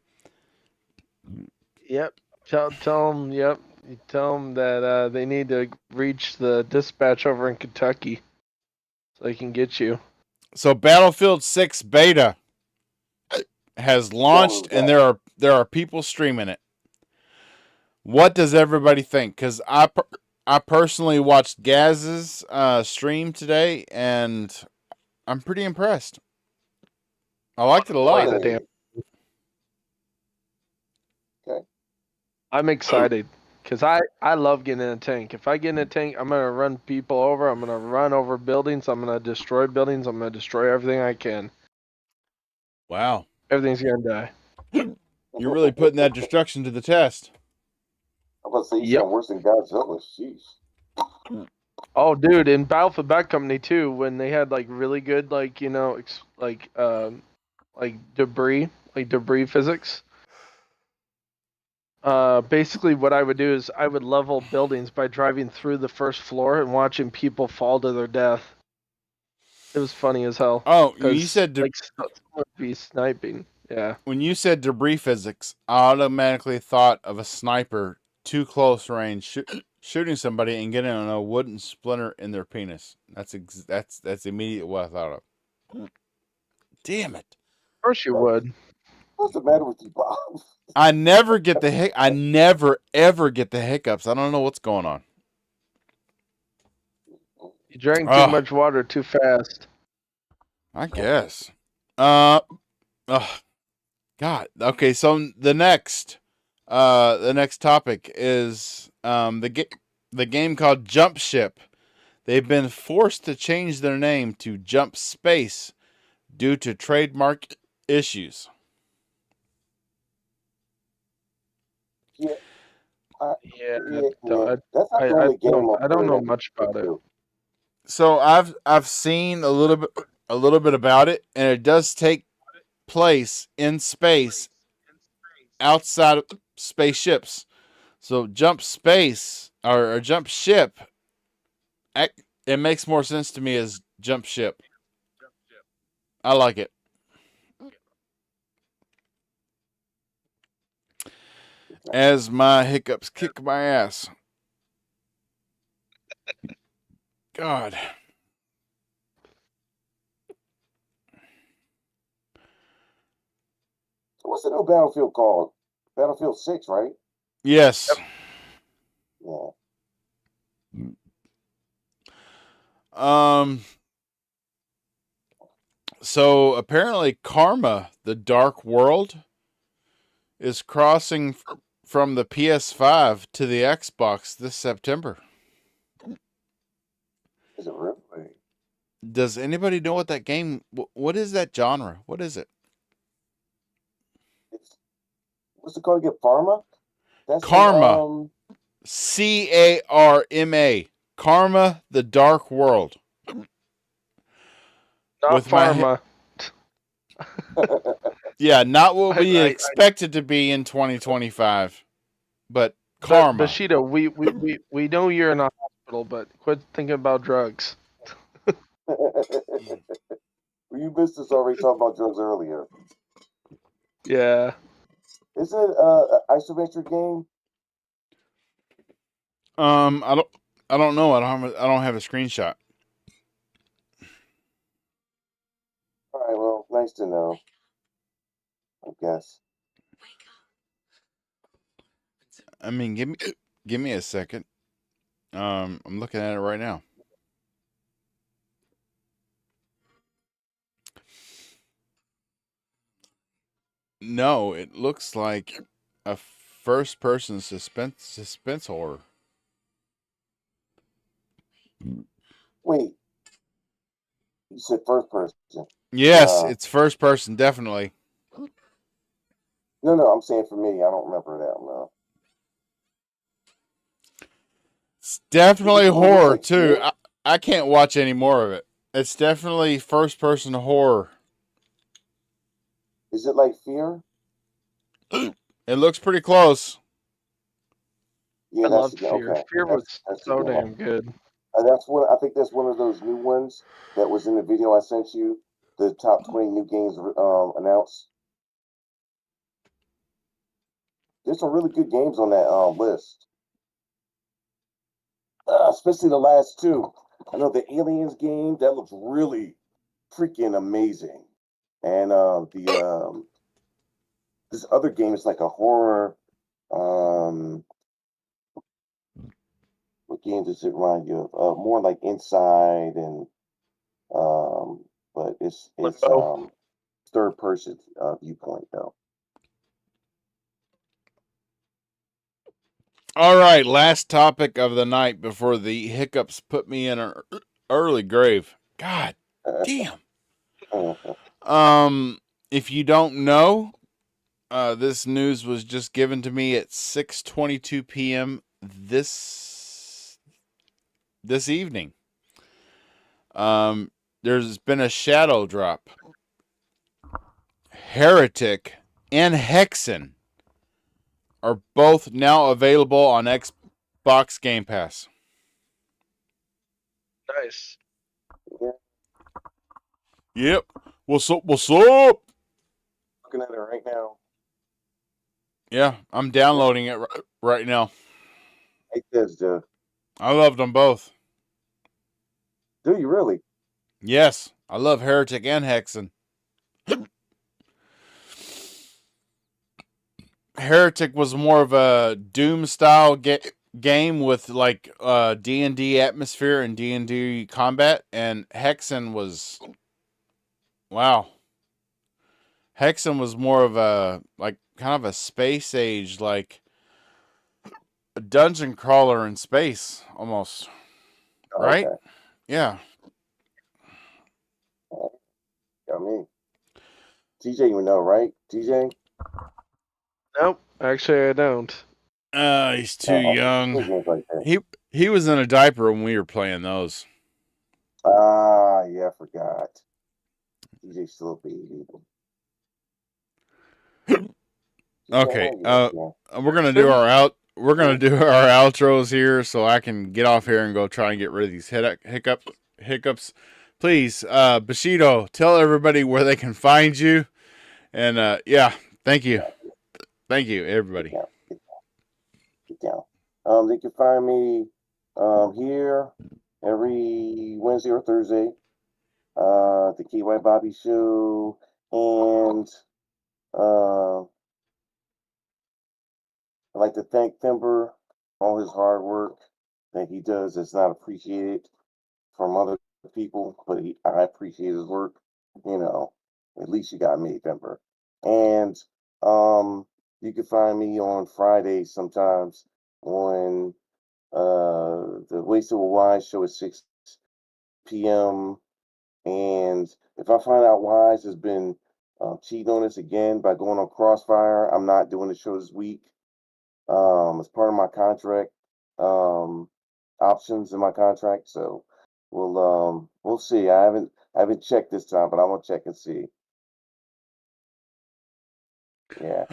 Yep. Tell them. Yep. You tell them that they need to reach the dispatch over in Kentucky so they can get you. So Battlefield 6 beta has launched and there are people streaming it. What does everybody think? Because I personally watched Gaz's stream today and I'm pretty impressed. I liked it a lot. Okay. I'm excited. Because I love getting in a tank. If I get in a tank, I'm gonna run people over. I'm gonna run over buildings. I'm gonna destroy buildings. I'm gonna destroy everything I can. Wow. Everything's gonna die. You're really putting that destruction to the test. I'm about to say you Yep. sound worse than Godzilla. Sheesh. Oh, dude, in Battlefield Bad Company 2, when they had like really good like debris physics. Basically, what I would do is I would level buildings by driving through the first floor and watching people fall to their death. It was funny as hell. Oh, you Because said like someone would be sniping. Yeah. when you said debris physics, I automatically thought of a sniper too close range shooting somebody and getting on a wooden splinter in their penis. That's immediately what I thought of. Damn it! Of course you would. What's the matter with you, Bob? I never get the I never ever get the hiccups. I don't know what's going on. You drank too Ugh. much water too fast. I guess. God. Okay, so the next topic is the game called Jump Ship. They've been forced to change their name to Jump Space due to trademark issues. Yeah, Yeah. that's not the only game. I don't know much about it. So I've seen a little bit about it, and it does take place in space outside of spaceships. So Jump Space or Jump Ship, it makes more sense to me as Jump Ship. I like it. As my hiccups kick my ass. God. What's the new Battlefield called? Battlefield 6, right? Yes. Yeah. So apparently Karma, the Dark World, is crossing from the PS5 to the Xbox this September. Is it really? Does anybody know what that game? What is that genre? What is it? What's it called again? Pharma? That's Karma. Carma. Karma, the Dark World. Not With Pharma. Yeah, not what we expected to be in 2025, but Karma. Bushido, we know you're in a hospital, but quit thinking about drugs. You missed us already talking about drugs earlier. Yeah. Is it an isometric game? I don't know. I don't have a screenshot. All right, well, nice to know. I guess. I mean, give me a second. I'm looking at it right now. No, it looks like a first-person suspense horror. Wait, you said first person. Yes, it's first person, definitely. No, I'm saying for me, I don't remember that. No. It's definitely horror like too. I can't watch any more of it. It's definitely first-person horror. Is it like Fear? It looks pretty close. Yeah, I loved Fear. Okay. Fear was so damn good. I think that's one of those new ones that was in the video I sent you. The top 20 new games announced. There's some really good games on that list, especially the last two. I know the Aliens game that looks really freaking amazing, and this other game is like a horror. What game does it remind you of? More like Inside and but it's third person viewpoint though. All right, last topic of the night before the hiccups put me in an early grave. God damn. If you don't know, this news was just given to me at 6:22 p.m. this evening. There's been a shadow drop. Heretic and Hexen are both now available on Xbox Game Pass. Nice. Yep. What's up? Looking at it right now. Yeah, I'm downloading it right now. Like this, Jeff. I loved them both. Do you really? Yes, I love Heretic and Hexen. Heretic was more of a Doom style game with like D&D atmosphere and D&D combat, and Hexen was Hexen was more of a like kind of a space age, like a dungeon crawler in space almost. Right? Okay. Yeah. Got me. TJ, you know, right? TJ? Nope. Actually, I don't. He's too young. Like that. He was in a diaper when we were playing those. Yeah, I forgot. TJ's still a baby. Okay. We're gonna do our outros here, so I can get off here and go try and get rid of these hiccups. Please, Bushido, tell everybody where they can find you. And yeah, thank you, everybody. Get down. They can find me here every Wednesday or Thursday. The KY Bobby Show, and I'd like to thank Thimber for all his hard work that he does. It's not appreciated from other people, but I appreciate his work. You know, at least you got me, Thimber. And you can find me on Fridays sometimes on the Wasted with Wise show at 6 p.m. And if I find out Wise has been cheating on us again by going on Crossfire, I'm not doing the show this week. It's part of my contract, options in my contract. So we'll see. I haven't checked this time, but I'm gonna check and see. Yeah.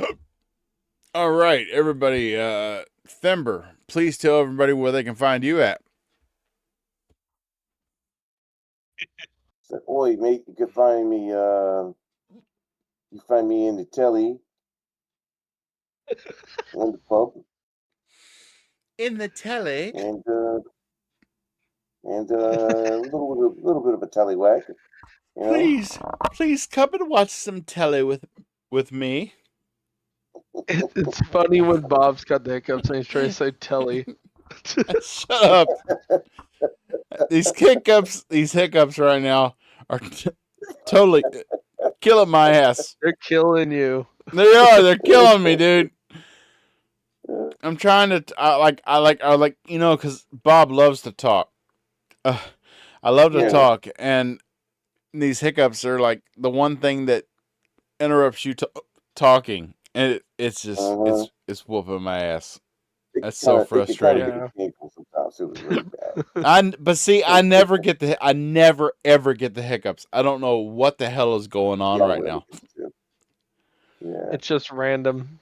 All right, everybody. Thember, please tell everybody where they can find you at. So, oi, mate, you can find me. You find me in the telly, in the pub, In the telly. and a little bit of a tellywhack. You know? Please come and watch some telly with me. It's funny when Bob's got the hiccups and he's trying to say telly. Shut up. These hiccups right now are totally killing my ass. They're killing you. They are. They're killing me, dude. I'm trying to. I like. You know, because Bob loves to talk. I love to talk, and these hiccups are like the one thing that interrupts you talking, and it's just it's whooping my ass. That's so frustrating. But see, I never ever get the hiccups. I don't know what the hell is going on right now. Yeah. It's just random.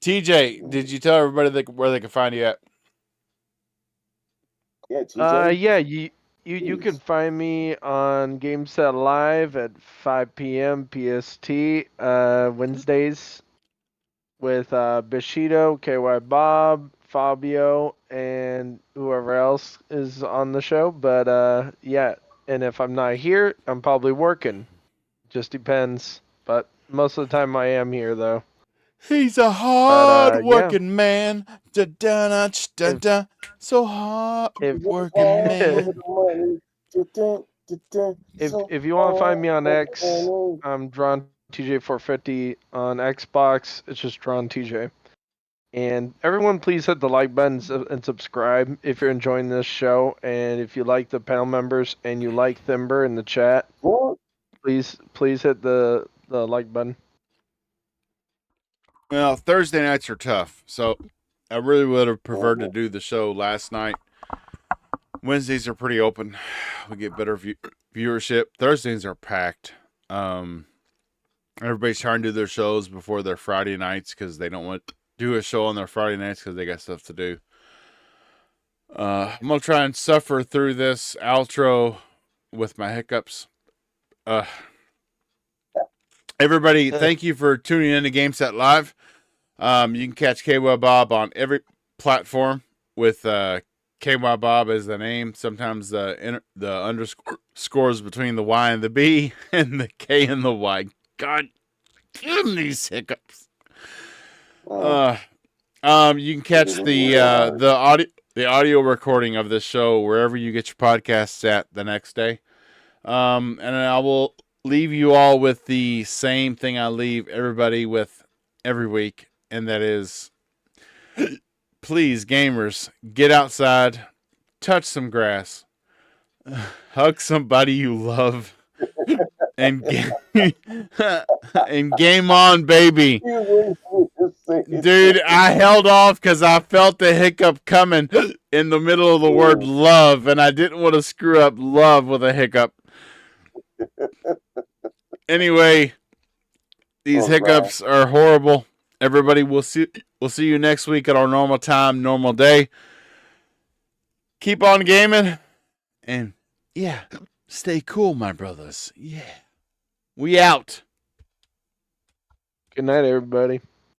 TJ, did you tell everybody where they can find you at? Yeah, TJ. Yeah, you can find me on GameSet Live at 5 p.m. PST Wednesdays with Bushido, KY Bob, Fabio, and whoever else is on the show. But yeah, and if I'm not here, I'm probably working. Just depends. But most of the time I am here though. He's a hard-working man. Da-da-da-da-da. So hard-working man. If you want to find me on X, I'm drawn TJ450 on Xbox. It's just drawn TJ. And everyone, please hit the like button and subscribe if you're enjoying this show. And if you like the panel members and you like Thimber in the chat, What? please hit the like button. Well, Thursday nights are tough, so I really would have preferred to do the show last night. Wednesdays are pretty open. We get better viewership. Thursdays are packed. Everybody's trying to do their shows before their Friday nights because they don't want to do a show on their Friday nights because they got stuff to do. I'm going to try and suffer through this outro with my hiccups. Everybody, thank you for tuning in to GameSet Live. You can catch KY Bob on every platform with KY Bob as the name. Sometimes the underscores between the Y and the B and the K and the Y. God damn these hiccups. You can catch the audio recording of this show wherever you get your podcasts at the next day. And I will leave you all with the same thing I leave everybody with every week, and that is, please, gamers, get outside, touch some grass, hug somebody you love, and game on, baby. Dude, I held off because I felt the hiccup coming in the middle of the word love, and I didn't want to screw up love with a hiccup. Anyway, these hiccups are horrible. Everybody, we'll see you next week at our normal time, normal day. Keep on gaming, and yeah, stay cool, my brothers. Yeah, we out. Good night, everybody.